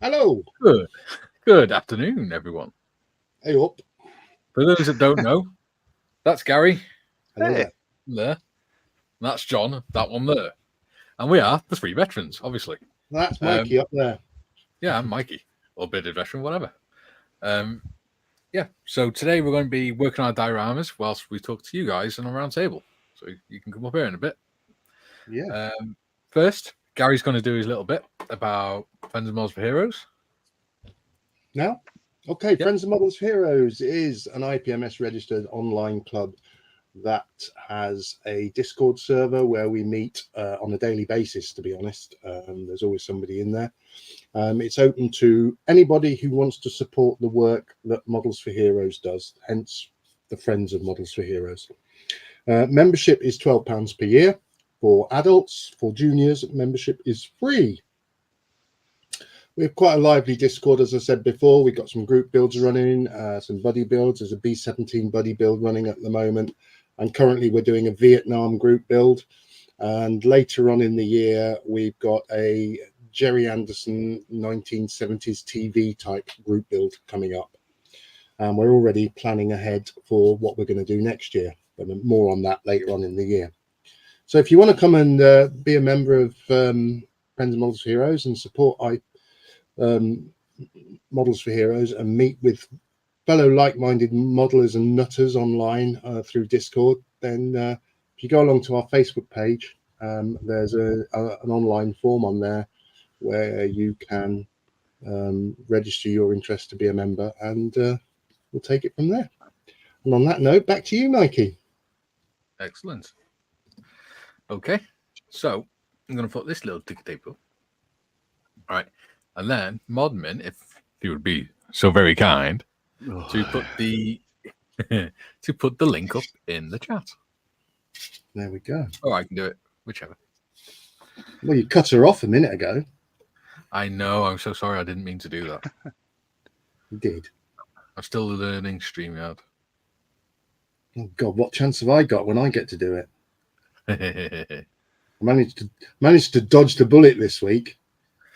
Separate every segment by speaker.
Speaker 1: Hello.
Speaker 2: Good afternoon, everyone.
Speaker 1: Hey up.
Speaker 2: For those that don't know, that's Gary
Speaker 1: Hello
Speaker 3: Hey.
Speaker 1: there.
Speaker 2: there. That's John, that one there. And we are the three veterans, obviously.
Speaker 1: That's Mikey up there.
Speaker 2: Yeah, I'm Mikey, or bearded veteran, whatever. So today we're going to be working on our dioramas whilst we talk to you guys on a round table. So you can come up here in a bit.
Speaker 1: Yeah.
Speaker 2: First, Gary's going to do his little bit about Friends and Models for Heroes.
Speaker 1: Now? Okay, Friends of Models for Heroes is an IPMS registered online club that has a Discord server where we meet on a daily basis, to be honest. There's always somebody in there. It's open to anybody who wants to support the work that Models for Heroes does, hence the Friends of Models for Heroes. Membership is £12 per year. For adults, for juniors, membership is free. We have quite a lively Discord, as I said before. We've got some group builds running, some buddy builds. There's a B-17 buddy build running at the moment. And currently we're doing a Vietnam group build. And later on in the year, we've got a Jerry Anderson 1970s TV type group build coming up. And we're already planning ahead for what we're going to do next year. But more on that later on in the year. So if you want to come and be a member of Friends and Models for Heroes and support Models for Heroes and meet with fellow like-minded modelers and nutters online through Discord, then if you go along to our Facebook page, there's an online form on there where you can register your interest to be a member, and we'll take it from there. And on that note, back to you, Mikey.
Speaker 2: Excellent. Okay, so I'm going to put this little ticker tape up. All right, and then Modmin, if you would be so very kind, to put the link up in the chat.
Speaker 1: There we go.
Speaker 2: Oh, I can do it, whichever.
Speaker 1: Well, you cut her off a minute ago.
Speaker 2: I know. I'm so sorry. I didn't mean to do that.
Speaker 1: You did.
Speaker 2: I'm still learning StreamYard.
Speaker 1: Oh God, what chance have I got when I get to do it?
Speaker 2: Why
Speaker 1: managed to dodge the bullet this week.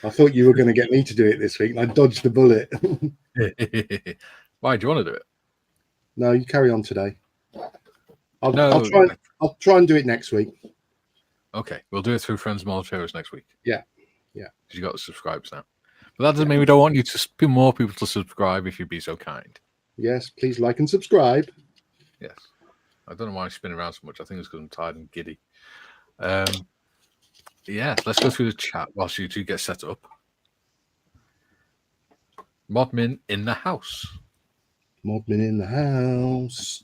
Speaker 1: I thought you were going to get me to do it this week, and I dodged the bullet.
Speaker 2: do you want to do it?
Speaker 1: No, you carry on today. I'll try and do it next week.
Speaker 2: Okay, we'll do it through Friends Model Heroes next week.
Speaker 1: Yeah.
Speaker 2: Because you got the subscribers now. But that doesn't mean we don't want you to be more people to subscribe if you'd be so kind.
Speaker 1: Yes, please like and subscribe.
Speaker 2: Yes. I don't know why I'm spinning around so much. I think it's because I'm tired and giddy. Yeah, let's go through the chat whilst you two get set up. Modmin in the house.
Speaker 1: Modmin in the house.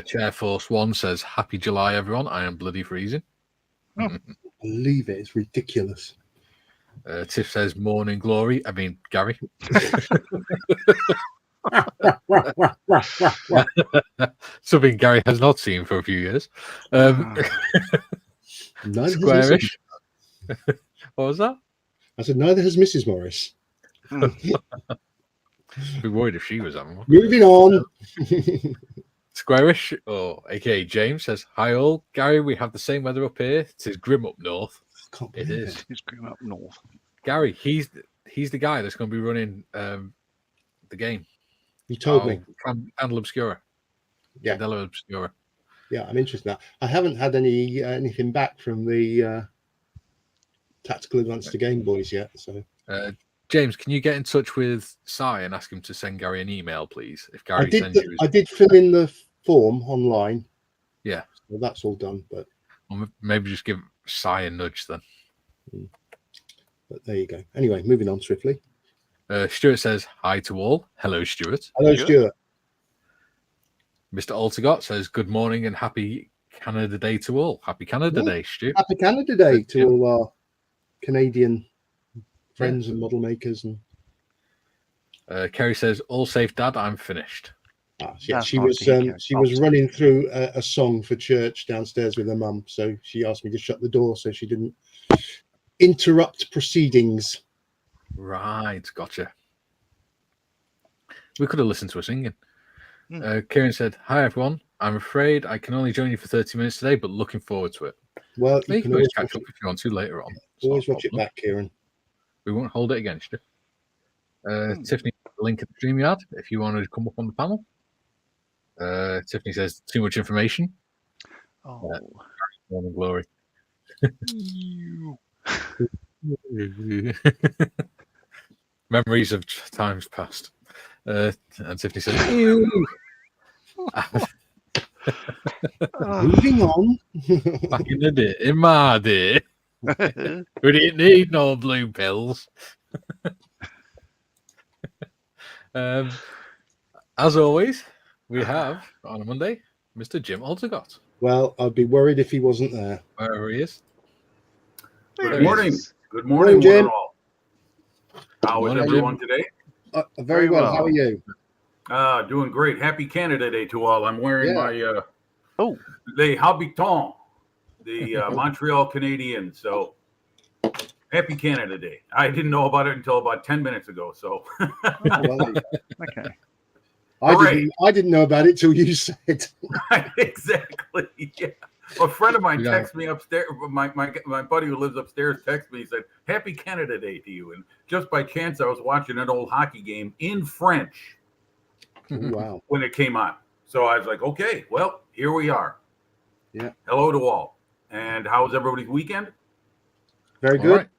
Speaker 2: Chair Force 1 says, Happy July, everyone. I am bloody freezing.
Speaker 1: Believe it, it's ridiculous.
Speaker 2: Tiff says, Morning glory. I mean, Gary. Something Gary has not seen for a few years. Squarish. What was that?
Speaker 1: I said, neither has Mrs. Morris.
Speaker 2: I'd be worried if she was having one.
Speaker 1: Moving on.
Speaker 2: Squarish, or aka James, says, Hi all. Gary, we have the same weather up here. It is grim up north. It is.
Speaker 3: It's grim up north.
Speaker 2: Gary, he's the guy that's going to be running the game.
Speaker 1: You told me.
Speaker 2: Candle Obscura.
Speaker 1: Yeah.
Speaker 2: Candela Obscura.
Speaker 1: Yeah, I'm interested in that. I haven't had anything back from the Tactical Advanced to Game Boys yet. So,
Speaker 2: James, can you get in touch with Sai and ask him to send Gary an email, please? If Gary sends you,
Speaker 1: I did fill in the form online.
Speaker 2: Yeah,
Speaker 1: so that's all done. But
Speaker 2: maybe just give Sai a nudge then.
Speaker 1: But there you go. Anyway, moving on swiftly.
Speaker 2: Stuart says hi to all. Hello, Stuart.
Speaker 1: Hello, Stuart.
Speaker 2: Mr. Altagot says good morning and happy Canada Day to all. Happy Canada Day, Stu.
Speaker 1: Happy Canada Day to all our Canadian friends and model makers. And
Speaker 2: Kerry says, all safe, Dad, I'm finished.
Speaker 1: She was running through a song for church downstairs with her mum, so she asked me to shut the door so she didn't interrupt proceedings.
Speaker 2: Right, gotcha. We could have listened to her singing. Kieran said, hi everyone, I'm afraid I can only join you for 30 minutes today, but looking forward to it.
Speaker 1: Well,
Speaker 2: you can always catch up if you want to later on.
Speaker 1: Always watch it back, Kieran.
Speaker 2: We won't hold it against you. Tiffany, link at the StreamYard if you wanted to come up on the panel. Tiffany says too much information.
Speaker 3: Oh.
Speaker 2: Morning glory. Memories of times past. And Tiffany says, ew.
Speaker 1: Moving on.
Speaker 2: Back in the day, in my day, we didn't need no blue pills. As always, we have on a Monday, Mr. Jim Aldergott.
Speaker 1: Well, I'd be worried if he wasn't there.
Speaker 2: Wherever he is.
Speaker 4: Good morning. Good
Speaker 1: Morning,
Speaker 4: morning,
Speaker 1: Jim.
Speaker 4: one and all. How is
Speaker 2: Morning,
Speaker 4: everyone
Speaker 2: Jim.
Speaker 4: today?
Speaker 1: Very well. How are you?
Speaker 4: Doing great. Happy Canada Day to all. I'm wearing my Les Habitants, the Montreal Canadiens. So happy Canada Day. I didn't know about it until about 10 minutes ago. So
Speaker 1: Well,
Speaker 3: Okay.
Speaker 1: I didn't know about it till you said.
Speaker 4: exactly. Yeah. A friend of mine
Speaker 2: Yeah.
Speaker 4: texted me upstairs. My buddy who lives upstairs texted me. He said, "Happy Canada Day to you." And just by chance, I was watching an old hockey game in French
Speaker 1: Oh, wow.
Speaker 4: when it came on. So I was like, "Okay, well, here we are."
Speaker 1: Yeah.
Speaker 4: Hello to all. And how's everybody's weekend?
Speaker 1: Very
Speaker 2: All
Speaker 1: good.
Speaker 2: right.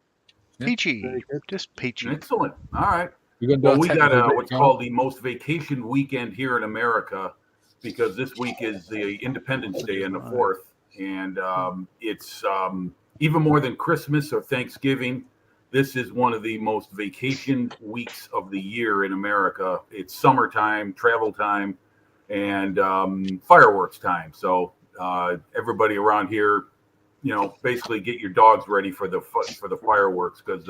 Speaker 2: Yeah.
Speaker 3: Peachy.
Speaker 1: Very good.
Speaker 3: Just peachy.
Speaker 4: Excellent. All right.
Speaker 2: We're going to do
Speaker 4: Well,
Speaker 2: our
Speaker 4: we got
Speaker 2: technical bit,
Speaker 4: what's
Speaker 2: Carl.
Speaker 4: called the most vacation weekend here in America because this week is the Independence Day on the 4th. And it's even more than Christmas or Thanksgiving. This is one of the most vacation weeks of the year in America. It's summertime, travel time, and fireworks time. So everybody around here, basically get your dogs ready for the fireworks because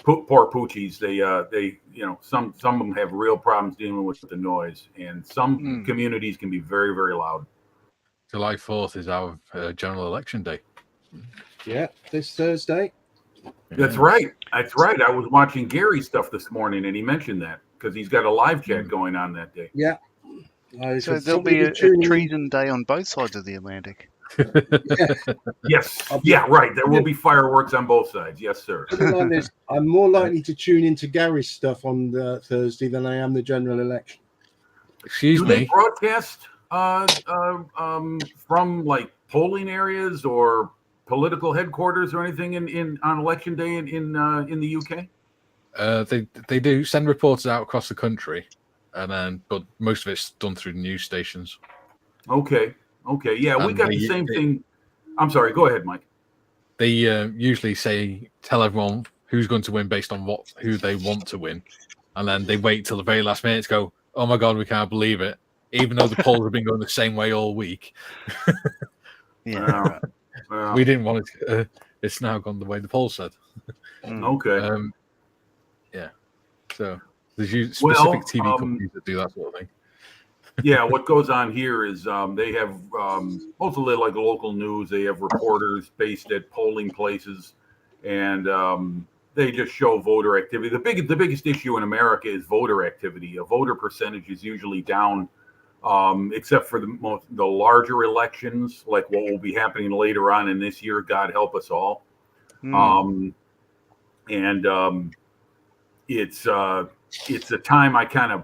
Speaker 4: poor poochies, they some of them have real problems dealing with the noise, and some communities can be very, very loud.
Speaker 2: July 4th is our general election day.
Speaker 1: Yeah, this Thursday.
Speaker 4: That's right. That's right. I was watching Gary's stuff this morning, and he mentioned that because he's got a live chat going on that day.
Speaker 1: Yeah.
Speaker 3: So there'll be a treason day on both sides of the Atlantic.
Speaker 4: Yes. Yeah, right. There will be fireworks on both sides. Yes, sir.
Speaker 1: Put it like this, I'm more likely to tune into Gary's stuff on the Thursday than I am the general election.
Speaker 2: Excuse
Speaker 4: Do they
Speaker 2: me.
Speaker 4: broadcast from like polling areas or political headquarters or anything on election day in the UK?
Speaker 2: They do send reporters out across the country, but most of it's done through the news stations.
Speaker 4: Okay. Yeah, we got the same thing. I'm sorry. Go ahead, Mike.
Speaker 2: They usually tell everyone who's going to win based on who they want to win, and then they wait till the very last minute to go, "Oh my God, we can't believe it!" Even though the polls have been going the same way all week.
Speaker 3: Yeah.
Speaker 2: We didn't want it. It's now gone the way the poll said.
Speaker 4: Okay.
Speaker 2: Yeah. So there's specific TV companies that do that sort of thing.
Speaker 4: Yeah, what goes on here is they have mostly like local news. They have reporters based at polling places, and they just show voter activity. The biggest issue in America is voter activity. A voter percentage is usually down, except for the larger elections, like what will be happening later on in this year. God help us all. It's a time I kind of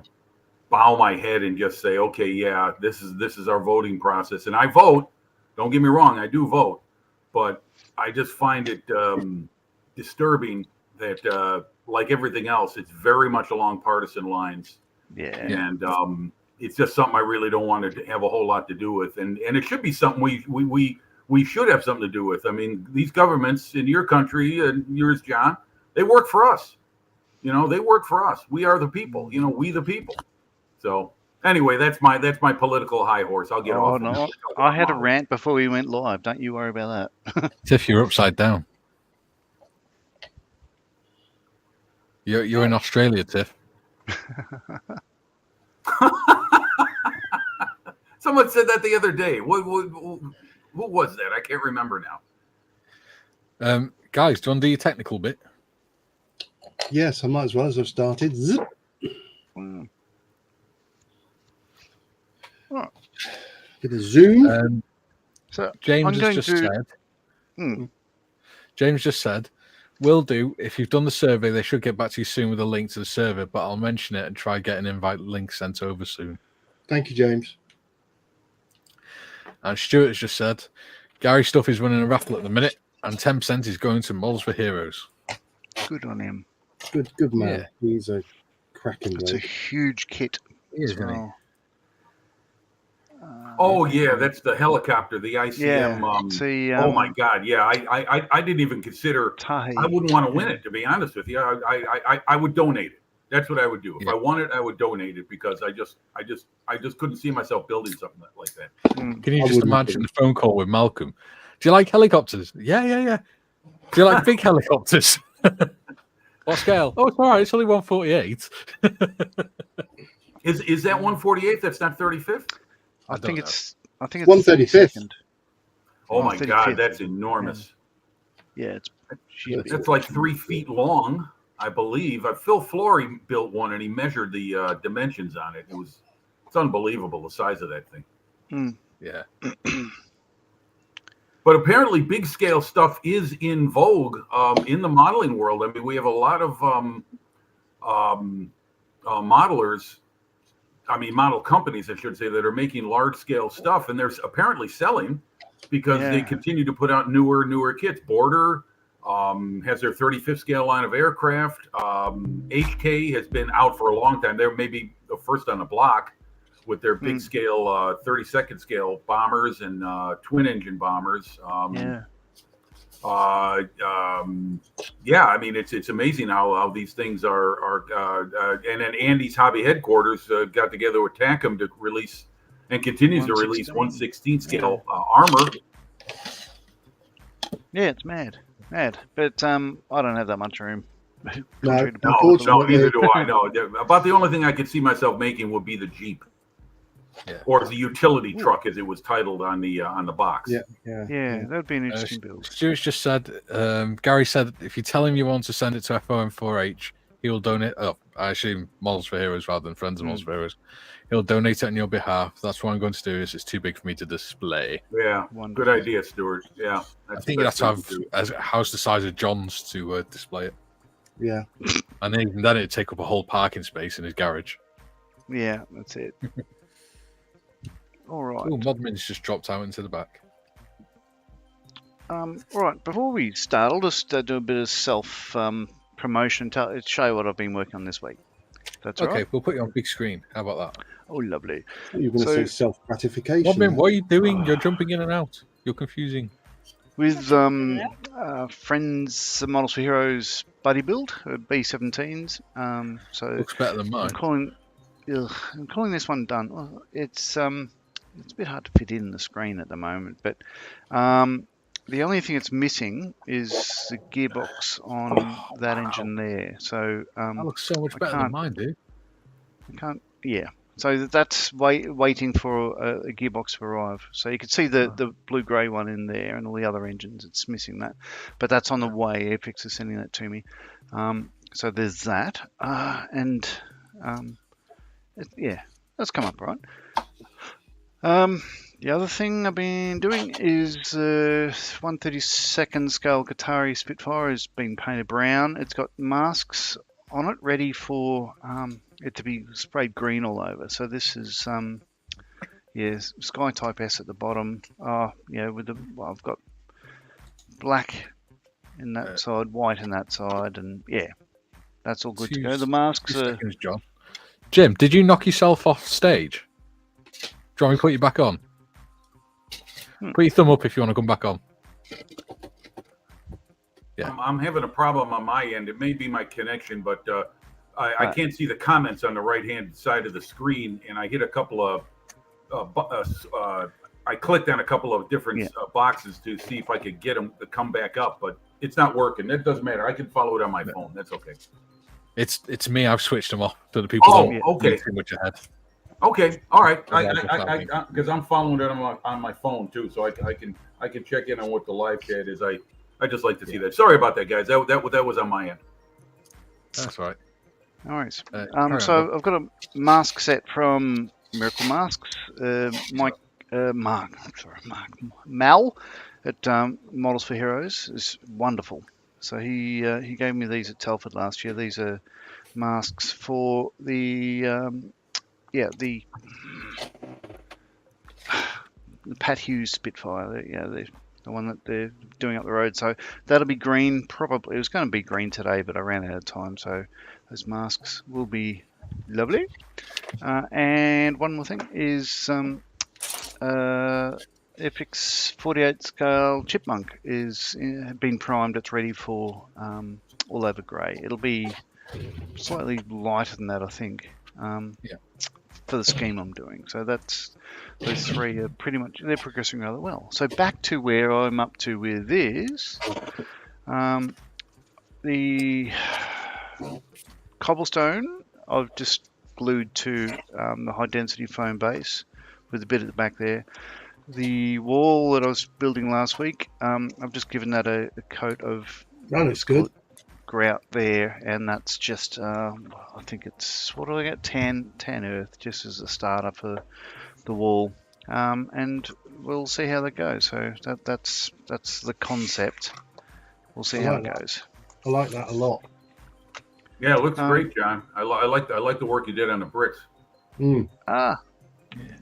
Speaker 4: bow my head and just say, okay, yeah, this is our voting process, and I vote. Don't get me wrong, I do vote, but I just find it disturbing that, like everything else, it's very much along partisan lines.
Speaker 3: Yeah.
Speaker 4: And it's just something I really don't want to have a whole lot to do with, and it should be something we should have something to do with. I mean, these governments in your country and yours, John, they work for us. They work for us. We are the people. We the people. So anyway, that's my political high horse. I'll get off.
Speaker 3: No, I had a rant before we went live. Don't you worry about that.
Speaker 2: Tiff, you're upside down. You're in Australia, Tiff.
Speaker 4: Someone said that the other day. Who was that? I can't remember now.
Speaker 2: Guys, do you want to do your technical bit?
Speaker 1: Yes, I might as well, as I've started. Zip. Bit of Zoom.
Speaker 3: So
Speaker 2: James
Speaker 3: I'm
Speaker 2: has
Speaker 3: going
Speaker 2: just
Speaker 3: to-
Speaker 2: said. James just said, Will do. If you've done the survey, they should get back to you soon with a link to the server, but I'll mention it and try get an invite link sent over soon.
Speaker 1: Thank you, James.
Speaker 2: And Stuart has just said, Gary Stuff is running a raffle at the minute, and 10% is going to Models for Heroes.
Speaker 3: Good on him.
Speaker 1: Good man.
Speaker 2: Yeah.
Speaker 1: He's a cracking
Speaker 3: It's a
Speaker 1: bloke.
Speaker 3: huge kit
Speaker 2: Is,
Speaker 3: as
Speaker 2: isn't he?
Speaker 3: well.
Speaker 4: Oh yeah, that's the helicopter, the ICM.
Speaker 3: Yeah, it's the,
Speaker 4: oh my God, yeah. I didn't even consider.
Speaker 3: Tahi.
Speaker 4: I wouldn't want to win it, to be honest with you. I would donate it. That's what I would do. If
Speaker 2: Yeah.
Speaker 4: I won it, I would donate it because I just couldn't see myself building something like that.
Speaker 3: Mm.
Speaker 2: Can you
Speaker 1: I
Speaker 2: just
Speaker 1: wouldn't
Speaker 2: imagine
Speaker 1: do
Speaker 2: the phone call with Malcolm? Do you like helicopters? Yeah. Do you like big helicopters? What scale? Oh, it's all right. It's only 148.
Speaker 4: Is that 148th? That's not 35th.
Speaker 3: I think
Speaker 2: know.
Speaker 3: it's
Speaker 1: 135th.
Speaker 3: 32nd.
Speaker 4: Oh my
Speaker 3: 135th.
Speaker 4: God, that's enormous.
Speaker 3: Yeah, it's should be.
Speaker 4: That's like 3 feet long, I believe. Phil Flory built one, and he measured the dimensions on it. It's unbelievable the size of that thing.
Speaker 2: Yeah.
Speaker 4: But apparently, big scale stuff is in vogue in the modeling world. I mean, we have a lot of modelers. I mean, model companies, I should say, that are making large scale stuff, and they're apparently selling because they continue to put out newer kits. Border has their 35th scale line of aircraft. HK has been out for a long time. They're maybe the first on the block with their big scale 32nd scale bombers and twin engine bombers. Yeah, I mean, it's amazing how these things are and then Andy's Hobby Headquarters got together with TACM to release and continues to release 1/16 scale armor.
Speaker 3: Yeah, it's mad. But I don't have that much room.
Speaker 1: No,
Speaker 4: No, neither do I. No, about the only thing I could see myself making would be the Jeep.
Speaker 2: Yeah.
Speaker 4: Or the utility truck, as it was titled on the box.
Speaker 3: Yeah, that'd be an interesting build.
Speaker 2: Stuart's just said, Gary said, if you tell him you want to send it to FOM4H, he will donate. Oh, I assume Models for Heroes rather than Friends of Models for Heroes. He'll donate it on your behalf. That's what I'm going to do. It's too big for me to display.
Speaker 4: Yeah, good idea, Stuart. Yeah,
Speaker 2: I think you'd have to have a house the size of John's to display it.
Speaker 1: Yeah,
Speaker 2: and then it'd take up a whole parking space in his garage.
Speaker 3: Yeah, that's it. All right.
Speaker 2: Oh, Modmin's just dropped out into the back.
Speaker 3: All right. Before we start, I'll just do a bit of self promotion. Show you what I've been working on this week. That's
Speaker 2: okay.
Speaker 3: Right.
Speaker 2: We'll put you on big screen. How about that?
Speaker 3: Oh, lovely.
Speaker 1: You're going to say self-gratification.
Speaker 2: Modmin, what are you doing? You're jumping in and out. You're confusing.
Speaker 3: With Friends Models for Heroes buddy build B17s. So
Speaker 2: looks better than mine.
Speaker 3: I'm calling this one done. Well, it's a bit hard to fit in the screen at the moment, but the only thing it's missing is the gearbox on that engine there. So
Speaker 2: that looks so much better than mine, dude.
Speaker 3: I can't. Yeah. So that's waiting for a gearbox to arrive. So you can see the blue-grey one in there and all the other engines. It's missing that, but that's on the way. Airfix is sending that to me. So there's that, and yeah, that's come up right. The other thing I've been doing is 1/32 scale Qatari Spitfire has been painted brown. It's got masks on it ready for it to be sprayed green all over. So this is Sky Type S at the bottom. I've got black in that side, white in that side, and yeah, that's all good to go. The masks are...
Speaker 2: seconds, John. Jim, did you knock yourself off stage? Do you want me to put you back on? Put your thumb up if you want to come back on. Yeah.
Speaker 4: I'm having a problem on my end. It may be my connection, but I can't see the comments on the right-hand side of the screen, and I hit a couple of I clicked on a couple of different boxes to see if I could get them to come back up, but it's not working. That doesn't matter. I can follow it on my phone. That's okay.
Speaker 2: It's me. I've switched them off to the people.
Speaker 4: Okay.
Speaker 2: Too much ahead.
Speaker 4: Okay. All right. Because I'm following it on my phone too, so I can check in on what the live chat is. I just like to see that. Sorry about that, guys. That was on my end.
Speaker 2: That's all right.
Speaker 3: All right. So I've got a mask set from Miracle Masks. Mal at Models for Heroes is wonderful. So he gave me these at Telford last year. These are masks for the the Pat Hughes Spitfire. The one that they're doing up the road. So that'll be green. Probably it was going to be green today, but I ran out of time. So those masks will be lovely. And one more thing is FX 48 scale Chipmunk is been primed. It's ready for all over grey. It'll be slightly lighter than that, I think. For the scheme I'm doing. So those three are pretty much, they're progressing rather well. So back to where I'm up to with this. The cobblestone I've just glued to the high density foam base with a bit at the back there. The wall that I was building last week, I've just given that a coat of
Speaker 1: good.
Speaker 3: grout there, and that's just I think it's, what do I get, 10 earth just as a starter for the wall, and we'll see how that goes. So that's the concept. We'll see how it goes.
Speaker 1: I like that a lot.
Speaker 4: Yeah, it looks great, John. I like the work you did on the bricks.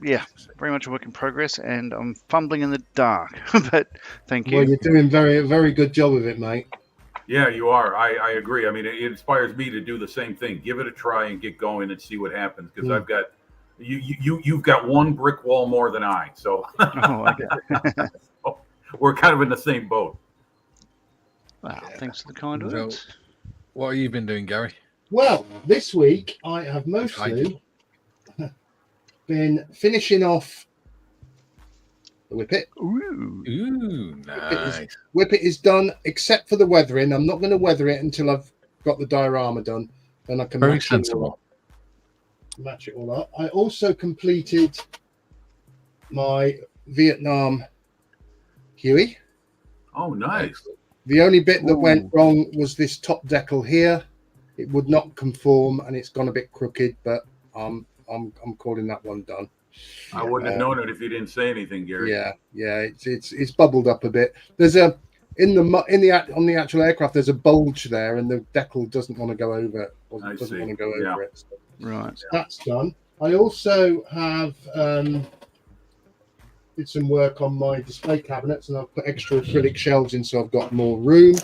Speaker 3: Yeah, very much a work in progress, and I'm fumbling in the dark, but thank you.
Speaker 1: Well, you're doing a very good job of it, mate.
Speaker 4: Yeah, you are. I agree. I mean, it inspires me to do the same thing. Give it a try and get going and see what happens. Because I've got you've got one brick wall more than I. So we're kind of in the same boat.
Speaker 3: Wow, thanks for the kind words.
Speaker 2: So, what have you been doing, Gary?
Speaker 1: Well, this week I have mostly been finishing off the Whippet.
Speaker 2: Ooh, nice.
Speaker 1: Whippet is done, except for the weathering. I'm not going to weather it until I've got the diorama done. Then I can match it all up. I also completed my Vietnam Huey.
Speaker 4: Oh, nice.
Speaker 1: The only bit that went wrong was this top decal here. It would not conform, and it's gone a bit crooked, but I'm calling that one done.
Speaker 4: I wouldn't have known it if you didn't say anything, Gary.
Speaker 1: Yeah, it's bubbled up a bit. There's on the actual aircraft. There's a bulge there, and the decal doesn't want to go over it. Doesn't want to go over it. So
Speaker 3: right.
Speaker 1: That's done. I also have did some work on my display cabinets, and I've put extra acrylic shelves in, so I've got more room.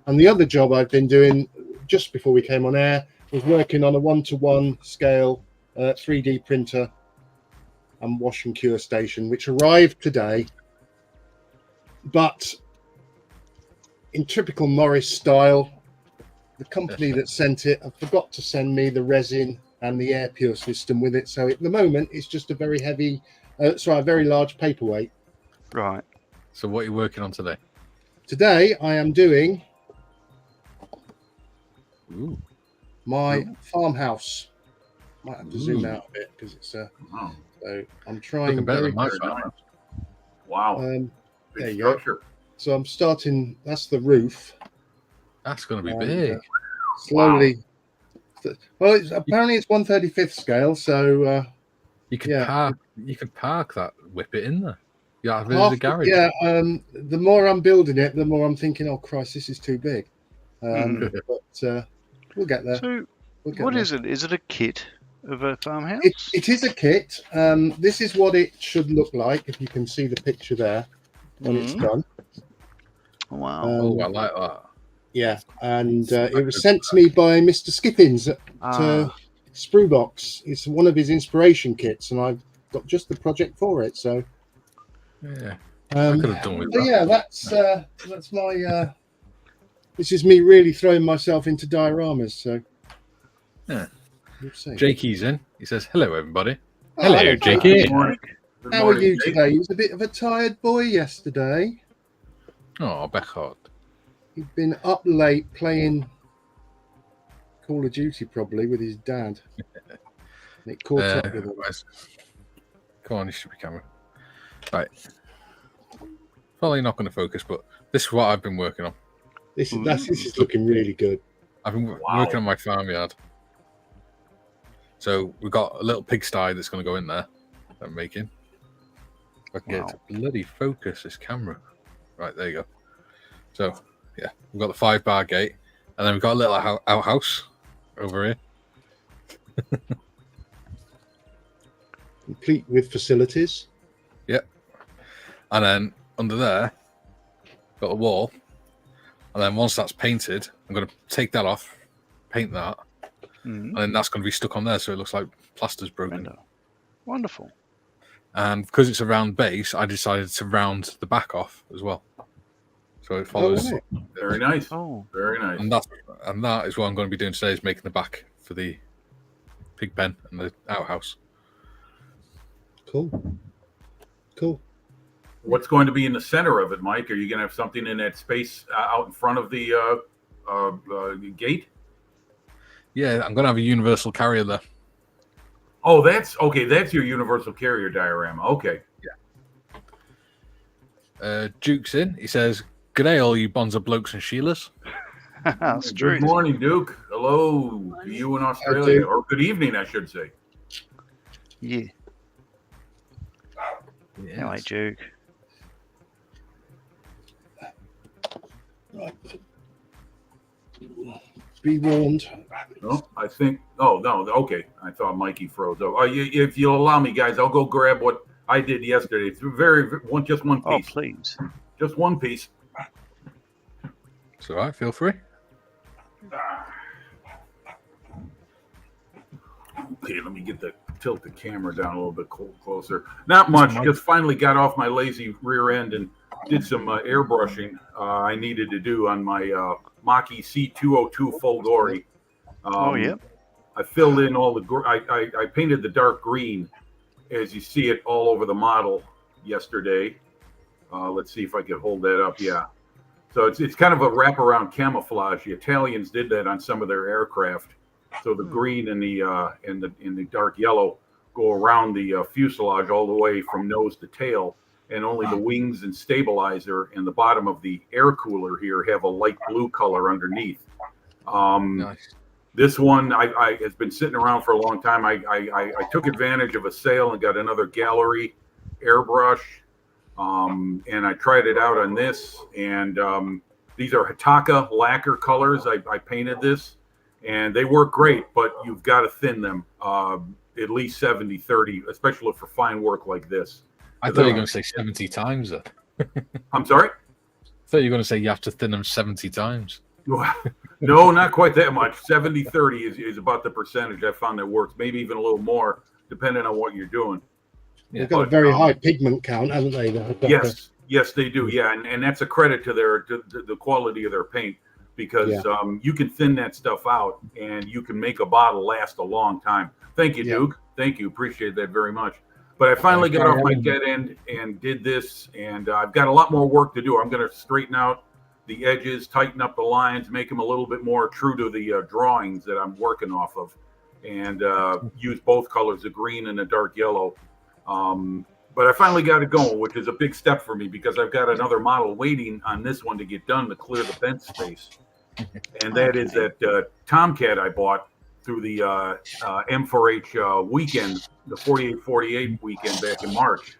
Speaker 1: And the other job I've been doing just before we came on air was working on a 1:1 scale 3D printer and wash and cure station, which arrived today. But in typical Morris style, the company that sent it forgot to send me the resin and the air pure system with it. So at the moment, it's just a very a very large paperweight.
Speaker 3: Right.
Speaker 2: So what are you working on today?
Speaker 1: Today, I am doing my farmhouse. Might have to zoom out a bit because it's so I'm trying.
Speaker 2: Better than my farm.
Speaker 4: Wow.
Speaker 1: There you
Speaker 4: structure.
Speaker 1: go. So I'm starting. That's the roof.
Speaker 2: That's going to be big.
Speaker 1: Slowly. Wow. Well, apparently it's 1/35th scale. So
Speaker 2: you could park that Whippet in there. Yeah, the garage.
Speaker 1: Yeah. The more I'm building it, the more I'm thinking, oh Christ, this is too big. But we'll get there.
Speaker 3: So what is it? Is it a kit of a farmhouse?
Speaker 1: It is a kit. This is what it should look like, if you can see the picture there when it's done.
Speaker 3: Wow.
Speaker 2: I like that.
Speaker 1: Yeah, and it was sent to me by Mr. Skippins at Sprewbox. It's one of his inspiration kits, and I've got just the project for it. So
Speaker 2: yeah, I could have done with that.
Speaker 1: Yeah, that's my. This is me really throwing myself into dioramas. So
Speaker 2: yeah.
Speaker 1: Let's see.
Speaker 2: Jakey's in. He says, "Hello, everybody." Hello, Jakey.
Speaker 4: Good morning.
Speaker 1: How are you today? You was a bit of a tired boy yesterday.
Speaker 2: Oh, Beckard.
Speaker 1: He'd been up late playing Call of Duty, probably with his dad. And it caught up with him.
Speaker 2: Come on, you should be camera. Right. Probably not going to focus, but this is what I've been working on.
Speaker 1: This is looking really good.
Speaker 2: I've been working on my farmyard. So we've got a little pigsty that's going to go in there. I'm making. If I can get to bloody focus this camera. Right, there you go. So Yeah, we've got the 5-bar gate, and then we've got a little outhouse over here.
Speaker 1: Complete with facilities.
Speaker 2: Yep. And then under there, got a wall. And then once that's painted, I'm going to take that off, paint that, and then that's going to be stuck on there, so it looks like plaster's broken.
Speaker 3: Wonderful.
Speaker 2: And because it's a round base, I decided to round the back off as well, so it follows.
Speaker 1: right.
Speaker 4: Very nice.
Speaker 3: Oh,
Speaker 4: Very nice.
Speaker 2: And that is what I'm going to be doing today, is making the back for the pig pen and the outhouse.
Speaker 1: Cool.
Speaker 4: What's going to be in the center of it, Mike? Are you going to have something in that space out in front of the gate?
Speaker 2: Yeah, I'm going to have a universal carrier there.
Speaker 4: Oh, that's okay. That's your universal carrier diorama. Okay.
Speaker 2: Duke's in. He says, "G'day, all you bonza blokes and Sheilas."
Speaker 3: that's true.
Speaker 4: Good morning, Duke. Hello to you in Australia, or good evening, I should say.
Speaker 3: Yeah.
Speaker 2: Yes.
Speaker 3: Anyway, Duke.
Speaker 1: Right. Be warned.
Speaker 4: No, I think. Oh no. Okay, I thought Mikey froze. Oh, if you'll allow me, guys, I'll go grab what I did yesterday. It's just one
Speaker 3: Oh,
Speaker 4: piece.
Speaker 3: please.
Speaker 4: Just one piece.
Speaker 2: It's all right. Feel free.
Speaker 4: Okay, let me tilt the camera down a little bit closer. Not much. Just finally got off my lazy rear end and did some airbrushing I needed to do on my Mach-E C202 full gory.
Speaker 3: Yep.
Speaker 4: I filled in all the. I painted the dark green, as you see it all over the model yesterday. Let's see if I can hold that up. Yeah. So it's kind of a wraparound camouflage. The Italians did that on some of their aircraft. So the green and the dark yellow go around the fuselage all the way from nose to tail, and only the wings and stabilizer and the bottom of the air cooler here have a light blue color underneath.
Speaker 2: Nice.
Speaker 4: This one I has been sitting around for a long time. I took advantage of a sale and got another gallery airbrush, and I tried it out on this. And these are Hitaka lacquer colors. I painted this, and they work great, but you've got to thin them at least 70-30, especially for fine work like this.
Speaker 2: I thought you were going to say 70 times.
Speaker 4: I'm sorry?
Speaker 2: I thought you were going to say you have to thin them 70 times.
Speaker 4: No, not quite that much. 70-30 is about the percentage I found that works. Maybe even a little more, depending on what you're doing.
Speaker 2: Yeah.
Speaker 1: They've got a very high pigment count, haven't they?
Speaker 4: Yes, they do. Yeah, and that's a credit to the quality of their paint, because you can thin that stuff out and you can make a bottle last a long time. Thank you, Duke. Thank you. Appreciate that very much. But I finally got off my dead end and did this, and I've got a lot more work to do. I'm going to straighten out the edges, tighten up the lines, make them a little bit more true to the drawings that I'm working off of, and use both colors, the green and the dark yellow. But I finally got it going, which is a big step for me, because I've got another model waiting on this one to get done to clear the bench space. And that is that Tomcat I bought through the M4H weekend, the 48-48 weekend back in March.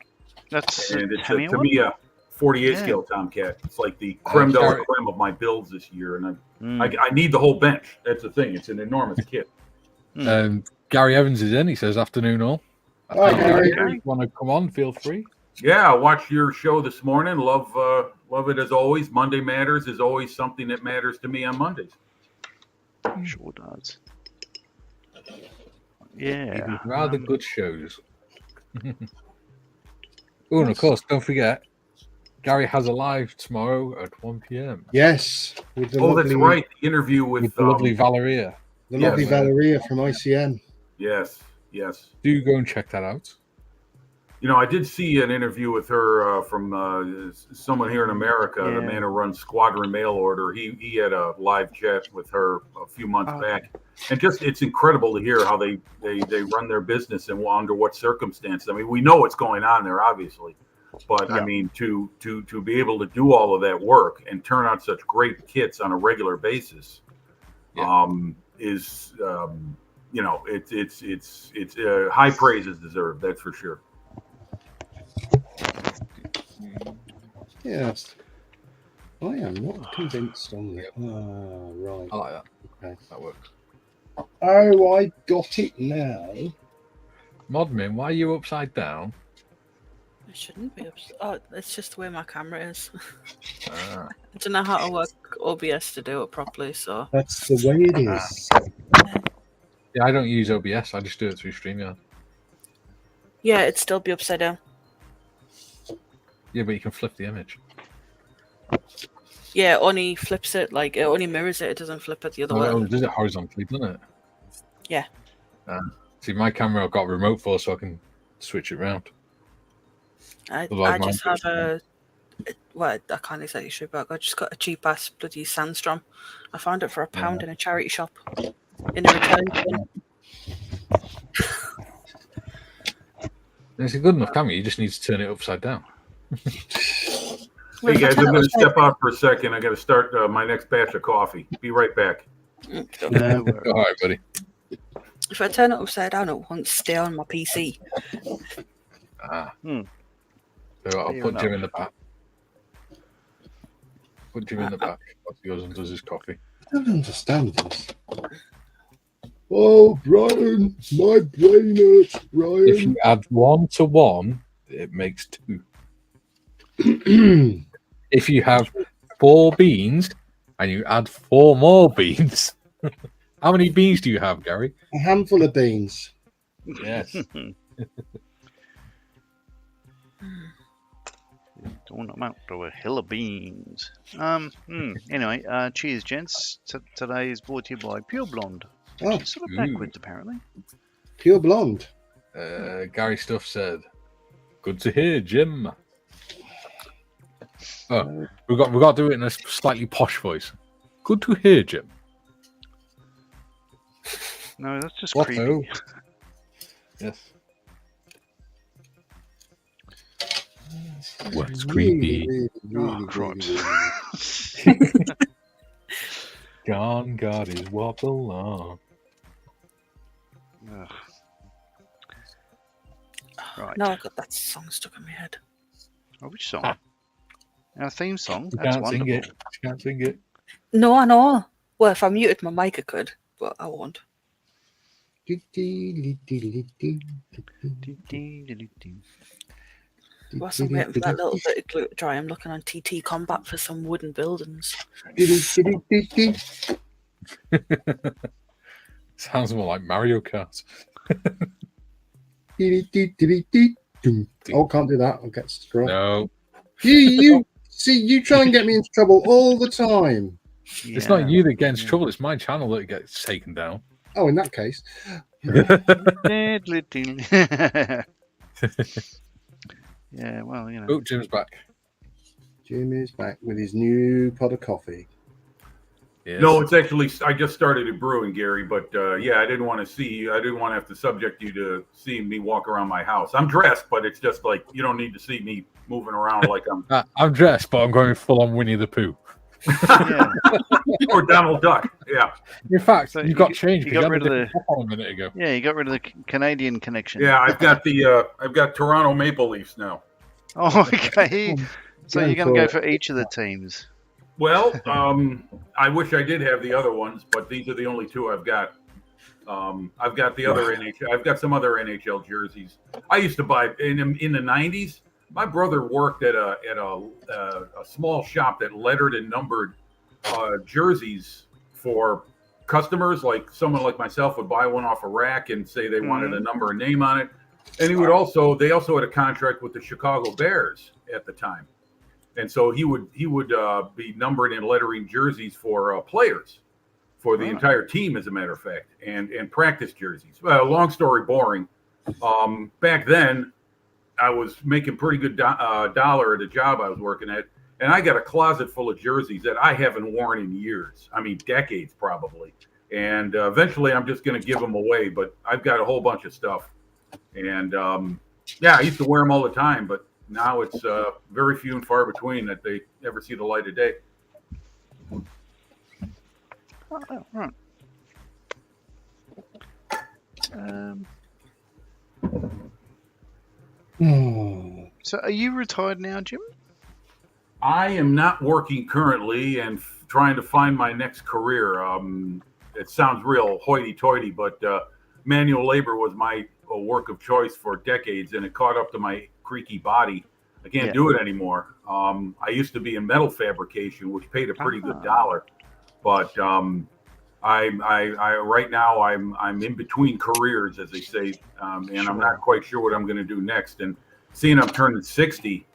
Speaker 3: That's
Speaker 4: and it's to me a 48 scale Tomcat. It's like the creme de la creme of my builds this year, and I need the whole bench. That's the thing. It's an enormous kit.
Speaker 2: Gary Evans is in. He says, "Afternoon, all."
Speaker 1: Hi,
Speaker 2: Gary. If you want to come on, feel free.
Speaker 4: Yeah, I watched your show this morning. Love it as always. Monday Matters is always something that matters to me on Mondays.
Speaker 3: Sure does. Yeah.
Speaker 2: Rather good shows. Oh, and of course, don't forget, Gary has a live tomorrow at 1 p.m.
Speaker 1: Yes.
Speaker 4: With the that's right. The interview with
Speaker 2: the lovely Valeria.
Speaker 1: The lovely Valeria from ICN.
Speaker 4: Yes.
Speaker 2: Do go and check that out.
Speaker 4: You know, I did see an interview with her from someone here in America, the man who runs Squadron Mail Order. He had a live chat with her a few months back, and just it's incredible to hear how they run their business and under what circumstances. I mean, we know what's going on there, obviously, but I mean, to be able to do all of that work and turn out such great kits on a regular basis, is you know, it's high praise is deserved. That's for sure.
Speaker 1: Yes. I am not convinced on that. Right.
Speaker 2: I like that.
Speaker 1: Okay.
Speaker 2: That works.
Speaker 1: Oh, I got it now.
Speaker 2: Modmin, why are you upside down?
Speaker 5: It shouldn't be. Oh, it's just the way my camera is.
Speaker 2: Ah,
Speaker 5: I don't know how to work OBS to do it properly, so.
Speaker 1: That's the way it is.
Speaker 2: yeah, I don't use OBS. I just do it through StreamYard.
Speaker 5: Yeah, it'd still be upside down.
Speaker 2: Yeah, but you can flip the image.
Speaker 5: Yeah, it only flips it, like, it only mirrors it. It doesn't flip it the other way.
Speaker 2: Oh, it does it horizontally, doesn't it?
Speaker 5: Yeah.
Speaker 2: See, my camera I've got a remote for, so I can switch it around.
Speaker 5: I
Speaker 2: Otherwise,
Speaker 5: just
Speaker 2: mine's
Speaker 5: have well, I can't exactly show back. I just got a cheap ass bloody Sandstrom. I found it for £1 in a charity shop in a return bin.
Speaker 2: It's a good enough camera. You just need to turn it upside down.
Speaker 5: Well,
Speaker 4: Hey
Speaker 5: if I
Speaker 4: guys,
Speaker 5: turn
Speaker 4: I'm
Speaker 5: it
Speaker 4: going to
Speaker 5: upside-
Speaker 4: step out for a second. I got to start my next batch of coffee. Be right back.
Speaker 3: No worries.
Speaker 2: All right, buddy.
Speaker 5: If I turn it upside down, it won't stay on my PC.
Speaker 2: Ah.
Speaker 3: Hmm.
Speaker 2: So I'll
Speaker 3: Fair
Speaker 2: put Jim
Speaker 3: enough.
Speaker 2: in the back. Put Jim in the back. While he goes and does his coffee.
Speaker 1: I don't understand this. Oh, Brian, my brain hurts,
Speaker 2: If
Speaker 1: Brian.
Speaker 2: you add 1 to 1, it makes 2. If you have 4 beans and you add 4 more beans, how many beans do you have, Gary?
Speaker 1: A handful of beans.
Speaker 2: Yes.
Speaker 3: Don't amount to a hill of beans. Anyway, cheers, gents. Today is brought to you by Pure Blonde.
Speaker 1: Oh,
Speaker 3: It's sort of backwards, apparently.
Speaker 1: pure blonde.
Speaker 2: Gary Stuff said, "Good to hear, Jim." Oh, we got to do it in a slightly posh voice. Good to hear, Jim.
Speaker 3: No, that's just
Speaker 2: What?
Speaker 3: creepy.
Speaker 2: Oh. Yes. What's creepy?
Speaker 3: Oh, cripes.
Speaker 2: John got his wobble on.
Speaker 3: Ugh. Right.
Speaker 5: No, I got that song stuck in my head.
Speaker 3: Oh, which song?
Speaker 2: Ah.
Speaker 3: Our theme song.
Speaker 2: You
Speaker 3: That's
Speaker 2: can't
Speaker 3: wonderful.
Speaker 2: sing it. You can't sing it.
Speaker 5: No, I know. Well, if I muted my mic, I could, but I won't. Whilst I'm waiting for that little bit of glue to dry, I'm looking on TT Combat for some wooden buildings.
Speaker 2: Sounds more like Mario Kart.
Speaker 1: Oh, can't do that. I'll get struck.
Speaker 2: No,
Speaker 1: You see, you try and get me into trouble all the time.
Speaker 2: it's not you that gets in trouble. It's my channel that gets taken down.
Speaker 1: Oh, in that case.
Speaker 3: Yeah, well, you know.
Speaker 2: Oh, Jim's back.
Speaker 1: Jim is back with his new pot of coffee.
Speaker 2: Yes.
Speaker 4: No, it's actually I just started it brewing, Gary. But yeah, I didn't want to have to subject you to seeing me walk around my house. I'm dressed, but it's just like you don't need to see me moving around like I'm
Speaker 2: I'm dressed, but I'm going full on Winnie the Pooh.
Speaker 3: Yeah.
Speaker 4: or Donald Duck. Yeah,
Speaker 2: In fact,
Speaker 3: So
Speaker 2: you got changed.
Speaker 3: you
Speaker 2: because
Speaker 3: got
Speaker 2: had
Speaker 3: rid
Speaker 2: a
Speaker 3: of
Speaker 2: different top on a minute ago.
Speaker 3: Yeah, you got rid of the Canadian connection.
Speaker 4: yeah. I've got Toronto Maple Leafs now.
Speaker 3: Oh, okay. So
Speaker 1: Going
Speaker 3: you're going to go
Speaker 1: for-
Speaker 3: for each of the teams.
Speaker 4: Well, I wish I did have the other ones, but these are the only two I've got. I've got the other NHL. I've got some other NHL jerseys. I used to buy in the '90s. My brother worked at a small shop that lettered and numbered jerseys for customers. Like someone like myself would buy one off a rack and say they wanted a number and name on it. And they also had a contract with the Chicago Bears at the time. And so he would be numbered and lettering jerseys for players, for the entire team, as a matter of fact, and practice jerseys. Long story boring. Back then, I was making pretty good dollar at a job I was working at, and I got a closet full of jerseys that I haven't worn in years. I mean, decades probably. And eventually, I'm just going to give them away. But I've got a whole bunch of stuff, and yeah, I used to wear them all the time, but now it's very few and far between that they ever see the light of day.
Speaker 3: Oh, right.
Speaker 1: Oh,
Speaker 3: So are you retired now, Jim?
Speaker 4: I am not working currently and trying to find my next career. It sounds real hoity-toity, but manual labor was my work of choice for decades, and it caught up to my creaky body. I can't do it anymore. I used to be in metal fabrication, which paid a pretty good dollar, but I right now I'm in between careers, as they say, and I'm not quite sure what I'm going to do next. And seeing I'm turning 60,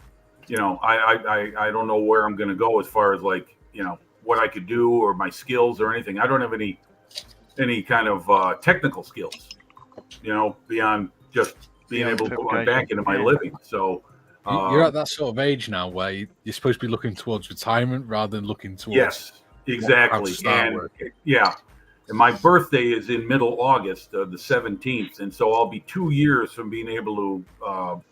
Speaker 4: you know, I don't know where I'm going to go as far as like, you know, what I could do or my skills or anything. I don't have any kind of technical skills, you know, beyond just being able to put my back into my living. So
Speaker 2: you're at that sort of age now where you're supposed to be looking towards retirement rather than looking towards.
Speaker 4: Yes, exactly. And yeah, and my birthday is in middle August, the 17th, and so I'll be 2 years from being able to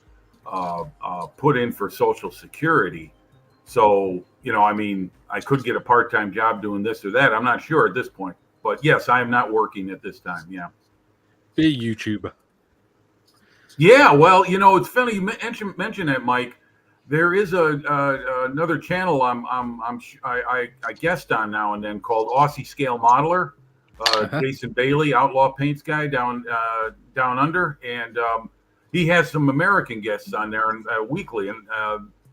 Speaker 4: put in for Social Security. So, you know, I mean, I could get a part-time job doing this or that. I'm not sure at this point, but yes, I am not working at this time. Yeah. Be
Speaker 2: a YouTuber.
Speaker 4: Yeah, well, you know, it's funny you mention that, Mike. There is another channel I guest on now and then called Aussie Scale Modeler. Jason Bailey, Outlaw Paints guy down under, and he has some American guests on there weekly. And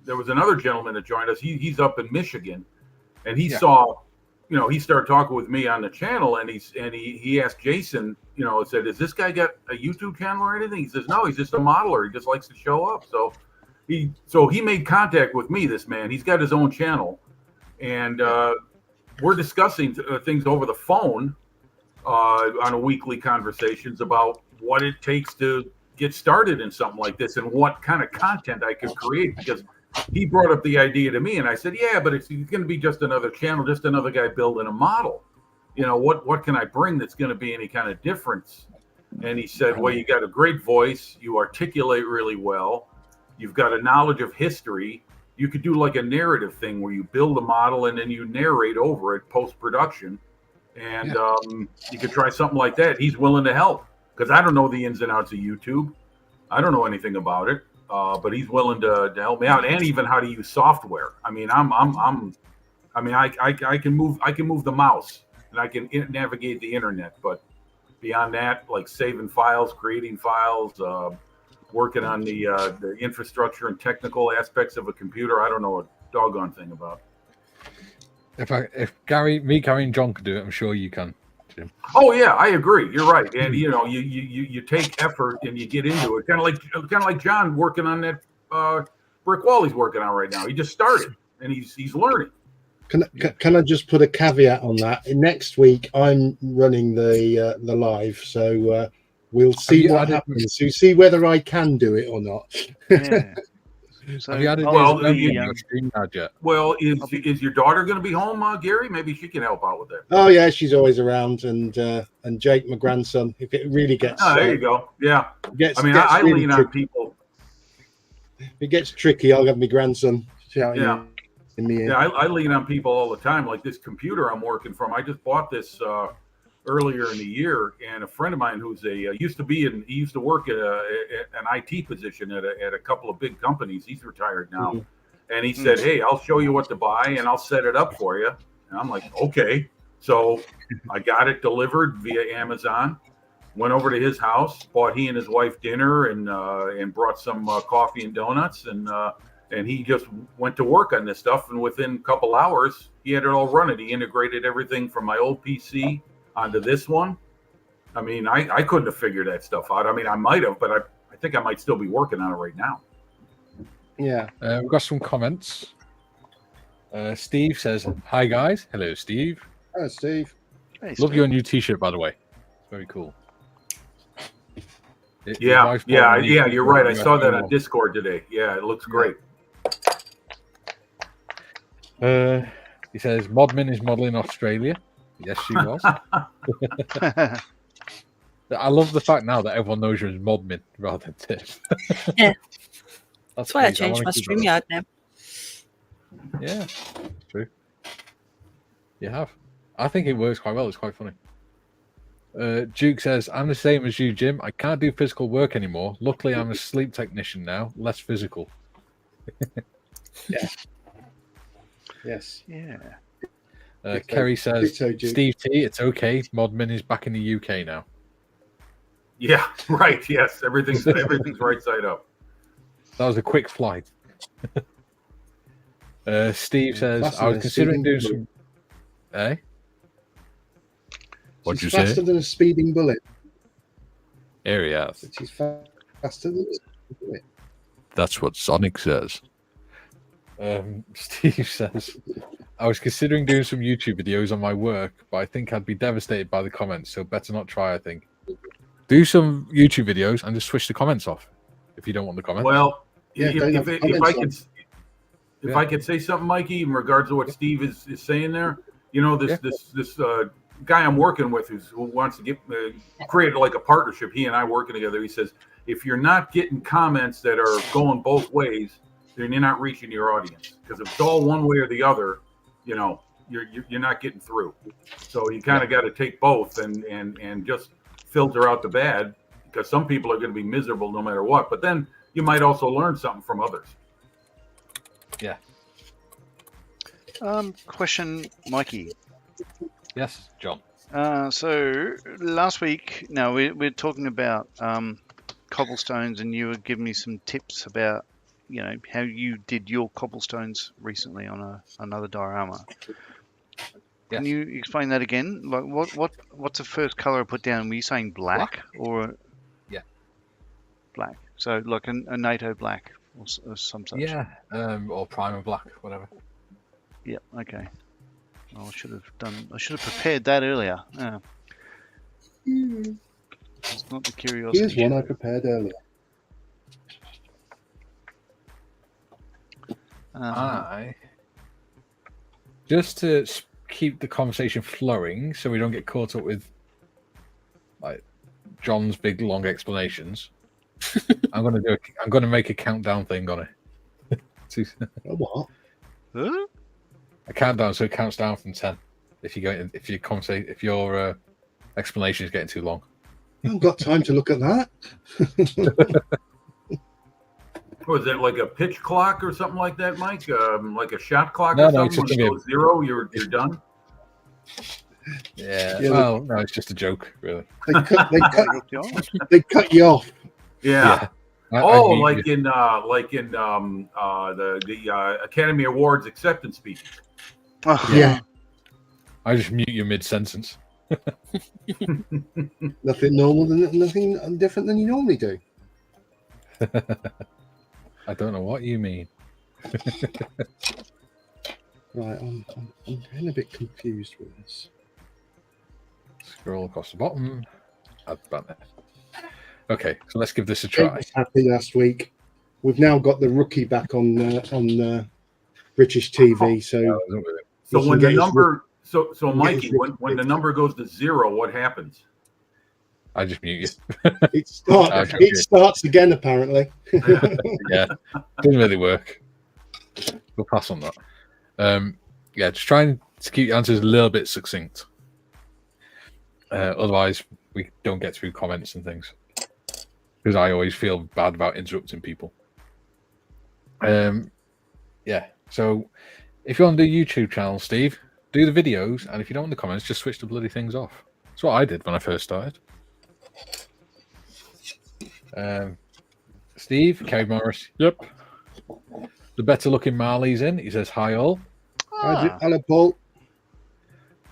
Speaker 4: there was another gentleman that joined us. He's up in Michigan, and he saw, you know, he started talking with me on the channel, and he asked Jason, you know, said, "Has this guy got a YouTube channel or anything?" He says, "No, he's just a modeler. He just likes to show up." So he made contact with me. This man, he's got his own channel, and we're discussing things over the phone on a weekly conversations about what it takes to get started in something like this and what kind of content I could create, because he brought up the idea to me, and I said, yeah, but it's going to be just another channel, just another guy building a model. You know, what can I bring that's going to be any kind of difference? And he said, well, you got a great voice, you articulate really well, you've got a knowledge of history, you could do like a narrative thing where you build a model and then you narrate over it post-production, and you could try something like that. He's willing to help, because I don't know the ins and outs of YouTube. I don't know anything about it. But he's willing to help me out, and even how to use software. I mean, I can move the mouse, and I can navigate the internet. But beyond that, like saving files, creating files, working on the infrastructure and technical aspects of a computer, I don't know a doggone thing about.
Speaker 2: If Gary and John could do it, I'm sure you can.
Speaker 4: Oh yeah, I agree. You're right, and you know, you take effort and you get into it. Kind of like John working on that brick wall he's working on right now. He just started and he's learning.
Speaker 1: Can I just put a caveat on that? Next week I'm running the live, so we'll see what happens. So see whether I can do it or not.
Speaker 3: Yeah. So,
Speaker 2: have you had
Speaker 4: is your daughter going to be home, Gary? Maybe she can help out with that.
Speaker 1: Oh yeah, she's always around, and Jake, my grandson. If it really gets,
Speaker 4: there you go. Yeah, I
Speaker 1: really
Speaker 4: lean on people.
Speaker 1: If it gets tricky, I'll have my grandson shouting in the ear.
Speaker 4: Yeah, I lean on people all the time. Like this computer I'm working from, I just bought this earlier in the year, and a friend of mine who's he used to work at an IT position at a couple of big companies. He's retired now, and he said, "Hey, I'll show you what to buy, and I'll set it up for you." And I'm like, "Okay." So I got it delivered via Amazon. Went over to his house, bought he and his wife dinner, and brought some coffee and donuts, and he just went to work on this stuff. And within a couple hours, he had it all running. He integrated everything from my old PC onto this one. I mean, I couldn't have figured that stuff out. I mean, I might have, but I think I might still be working on it right now.
Speaker 1: Yeah.
Speaker 2: We've got some comments. Steve says, hi, guys. Hello, Steve.
Speaker 1: Hello, Steve.
Speaker 3: Hey,
Speaker 2: Love your new T-shirt, by the way. Very cool.
Speaker 4: Yeah, you're right. I saw that on Discord today. Yeah, it looks great.
Speaker 2: He says, Modmin is modeling Australia. Yes, she was. I love the fact now that everyone knows you're as Modmin rather than Tiff.
Speaker 5: Yeah. That's why I changed my StreamYard name.
Speaker 2: Yeah, true. You have. I think it works quite well. It's quite funny. Duke says, I'm the same as you, Jim. I can't do physical work anymore. Luckily, I'm a sleep technician now. Less physical.
Speaker 1: Yeah. Yes.
Speaker 3: Yeah.
Speaker 2: Kerry says,
Speaker 1: Ditto, Duke.
Speaker 2: Steve T, it's okay. Modmin is back in the UK now.
Speaker 4: Yeah, right. Yes, everything's right side up.
Speaker 2: That was a quick flight. Steve says,
Speaker 1: Faster
Speaker 2: I was
Speaker 1: than a
Speaker 2: considering
Speaker 1: speeding
Speaker 2: doing
Speaker 1: bullet.
Speaker 2: some... Eh? What'd you
Speaker 1: She's faster
Speaker 2: say?
Speaker 1: than a speeding bullet.
Speaker 2: Arias.
Speaker 1: She's faster than a speeding bullet.
Speaker 2: That's what Sonic says. Steve says, I was considering doing some YouTube videos on my work, but I think I'd be devastated by the comments, so better not try, I think. Do some YouTube videos and just switch the comments off if you don't want the comments.
Speaker 4: Well,
Speaker 1: Yeah, don't have
Speaker 4: if
Speaker 1: comments
Speaker 4: I
Speaker 1: on.
Speaker 4: could, if I could say something, Mikey, in regards to what Steve is saying there, you know, this guy I'm working with who wants to get create like a partnership. He and I working together. He says, if you're not getting comments that are going both ways, then you're not reaching your audience. Because if it's all one way or the other, you know, you're not getting through. So you kind of got to take both and just filter out the bad, because some people are going to be miserable no matter what. But then you might also learn something from others.
Speaker 2: Yeah.
Speaker 3: Question, Mikey.
Speaker 2: Yes, John.
Speaker 3: So last week, now we're talking about cobblestones, and you were giving me some tips about, you know, how you did your cobblestones recently on another diorama. Can you explain that again? Like, what's the first color I put down? Were you saying black? Or?
Speaker 2: Yeah.
Speaker 3: Black. So like a NATO black or some such.
Speaker 2: Yeah, or primer black, whatever.
Speaker 3: Yeah. Okay. I should have prepared that earlier. Yeah. It's not the curiosity.
Speaker 1: Here's one I prepared earlier.
Speaker 2: I just to keep the conversation flowing, so we don't get caught up with like John's big long explanations. I'm gonna make a countdown thing on it.
Speaker 1: Oh, what?
Speaker 3: Huh?
Speaker 2: A countdown, so it counts down from 10. If your explanation is getting too long.
Speaker 1: I haven't got time to look at that.
Speaker 4: Was it like a pitch clock or something like that, Mike? Like a shot clock
Speaker 2: No,
Speaker 4: or
Speaker 2: no,
Speaker 4: something?
Speaker 2: it's just
Speaker 4: When it
Speaker 2: gonna
Speaker 4: goes zero, you're done?
Speaker 2: Yeah.
Speaker 1: Yeah,
Speaker 2: Well, no, it's just a joke, really.
Speaker 1: They cut you off.
Speaker 4: Yeah.
Speaker 2: I
Speaker 4: Like in the Academy Awards acceptance speech.
Speaker 3: Oh,
Speaker 1: Yeah.
Speaker 2: I just mute you mid-sentence.
Speaker 1: Nothing nothing different than you normally do.
Speaker 2: I don't know what you mean.
Speaker 1: Right, I'm getting a bit confused with this.
Speaker 2: Scroll across the bottom. Add banner. Okay, so let's give this a
Speaker 1: Jake
Speaker 2: try.
Speaker 1: was happy last week. We've now got the rookie back on British TV, so
Speaker 4: So
Speaker 1: He
Speaker 4: when
Speaker 1: can
Speaker 4: the
Speaker 1: get his
Speaker 4: number, so
Speaker 1: get
Speaker 4: Mikey,
Speaker 1: his
Speaker 4: when the number goes to zero, what happens?
Speaker 2: I just mute you.
Speaker 1: it starts again apparently.
Speaker 2: Yeah, didn't really work. We'll pass on that. Yeah, just trying to keep your answers a little bit succinct. Otherwise, we don't get through comments and things, because I always feel bad about interrupting people. Yeah, so if you're on the YouTube channel, Steve, do the videos, and if you don't want the comments, just switch the bloody things off. That's what I did when I first started. Steve, Kerry Morris, yep. The better looking Marley's in. He says, hi all.
Speaker 1: Hello, Paul.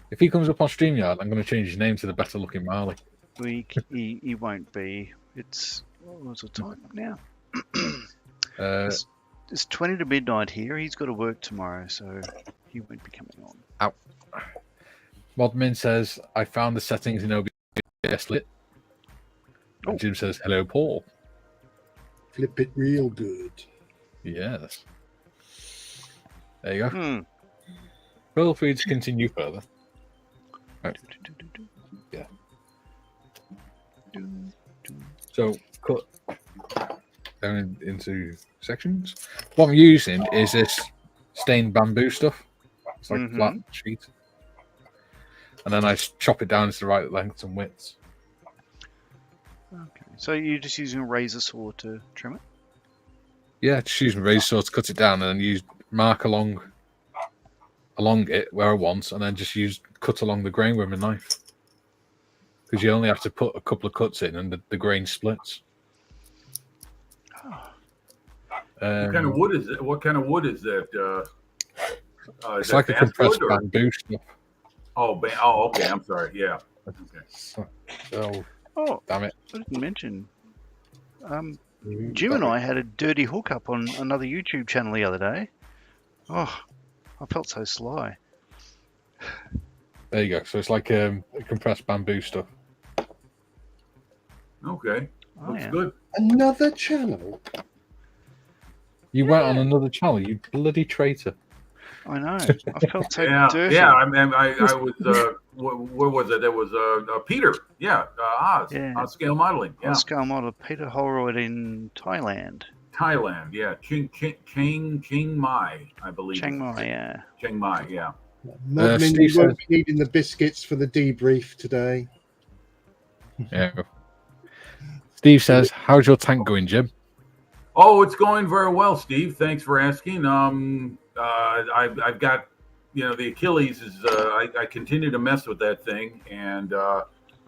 Speaker 2: If he comes up on StreamYard, I'm going to change his name to the better looking Marley.
Speaker 3: He won't be. It's what's the time now? It's 20 to midnight here. He's got to work tomorrow, so he won't be coming on.
Speaker 2: Ow. Modmin says, I found the settings in OBS lit. And Jim says, hello, Paul.
Speaker 1: Flip it real good.
Speaker 2: Yes. There you go.
Speaker 3: Hmm.
Speaker 2: Feel free to continue further. Right. Yeah. So, cut down into sections. What I'm using is this stained bamboo stuff. It's like a flat sheet. And then I chop it down to the right lengths and widths.
Speaker 3: Okay. So you're just using a razor saw to trim it?
Speaker 2: Yeah, just use my razor saw to cut it down and then mark along along it where I want, and then just cut along the grain with a knife. Because you only have to put a couple of cuts in, and the grain splits.
Speaker 4: What kind of wood is it? What kind of wood is that?
Speaker 2: It's like a compressed
Speaker 4: basswood or-
Speaker 2: bamboo stuff.
Speaker 4: Oh, okay. I'm sorry. Yeah. Okay.
Speaker 3: Oh,
Speaker 2: Damn it.
Speaker 3: I didn't mention. Jim and I had a dirty hookup on another YouTube channel the other day. Oh, I felt so sly.
Speaker 2: There you go. So it's like compressed bamboo stuff.
Speaker 4: Okay.
Speaker 3: Oh,
Speaker 4: Looks
Speaker 3: yeah.
Speaker 4: good.
Speaker 1: Another channel.
Speaker 2: You went on another channel, you bloody traitor.
Speaker 3: I know. I felt so
Speaker 4: Yeah.
Speaker 3: dirty.
Speaker 4: Yeah. I was. What was it? There was Peter. Yeah. Oz.
Speaker 3: Yeah.
Speaker 4: On scale modeling. Yeah.
Speaker 3: Oscar model Peter Holroyd in Thailand.
Speaker 4: Thailand. Yeah. Chiang Mai, I believe.
Speaker 3: Chiang Mai, yeah.
Speaker 4: Chiang Mai. Yeah.
Speaker 1: Mudmin,
Speaker 2: Steve
Speaker 1: you won't
Speaker 2: says-
Speaker 1: be needing the biscuits for the debrief today.
Speaker 2: Yeah. Steve says, "How's your tank going, Jim?"
Speaker 4: Oh, it's going very well, Steve. Thanks for asking. I've got, the Achilles is. I continue to mess with that thing, and I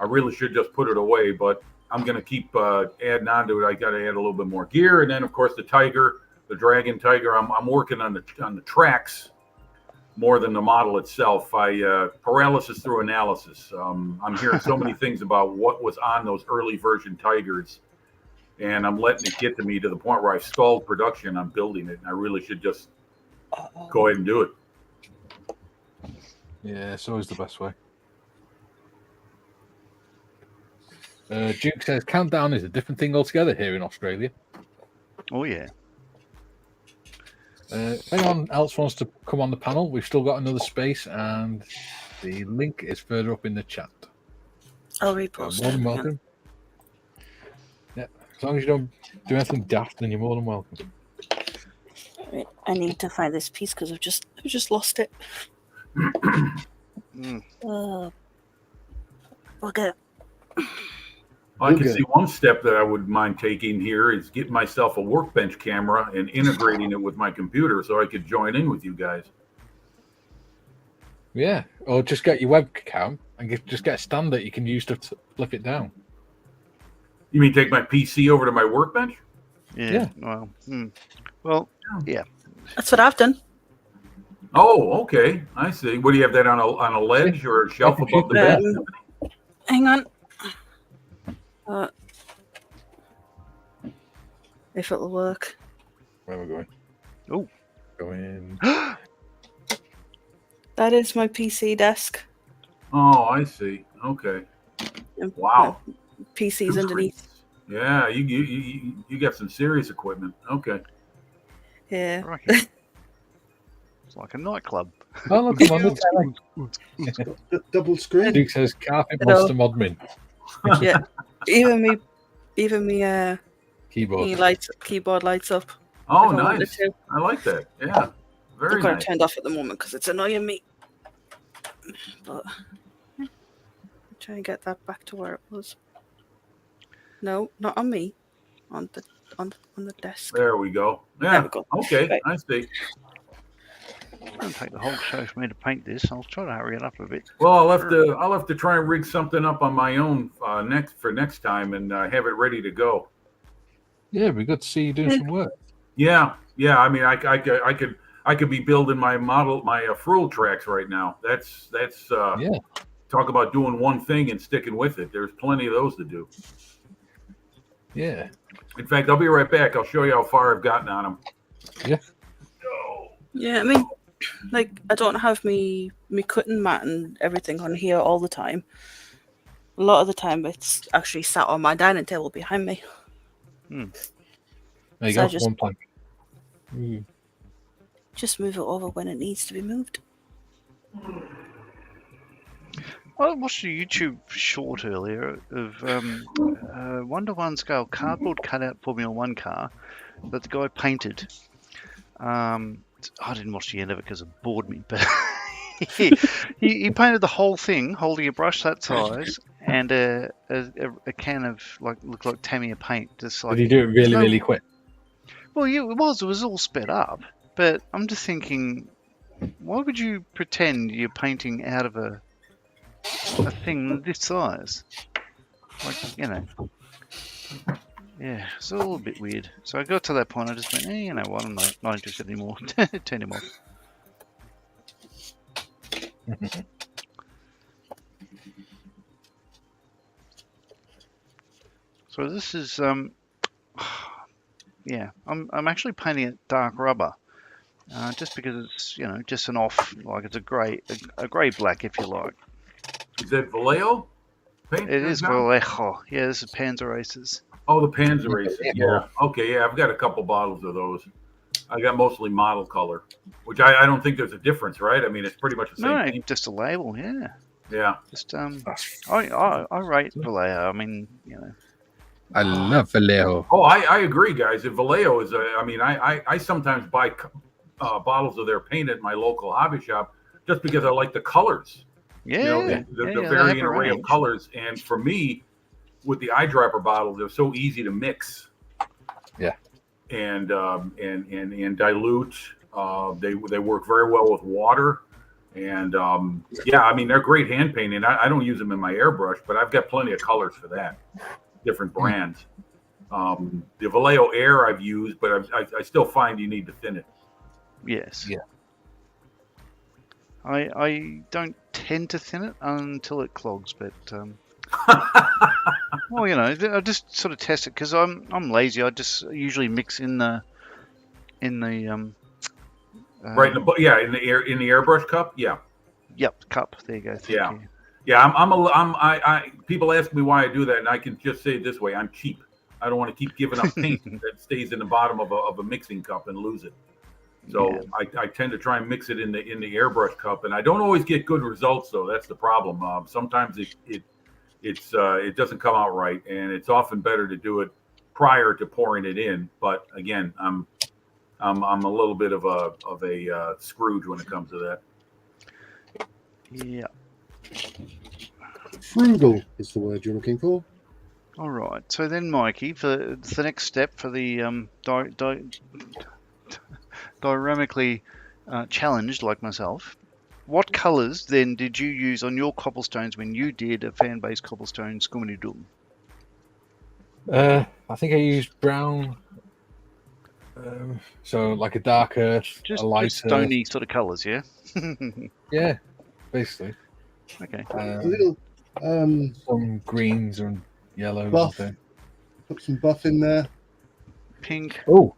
Speaker 4: really should just put it away. But I'm going to keep adding on to it. I got to add a little bit more gear, and then of course the Tiger, the Dragon Tiger. I'm working on the tracks more than the model itself. Paralysis through analysis. I'm hearing so many things about what was on those early version Tigers. And I'm letting it get to me to the point where I've stalled production on building it. And I really should just go ahead and do it.
Speaker 2: Yeah, it's always the best way. Duke says, "Countdown is a different thing altogether here in Australia."
Speaker 3: Oh, yeah.
Speaker 2: If anyone else wants to come on the panel, we've still got another space, and the link is further up in the chat.
Speaker 5: I'll
Speaker 2: You're
Speaker 5: repost
Speaker 2: more than
Speaker 5: it.
Speaker 2: welcome. Yeah, as long as you don't do anything daft, then you're more than welcome.
Speaker 5: Wait, I need to find this piece because I've just lost it. Okay.
Speaker 4: I can
Speaker 2: Okay.
Speaker 4: see one step that I would mind taking here is getting myself a workbench camera and integrating it with my computer so I could join in with you guys.
Speaker 2: Yeah, or just get your webcam and just get a stand that you can use to flip it down.
Speaker 4: You mean take my PC over to my workbench?
Speaker 3: Yeah.
Speaker 2: Yeah.
Speaker 3: Well, yeah.
Speaker 5: That's what I've done.
Speaker 4: Oh, okay. I see. What do you have that on a ledge or a shelf above the bed?
Speaker 5: Hang on. If it'll work.
Speaker 2: Where are we going?
Speaker 3: Oh.
Speaker 2: Going.
Speaker 5: That is my PC desk.
Speaker 4: Oh, I see. Okay.
Speaker 5: And
Speaker 4: Wow.
Speaker 5: my PC's underneath.
Speaker 4: Yeah, you got some serious equipment. Okay.
Speaker 5: Yeah.
Speaker 3: Crikey. It's like a nightclub.
Speaker 2: Oh, look, I'm on the telly.
Speaker 1: Double screen.
Speaker 2: Duke says, "Carpet
Speaker 5: Hello.
Speaker 2: Monster Modmin."
Speaker 5: Yeah. Even me
Speaker 2: Keyboard.
Speaker 5: keyboard lights up.
Speaker 4: Oh,
Speaker 5: if I wanted
Speaker 4: nice.
Speaker 5: to.
Speaker 4: I like that. Yeah. Very
Speaker 5: I've got
Speaker 4: nice.
Speaker 5: it turned off at the moment because it's annoying me. But try and get that back to where it was. No, not on me. On the desk.
Speaker 4: There we go.
Speaker 5: There
Speaker 4: Yeah.
Speaker 5: we go.
Speaker 4: Okay.
Speaker 5: Right.
Speaker 4: I see.
Speaker 3: It's going to take the whole show for me to paint this. I'll try to hurry it up a bit.
Speaker 4: Well, I'll have to try and rig something up on my own next time and have it ready to go.
Speaker 2: Yeah, it'd be good to see you doing some work.
Speaker 4: Yeah. I mean, I could be building my model, my Fruel tracks right now. That's
Speaker 2: Yeah.
Speaker 4: Talk about doing one thing and sticking with it. There's plenty of those to do.
Speaker 2: Yeah.
Speaker 4: In fact, I'll be right back. I'll show you how far I've gotten on them.
Speaker 2: Yeah.
Speaker 4: Oh.
Speaker 5: Yeah, I mean, like I don't have me cutting mat and everything on here all the time. A lot of the time, it's actually sat on my dining table behind me.
Speaker 2: There you
Speaker 5: So I
Speaker 2: go.
Speaker 5: just-
Speaker 2: One plank.
Speaker 5: Just move it over when it needs to be moved.
Speaker 3: I watched a YouTube short earlier of 1-to-1 scale cardboard cutout Formula 1 car that the guy painted. I didn't watch the end of it because it bored me, but he painted the whole thing holding a brush that size and a can of looked like Tamiya paint. Just like,
Speaker 2: Did you do it really quick?
Speaker 3: Well, yeah, it was all sped up, but I'm just thinking, Why would you pretend you're painting out of a thing this size? Like, you know. Yeah, it's all a bit weird. So I got to that point, I just went, you know what, I'm not interested anymore. Turn him off. So this is, yeah, I'm actually painting it dark rubber. Just because it's, you know, just an off, like it's a grey black, if you like.
Speaker 4: Is that Vallejo paint?
Speaker 3: It is
Speaker 4: John?
Speaker 3: Vallejo. Yeah, this is Panzer Races.
Speaker 4: Oh, the Panzer Races. Yeah. Okay. Yeah, I've got a couple bottles of those. I got mostly model color, which I don't think there's a difference, right? I mean, it's pretty much the same
Speaker 3: No,
Speaker 4: thing.
Speaker 3: just a label. Yeah.
Speaker 4: Yeah.
Speaker 3: Just I rate Vallejo. I mean, you know.
Speaker 2: I love Vallejo.
Speaker 4: Oh, I agree, guys. If Vallejo is, I mean, I sometimes buy bottles of their paint at my local hobby shop just because I like the colors.
Speaker 3: Yeah,
Speaker 4: You know, the varying array of
Speaker 3: range.
Speaker 4: colors. And for me, with the eyedropper bottles, they're so easy to mix.
Speaker 2: Yeah.
Speaker 4: And dilute. They work very well with water. And yeah, I mean, they're great hand painting. I don't use them in my airbrush, but I've got plenty of colors for that. Different brands. The Vallejo Air I've used, but I still find you need to thin it.
Speaker 3: Yes.
Speaker 2: Yeah.
Speaker 3: I don't tend to thin it until it clogs, but well, you know, I just sort of test it because I'm lazy. I just usually mix in the
Speaker 4: Right in the in the airbrush cup. Yeah.
Speaker 3: Yep, cup. There you go. Thank you.
Speaker 4: Yeah. People ask me why I do that, and I can just say it this way: I'm cheap. I don't want to keep giving up paint that stays in the bottom of a mixing cup and lose it. So yeah. I tend to try and mix it in the airbrush cup, and I don't always get good results though. That's the problem. Sometimes it doesn't come out right, and it's often better to do it prior to pouring it in. But again, I'm a little bit of a Scrooge when it comes to that.
Speaker 3: Yeah.
Speaker 1: Frugal is the word you're looking for.
Speaker 3: All right. So then, Mikey, for the next step for the dioramically challenged like myself, what colours then did you use on your cobblestones when you did a fan-based cobblestone Skumini Doom?
Speaker 2: I think I used brown. So like a dark earth,
Speaker 3: Just
Speaker 2: a light
Speaker 3: stony sort of colours, yeah?
Speaker 2: Yeah, basically.
Speaker 3: Okay.
Speaker 1: A little
Speaker 2: Some greens and yellows.
Speaker 1: buff.
Speaker 2: And
Speaker 1: Put some buff in there.
Speaker 3: Pink,
Speaker 2: oh!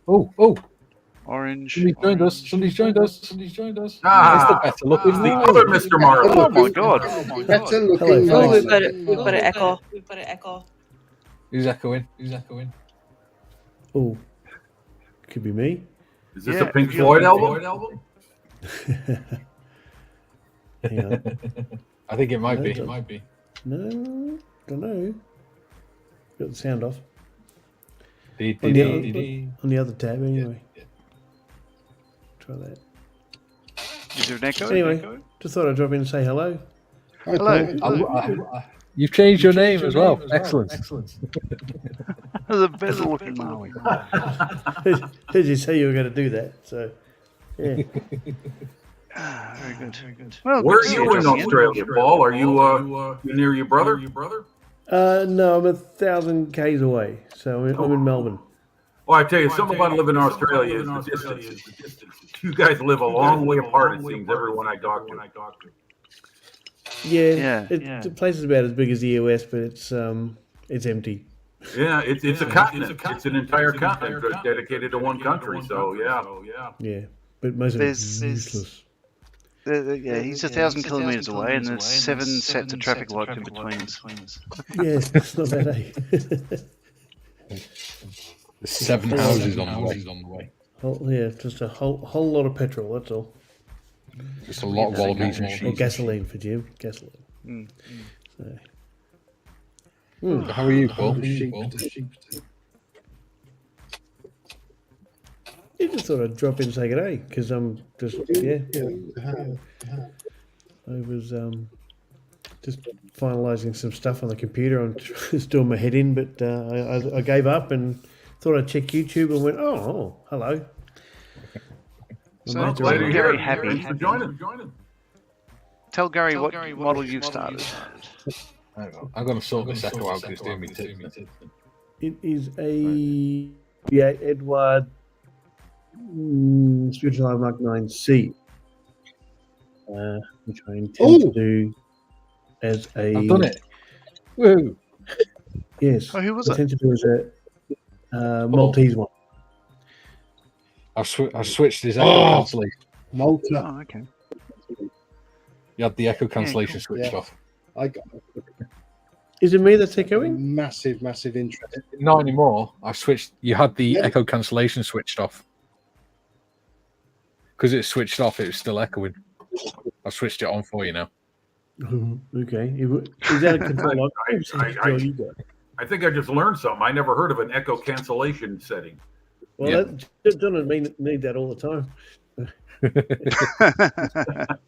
Speaker 3: orange.
Speaker 2: Somebody's joined us.
Speaker 4: Ah,
Speaker 2: it's the better looking
Speaker 4: the
Speaker 2: one.
Speaker 4: other Mr. Marlowe.
Speaker 3: Oh my god.
Speaker 1: Better looking.
Speaker 6: Oh,
Speaker 1: one.
Speaker 6: we've got it echo.
Speaker 2: Who's echoing?
Speaker 7: Oh, could be me.
Speaker 4: Is this
Speaker 3: Yeah,
Speaker 4: a Pink
Speaker 3: yeah.
Speaker 4: Floyd album?
Speaker 7: Hang on.
Speaker 2: I think it might
Speaker 7: No,
Speaker 2: be.
Speaker 7: it
Speaker 2: It might be.
Speaker 7: No, don't know. Got the sound off.
Speaker 2: Dee,
Speaker 7: On
Speaker 2: dee,
Speaker 7: the,
Speaker 2: dee, dee.
Speaker 7: on the other tab, anyway.
Speaker 2: Yeah.
Speaker 7: Try that.
Speaker 3: Is there an echo?
Speaker 7: Anyway, just thought I'd drop in and say hello.
Speaker 1: Hi,
Speaker 3: Hello.
Speaker 1: Paul.
Speaker 2: You've changed your name as well. Excellent.
Speaker 3: The better looking Maui.
Speaker 7: Did you say you were going to do that? So, yeah.
Speaker 3: Very good. Well,
Speaker 4: Where
Speaker 3: good
Speaker 4: are
Speaker 3: to see
Speaker 4: you in
Speaker 3: Johnny.
Speaker 4: Australia, Paul? Are you near your brother?
Speaker 7: No, I'm 1,000 k's away, so I'm in Melbourne.
Speaker 4: Well, I tell you, something about living in Australia is the distance. You guys live a long way apart, it seems, everyone I talk to.
Speaker 7: Yeah, the place is about as big as the US, but it's empty.
Speaker 4: Yeah, it's a continent. It's an entire continent dedicated to one country. So yeah.
Speaker 7: Yeah, but most of it's useless.
Speaker 3: Yeah, he's 1,000 kilometres away, and there's 7 sets of traffic lights in between us.
Speaker 7: Yeah, it's not bad, eh?
Speaker 2: There's 7 houses on the way.
Speaker 7: Yeah, just a whole lot of petrol, that's all.
Speaker 2: Just a lot of wallabies and
Speaker 7: Or
Speaker 2: sheep.
Speaker 7: gasoline for Jim. Gasoline. So.
Speaker 2: How are you, Paul?
Speaker 7: You just thought I'd drop in and say good day, because I'm just, I was just finalising some stuff on the computer. I'm just doing my head in, but I gave up and thought I'd check YouTube and went, oh hello.
Speaker 3: So
Speaker 7: might have to
Speaker 4: Glad
Speaker 7: run
Speaker 4: you're
Speaker 7: it.
Speaker 3: Gary
Speaker 4: here.
Speaker 3: happy.
Speaker 4: Thanks for joining.
Speaker 3: Tell Gary what model you've started.
Speaker 2: Hang on. I'm going to sort this echo out because it's doing me tits.
Speaker 7: It is a Edward Spiritual Live Mark 9C, which I intend to do as a.
Speaker 2: I've done it. Woo!
Speaker 7: Yes,
Speaker 3: Oh, who was
Speaker 7: I
Speaker 3: it?
Speaker 7: intend to do as a Maltese one.
Speaker 2: I've switched his echo
Speaker 1: Oh.
Speaker 2: cancellation.
Speaker 1: Malta.
Speaker 3: Oh, okay.
Speaker 2: You had the echo cancellation switched
Speaker 1: Yeah.
Speaker 2: off.
Speaker 1: I got
Speaker 7: Is it me that's echoing?
Speaker 1: massive interest.
Speaker 2: Not anymore. I've switched. You had the
Speaker 1: Yeah.
Speaker 2: echo cancellation switched off. Because it's switched off, it was still echoing. I've switched it on for you now.
Speaker 7: Okay. Is that a control?
Speaker 4: I think I just learned something. I never heard of an echo cancellation setting.
Speaker 7: Well,
Speaker 2: Yeah.
Speaker 7: that doesn't need that all the time.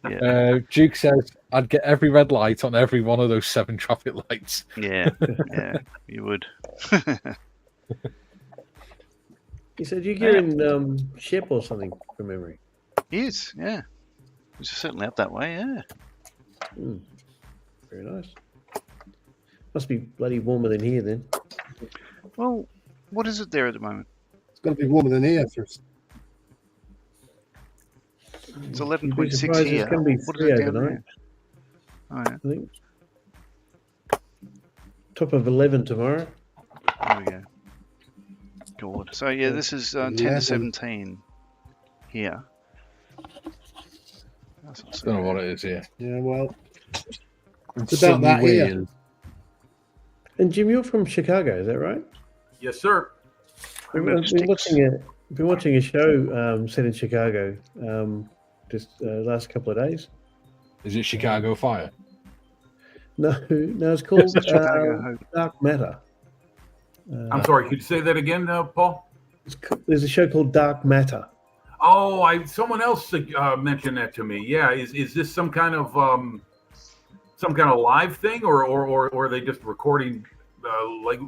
Speaker 3: Yeah.
Speaker 2: Duke says, I'd get every red light on every one of those 7 traffic lights.
Speaker 3: Yeah. Yeah. You would.
Speaker 7: He said you're in Shep or something from memory.
Speaker 3: He is. Yeah. He's certainly up that way. Yeah.
Speaker 7: Very nice. Must be bloody warmer than here then.
Speaker 3: Well, what is it there at the moment?
Speaker 1: It's going to be warmer than here for us.
Speaker 3: It's
Speaker 7: You'd be
Speaker 3: 11.6
Speaker 7: surprised
Speaker 3: here.
Speaker 7: It's going to be
Speaker 3: What is
Speaker 7: 3
Speaker 3: it down
Speaker 7: overnight.
Speaker 3: there? Oh, yeah.
Speaker 7: I think. Top of 11 tomorrow.
Speaker 3: There we go. God. So yeah, this is 10 to
Speaker 1: 11.
Speaker 3: 17 here. That's not so
Speaker 2: Don't know
Speaker 3: bad.
Speaker 2: what it is here.
Speaker 1: Yeah, well,
Speaker 2: It's
Speaker 1: about that here.
Speaker 7: And Jim, you're from Chicago, is that right?
Speaker 4: Yes, sir.
Speaker 7: I've
Speaker 3: Remember sticks.
Speaker 7: been watching a show set in Chicago just last couple of days.
Speaker 2: Is it Chicago Fire?
Speaker 7: No, it's called
Speaker 3: Chicago Hope.
Speaker 7: Dark Matter.
Speaker 4: I'm sorry. Could you say that again, Paul?
Speaker 7: There's a show called Dark Matter.
Speaker 4: Oh, someone else mentioned that to me. Yeah, is this some kind of live thing, or are they just recording? Like,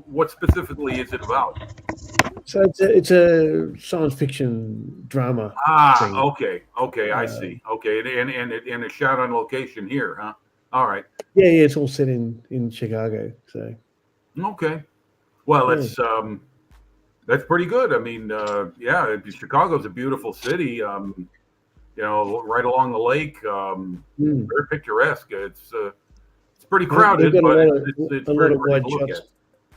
Speaker 4: what specifically is it about?
Speaker 7: So it's a science fiction drama. thing.
Speaker 4: Okay, I see. Okay, and it's shot on location here, huh? All right.
Speaker 7: Yeah, it's all set in Chicago. So
Speaker 4: Okay. Well,
Speaker 7: Yeah.
Speaker 4: that's pretty good. I mean, yeah, Chicago's a beautiful city. You know, right along the lake. Very picturesque. It's pretty crowded,
Speaker 7: They've got
Speaker 4: but it's
Speaker 7: a lot
Speaker 4: very
Speaker 7: of
Speaker 4: pretty
Speaker 7: wide
Speaker 4: to look
Speaker 7: shots.
Speaker 4: at.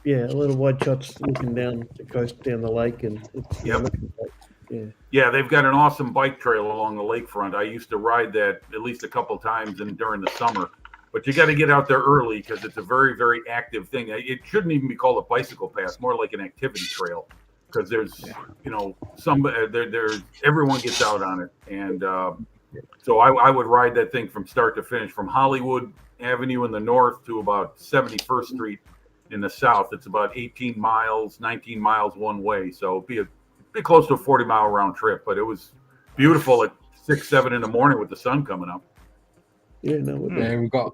Speaker 7: Yeah, a lot of wide shots looking down the coast, down the lake, and it's
Speaker 4: Yep.
Speaker 7: looking great. Yeah.
Speaker 4: Yeah, they've got an awesome bike trail along the lakefront. I used to ride that at least a couple times during the summer. But you got to get out there early because it's a very, very active thing. It shouldn't even be called a bicycle path, more like an activity trail, because there's, you know, there's everyone gets out on it, and so I would ride that thing from start to finish, from Hollywood Avenue in the north to about 71st Street in the south. It's about 18 miles, 19 miles one way, so it'd be close to a 40-mile round trip. But it was beautiful at 6, 7 in the morning with the sun coming up.
Speaker 7: Yeah, no,
Speaker 2: Yeah, we've got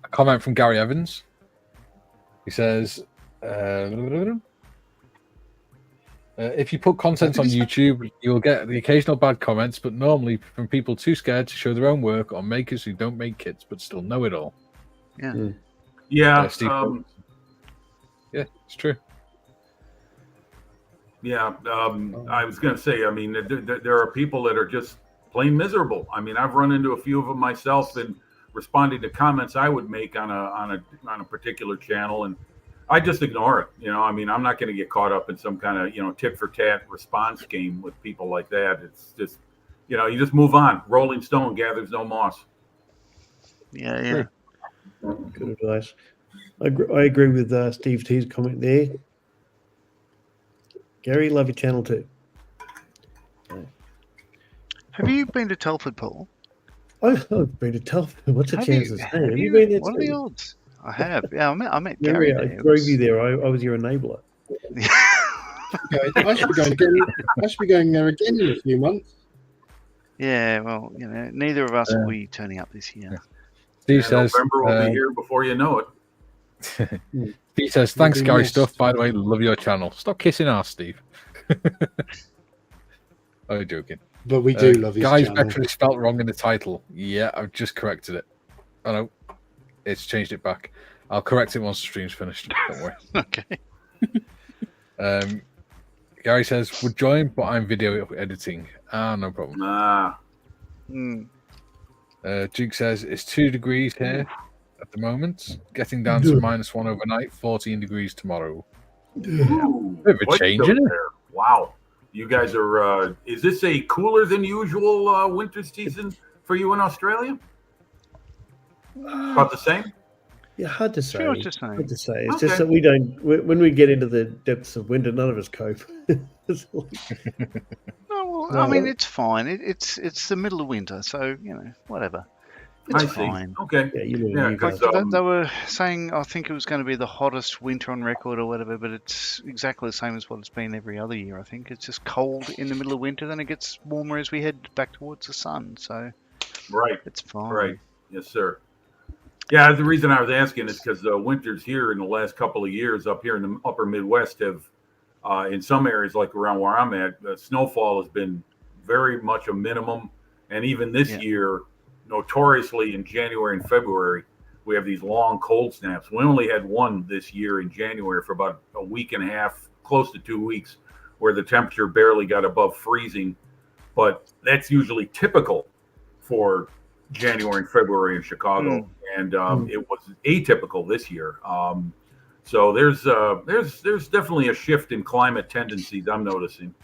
Speaker 2: a comment from Gary Evans. He says, if you put content on YouTube, you'll get the occasional bad comments, but normally from people too scared to show their own work, or makers who don't make kits but still know it all.
Speaker 3: Yeah.
Speaker 4: Yeah,
Speaker 2: Steve yeah, it's true.
Speaker 4: yeah. I was going to say, I mean, there are people that are just plain miserable. I mean, I've run into a few of them myself and responding to comments I would make on a particular channel, and I just ignore it. You know, I mean, I'm not going to get caught up in some kind of, you know, tit for tat response game with people like that. It's just, you know, you just move on. Rolling stone gathers no moss.
Speaker 3: Yeah.
Speaker 7: good advice. I agree with Steve T's comment there. Gary, love your channel too.
Speaker 3: Have you been to Telford, Paul?
Speaker 7: I've been to Telford. What's the
Speaker 3: Have
Speaker 7: chances?
Speaker 3: you?
Speaker 7: Hey,
Speaker 3: Have
Speaker 7: have
Speaker 3: you?
Speaker 7: you been there
Speaker 3: What are the
Speaker 7: too?
Speaker 3: odds? I have. Yeah, I met
Speaker 7: Yeah,
Speaker 3: Gary
Speaker 7: I
Speaker 3: there. It
Speaker 7: drove
Speaker 3: was-
Speaker 7: you there. I was your enabler.
Speaker 1: I should be going there again in a few months.
Speaker 3: Yeah, well, you know, neither of us will be turning up this year.
Speaker 2: Steve
Speaker 4: And
Speaker 2: says,
Speaker 4: November will be here before you know it.
Speaker 2: Steve says, thanks,
Speaker 1: You'll be
Speaker 2: Gary
Speaker 1: missed.
Speaker 2: Stuff. By the way, love your channel. Stop kissing ass, Steve. Oh, you're joking.
Speaker 1: But we do love his
Speaker 2: Guy's
Speaker 1: channel.
Speaker 2: actually spelt wrong in the title. Yeah, I've just corrected it. Oh no, it's changed it back. I'll correct it once the stream's finished. Don't worry.
Speaker 3: Okay.
Speaker 2: Gary says, would join, but I'm video editing. No problem. Duke says, it's 2 degrees here at the moment. Getting down to -1 overnight, 14 degrees tomorrow.
Speaker 4: Ooh,
Speaker 2: Bit of a
Speaker 4: quite
Speaker 2: change,
Speaker 4: chilly
Speaker 2: isn't it?
Speaker 4: there. Wow. You guys are, is this a cooler than usual winter season for you in Australia? About the same?
Speaker 7: Yeah, hard to say.
Speaker 3: See what you're saying.
Speaker 7: Hard to say. It's
Speaker 4: Okay.
Speaker 7: just that we don't. When we get into the depths of winter, none of us cope. It's like-
Speaker 3: No, well,
Speaker 7: No.
Speaker 3: I mean, it's fine. It's the middle of winter, so, whatever. It's
Speaker 4: I see.
Speaker 3: fine.
Speaker 4: Okay.
Speaker 7: yeah, you live in
Speaker 4: Yeah,
Speaker 7: Newcastle.
Speaker 4: 'cause,
Speaker 3: They were saying, I think it was going to be the hottest winter on record or whatever, but it's exactly the same as what it's been every other year, I think. It's just cold in the middle of winter, then it gets warmer as we head back towards the sun, so
Speaker 4: Right.
Speaker 3: it's fine.
Speaker 4: Right. Yes, sir. Yeah, the reason I was asking is because winters here in the last couple of years up here in the upper Midwest have, in some areas like around where I'm at, snowfall has been very much a minimum. And even this year, notoriously in January and February, we have these long cold snaps. We only had one this year in January for about a week and a half, close to 2 weeks, where the temperature barely got above freezing. But that's usually typical for January and February in Chicago, and it was atypical this year. So there's definitely a shift in climate tendencies I'm noticing.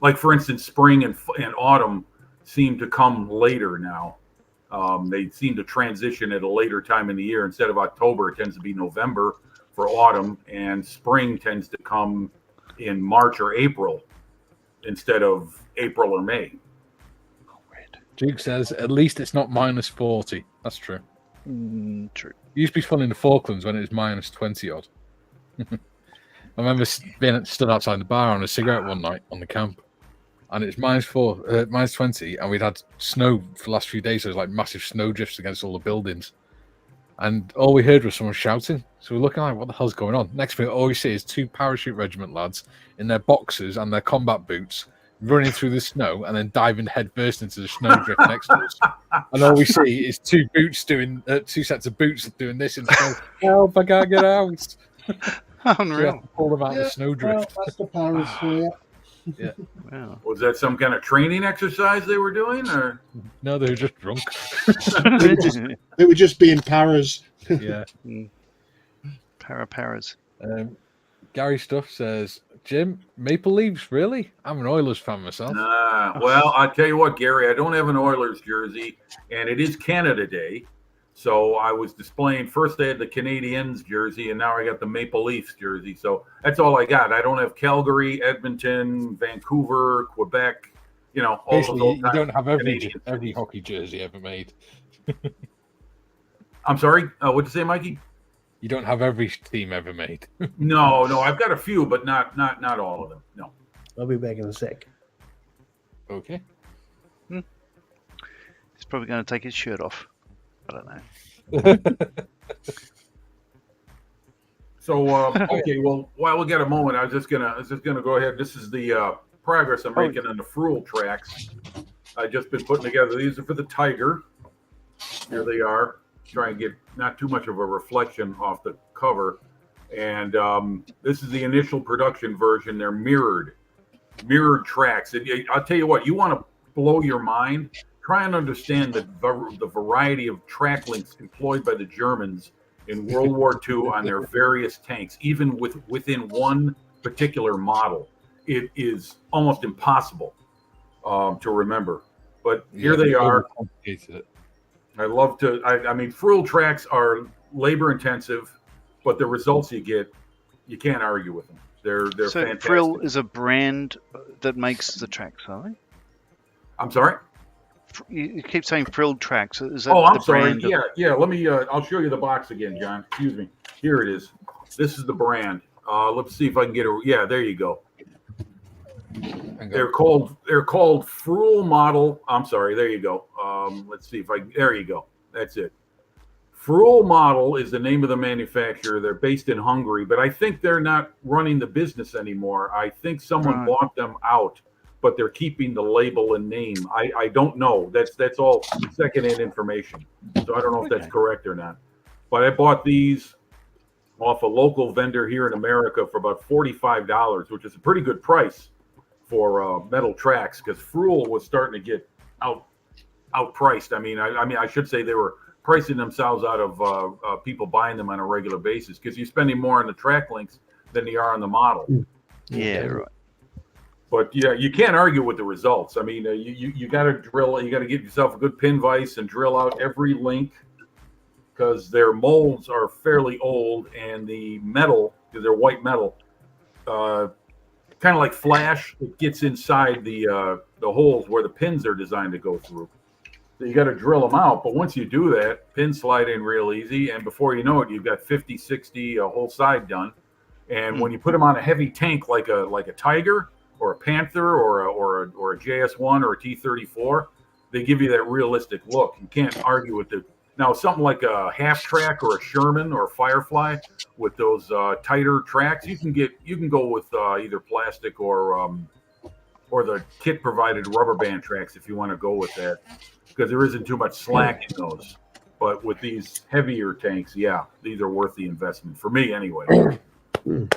Speaker 4: Like for instance, spring and autumn seem to come later now. They seem to transition at a later time in the year. Instead of October, it tends to be November for autumn, and spring tends to come in March or April instead of April or May.
Speaker 2: Duke says, at least it's not -40. That's true.
Speaker 3: True.
Speaker 2: It used to be fun in the Falklands when it was -20 odd. I remember being stood outside the bar on a cigarette one night on the camp, and it's -20, and we'd had snow for the last few days. So it was like massive snow drifts against all the buildings, and all we heard was someone shouting. So we're looking like, what the hell's going on? Next thing, all we see is 2 parachute regiment lads in their boxers and their combat boots running through the snow and then diving headfirst into the snowdrift next to us. And all we see is 2 sets of boots doing this in the snow. Help, I can't get out.
Speaker 3: Unreal.
Speaker 2: Pull them out of the snowdrift.
Speaker 1: Well, that's the Paris for you.
Speaker 3: Wow.
Speaker 4: Was that some kind of training exercise they were doing, or?
Speaker 2: No, they were just drunk.
Speaker 1: They were just being paras.
Speaker 2: Yeah.
Speaker 3: Paras.
Speaker 2: Gary Stuff says, Jim, Maple Leafs, really? I'm an Oilers fan myself.
Speaker 4: Well, I'll tell you what, Gary, I don't have an Oilers jersey, and it is Canada Day. So I was displaying, first I had the Canadiens jersey, and now I got the Maple Leafs jersey. So that's all I got. I don't have Calgary, Edmonton, Vancouver, Quebec, all
Speaker 2: Basically,
Speaker 4: those
Speaker 2: you don't have every
Speaker 4: Canadian
Speaker 2: hockey jersey ever made.
Speaker 4: I'm sorry? What'd you say, Mikey?
Speaker 2: You don't have every team ever made.
Speaker 4: No, I've got a few, but not all of them. No.
Speaker 7: I'll be back in a sec.
Speaker 2: Okay.
Speaker 3: He's probably going to take his shirt off. I don't know.
Speaker 4: So okay, well, while we get a moment, I was just gonna go ahead. This is the progress I'm making on the Fruel tracks. I've just been putting together. These are for the Tiger. Here they are. Try and get not too much of a reflection off the cover. And this is the initial production version. They're mirrored tracks. And I'll tell you what, you want to blow your mind, try and understand the variety of track links employed by the Germans in World War II on their various tanks, even within one particular model. It is almost impossible to remember. But here they are. I love to. I mean, Fruel tracks are labor intensive, but the results you get, you can't argue with them. They're
Speaker 3: so
Speaker 4: fantastic.
Speaker 3: Fruel is a brand that makes the tracks, are they?
Speaker 4: I'm sorry.
Speaker 3: You keep saying Frilled tracks. Is that
Speaker 4: I'm
Speaker 3: the
Speaker 4: sorry.
Speaker 3: brand?
Speaker 4: Yeah. Let me. I'll show you the box again, John. Excuse me. Here it is. This is the brand. Let's see if I can get it. Yeah, there you go. They're called Fruel model. I'm sorry. There you go. Let's see if I. There you go. That's it. Fruel model is the name of the manufacturer. They're based in Hungary, but I think they're not running the business anymore. I think someone bought them out but they're keeping the label and name. I don't know. That's all secondhand information. So I don't know if that's
Speaker 3: Okay.
Speaker 4: correct or not. But I bought these off a local vendor here in America for about $45, which is a pretty good price for metal tracks, because Fruel was starting to get outpriced. I mean, I should say they were pricing themselves out of people buying them on a regular basis, because you're spending more on the track links than you are on the model.
Speaker 3: Yeah, right.
Speaker 4: But yeah, you can't argue with the results. I mean, you got to drill, you got to get yourself a good pin vise and drill out every link, because their molds are fairly old, and the metal, because they're white metal, kind of like flash, it gets inside the holes where the pins are designed to go through. So you got to drill them out. But once you do that, pins slide in real easy, and before you know it, you've got 50, 60, a whole side done. And when you put them on a heavy tank like a Tiger or a Panther or a JS1 or a T34, they give you that realistic look. You can't argue with it. Now, something like a half track or a Sherman or a Firefly with those tighter tracks, you can go with either plastic or the kit provided rubber band tracks if you want to go with that, because there isn't too much slack in those. But with these heavier tanks, yeah, these are worth the investment for me anyway. Did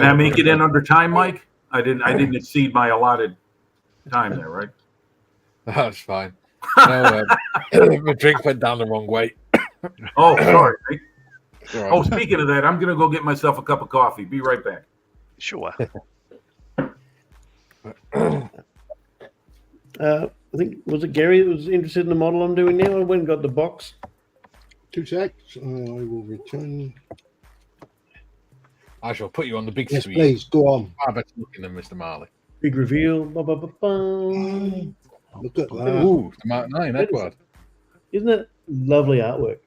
Speaker 4: I make it in under time, Mike? I didn't exceed my allotted time there, right?
Speaker 2: That's fine. No, my drink went down the wrong way.
Speaker 4: Oh, sorry.
Speaker 2: All right.
Speaker 4: Oh, speaking of that, I'm gonna go get myself a cup of coffee. Be right back.
Speaker 3: Sure.
Speaker 7: I think, was it Gary that was interested in the model I'm doing now? I went and got the box.
Speaker 1: 2 secs. I will return.
Speaker 2: I shall put you on the big
Speaker 1: Yes,
Speaker 2: screen.
Speaker 1: please go on.
Speaker 2: Far better looking than Mr. Marley.
Speaker 7: Big reveal. Ba, ba, ba, ba.
Speaker 1: Look at that.
Speaker 2: Ooh, the Mark 9 Edward.
Speaker 7: Isn't that lovely artwork?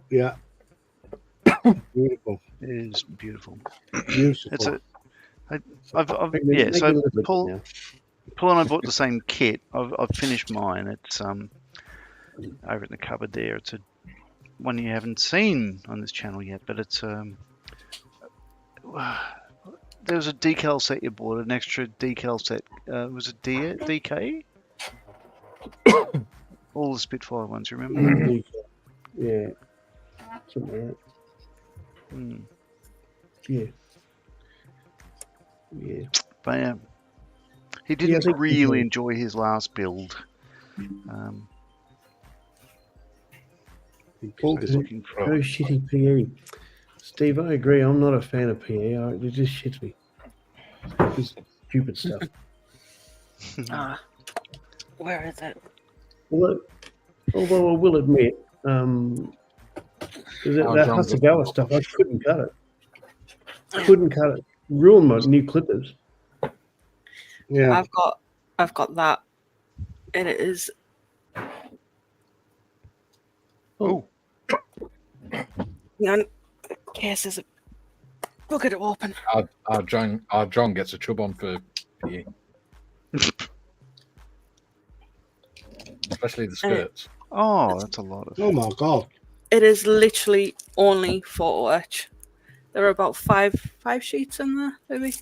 Speaker 1: Yeah. Beautiful.
Speaker 3: It is beautiful.
Speaker 1: Beautiful.
Speaker 3: It's a. I've
Speaker 7: Make
Speaker 3: yeah.
Speaker 7: me
Speaker 3: So
Speaker 7: a little bit
Speaker 3: Paul
Speaker 7: now.
Speaker 3: and I bought the same kit. I've finished mine. It's over in the cupboard there. It's a one you haven't seen on this channel yet, but it's there was a decal set you bought, an extra decal set. Was it DK? All the Spitfire ones, remember?
Speaker 7: Yeah. Something like that.
Speaker 3: Mm.
Speaker 7: Yeah. Yeah.
Speaker 3: But he
Speaker 7: I
Speaker 3: didn't
Speaker 7: think he
Speaker 3: really
Speaker 7: did.
Speaker 3: enjoy his last build.
Speaker 1: He pulled
Speaker 3: He's
Speaker 1: it.
Speaker 3: looking for.
Speaker 7: Very shitty PE. Steve, I agree. I'm not a fan of PE. It just shits me. It's stupid stuff.
Speaker 5: Where is it?
Speaker 7: Although I will admit, that Hasegawa stuff, I couldn't cut it. Couldn't cut it. Ruined my new clippers.
Speaker 1: Yeah.
Speaker 5: I've got that, and it is.
Speaker 3: Oh,
Speaker 5: Yeah, case is. Look at it open.
Speaker 2: Our John gets a chub on for PE. Especially the skirts.
Speaker 3: oh, that's a lot of.
Speaker 1: Oh my god.
Speaker 5: It is literally only photo etch. There are about five sheets in there, maybe,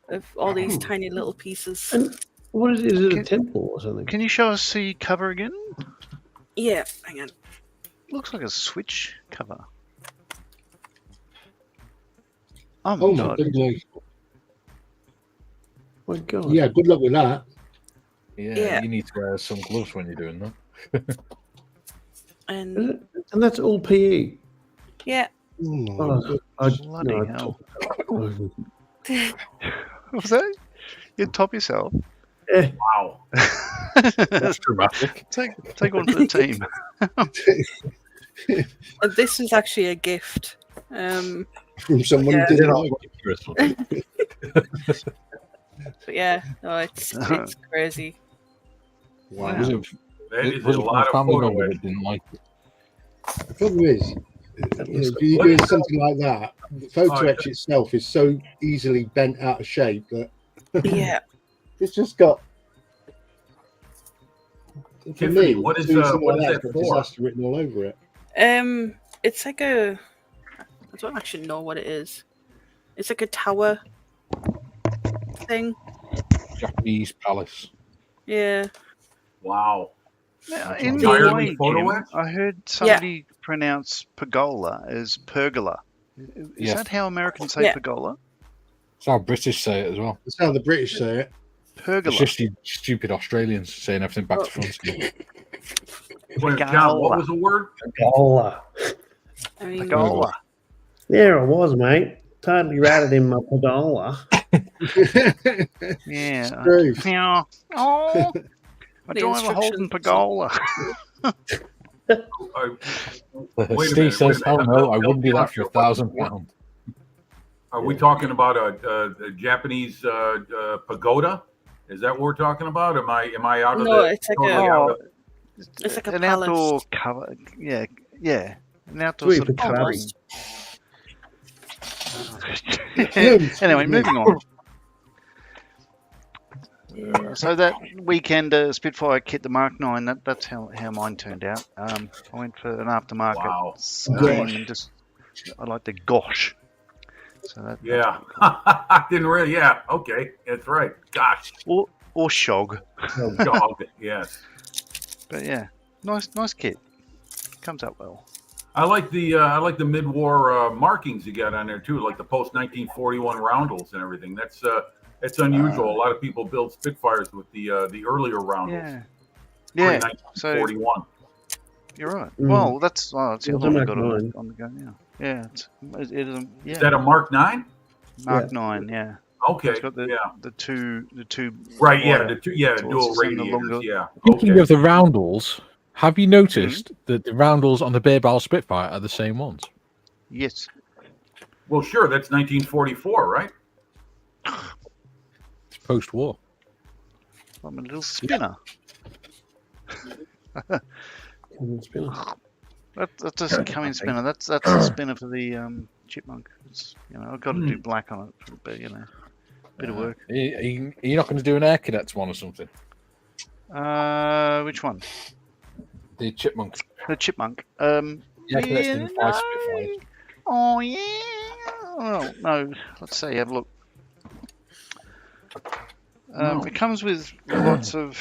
Speaker 5: of all these tiny little pieces.
Speaker 7: And what is it? Is it a temple or something?
Speaker 3: Can you show us the cover again?
Speaker 5: Yeah, hang on.
Speaker 3: Looks like a Switch cover.
Speaker 1: Oh
Speaker 3: my
Speaker 1: my
Speaker 3: god!
Speaker 1: goodness.
Speaker 7: My God.
Speaker 1: Yeah, good luck with that.
Speaker 5: Yeah.
Speaker 2: You need to wear some gloves when you're doing that.
Speaker 5: And
Speaker 7: Is it? And that's all PE.
Speaker 5: yeah,
Speaker 1: Oh my
Speaker 7: Oh,
Speaker 1: goodness.
Speaker 3: Bloody
Speaker 7: no,
Speaker 3: hell!
Speaker 7: oh,
Speaker 3: What was that? You top yourself.
Speaker 7: eh,
Speaker 4: Wow.
Speaker 2: That's dramatic.
Speaker 3: Take one for the team.
Speaker 5: and this is actually a gift.
Speaker 1: From someone
Speaker 5: Yeah.
Speaker 1: who didn't like
Speaker 5: But yeah, no, it's crazy.
Speaker 2: Wow.
Speaker 3: Wow.
Speaker 4: That is
Speaker 2: Was
Speaker 4: a
Speaker 2: it
Speaker 4: lot
Speaker 2: my
Speaker 4: of
Speaker 2: family
Speaker 4: photo
Speaker 2: member
Speaker 4: etch.
Speaker 2: that didn't like it?
Speaker 1: it. The problem is, if you're doing something like that, the photo etch itself is so easily bent out of shape that
Speaker 5: Yeah,
Speaker 1: it's just got. For
Speaker 4: Tiffany,
Speaker 1: me,
Speaker 4: what is
Speaker 1: doing something
Speaker 4: what
Speaker 1: like
Speaker 4: is
Speaker 1: that,
Speaker 4: that
Speaker 1: it's got
Speaker 4: for?
Speaker 1: disaster written all over it.
Speaker 5: it's like a. I don't actually know what it is. It's like a tower thing.
Speaker 2: Japanese palace.
Speaker 5: Yeah.
Speaker 4: Wow.
Speaker 3: Now,
Speaker 2: That's
Speaker 3: in
Speaker 2: not
Speaker 3: the
Speaker 4: Higher
Speaker 2: bad.
Speaker 4: than
Speaker 3: way,
Speaker 4: photo
Speaker 3: Jim,
Speaker 4: etch?
Speaker 3: I heard somebody pronounce pergola as pergola. Is
Speaker 2: Yes.
Speaker 3: that how Americans say
Speaker 5: Yeah.
Speaker 3: pergola?
Speaker 2: That's how British say it as well.
Speaker 1: That's how the British say it.
Speaker 2: It's
Speaker 3: Pergola.
Speaker 2: just you stupid Australians saying everything back to front.
Speaker 4: Wait, John, what was the word?
Speaker 7: Pergola.
Speaker 5: I mean,
Speaker 3: Pergola.
Speaker 7: There I was, mate. Totally ratted in my pergola.
Speaker 3: Yeah.
Speaker 1: True.
Speaker 3: Yeah. Oh, I
Speaker 5: The
Speaker 3: drive a Holden
Speaker 5: instructions.
Speaker 3: pergola.
Speaker 4: Wait a
Speaker 2: Steve
Speaker 4: minute,
Speaker 2: says,
Speaker 4: wait a
Speaker 2: "Hell
Speaker 4: minute.
Speaker 2: no, I wouldn't do
Speaker 4: John,
Speaker 2: that for £1,000."
Speaker 4: Are we talking about a Japanese pagoda? Is that what we're talking about? Am I out of
Speaker 5: No,
Speaker 4: the?
Speaker 5: it's like
Speaker 4: totally
Speaker 5: a-
Speaker 4: out
Speaker 3: Oh,
Speaker 4: of-
Speaker 5: It's like a
Speaker 3: an
Speaker 5: palace.
Speaker 3: outdoor cover. Yeah, yeah. An outdoor
Speaker 7: Sweet
Speaker 3: sort of
Speaker 7: potato.
Speaker 3: covering.
Speaker 1: Excuse
Speaker 3: Anyway,
Speaker 1: me.
Speaker 3: moving on. So that weekend Spitfire kit, the Mark 9, that's how mine turned out. I went for an aftermarket
Speaker 4: Wow.
Speaker 3: scheme
Speaker 1: Gosh.
Speaker 3: and just I like the gosh. So that's
Speaker 4: Yeah,
Speaker 3: pretty cool.
Speaker 4: I didn't really. Yeah, okay, that's right. Gosh,
Speaker 3: or shog.
Speaker 4: dog. Yes,
Speaker 3: But yeah, nice kit. Comes out well.
Speaker 4: I like the mid-war markings you got on there too, like the post 1941 roundels and everything. That's unusual. A lot of people build Spitfires with the earlier roundels.
Speaker 3: Yeah.
Speaker 4: Pre
Speaker 3: Yeah. So
Speaker 4: 1941.
Speaker 3: you're right.
Speaker 7: Mm.
Speaker 3: Well, that's the
Speaker 7: It's
Speaker 3: other
Speaker 7: a
Speaker 3: one I
Speaker 7: Mark
Speaker 3: got
Speaker 7: 9.
Speaker 3: on the go now. Yeah, it is. Yeah,
Speaker 4: Is that a Mark 9?
Speaker 3: Mark 9. Yeah.
Speaker 4: Okay.
Speaker 3: It's got the two
Speaker 4: Right. Yeah.
Speaker 3: wider
Speaker 4: The two. Yeah.
Speaker 3: torches
Speaker 4: Dual
Speaker 3: and the
Speaker 4: radiators.
Speaker 3: longer-
Speaker 4: Yeah.
Speaker 2: Speaking
Speaker 4: Okay.
Speaker 2: of the roundels, have you noticed that the roundels on the bare barrel Spitfire are the same ones?
Speaker 3: Yes.
Speaker 4: Well, sure. That's 1944, right?
Speaker 2: It's post-war.
Speaker 3: I'm a little spinner.
Speaker 7: Spinner.
Speaker 3: That's a coming spinner. That's the spinner for the chipmunk. It's, I've got to do black on it, but bit of work.
Speaker 2: Are you not going to do an Air Cadets one or something?
Speaker 3: Which one?
Speaker 2: The chipmunk.
Speaker 3: The chipmunk.
Speaker 2: Yeah, Cadets didn't fly Spitfires.
Speaker 3: Oh yeah. Oh no. Let's see. Have a look. It comes with lots of.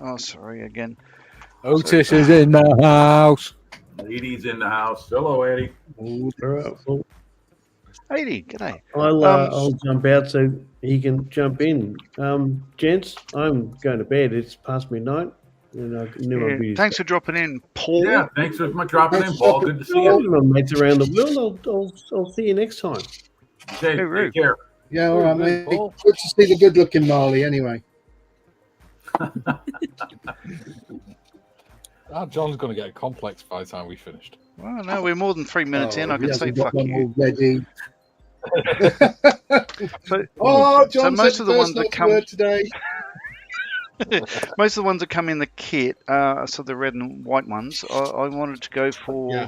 Speaker 3: Oh, sorry again.
Speaker 2: Otis is in the house.
Speaker 4: Eddie's in the house. Hello, Eddie.
Speaker 7: All right, well,
Speaker 3: 80. G'day.
Speaker 7: I'll jump out so he can jump in. Gents, I'm going to bed. It's past midnight. And I never
Speaker 3: Yeah,
Speaker 7: be.
Speaker 3: thanks for dropping in, Paul.
Speaker 4: Yeah. Thanks for dropping in,
Speaker 1: Thanks for
Speaker 4: Paul.
Speaker 1: dropping
Speaker 4: Good to see
Speaker 7: All
Speaker 4: you.
Speaker 7: my mates around the world. I'll see you next time.
Speaker 4: Okay.
Speaker 3: Hooroo.
Speaker 4: Take care.
Speaker 1: Yeah, all right, mate.
Speaker 2: Paul.
Speaker 1: Good to see the good-looking Marley. Anyway,
Speaker 2: John's going to get a complex by the time we finished.
Speaker 3: Well, no, we're more than 3 minutes in. I
Speaker 1: he
Speaker 3: can say
Speaker 1: hasn't got
Speaker 3: fuck
Speaker 1: one
Speaker 3: you.
Speaker 1: already.
Speaker 3: So,
Speaker 1: Oh, John
Speaker 3: most
Speaker 1: said
Speaker 3: of the
Speaker 1: first
Speaker 3: ones that
Speaker 1: nice
Speaker 3: come-
Speaker 1: word today.
Speaker 3: most of the ones that come in the kit, so the red and white ones, I wanted to go for
Speaker 1: Yeah.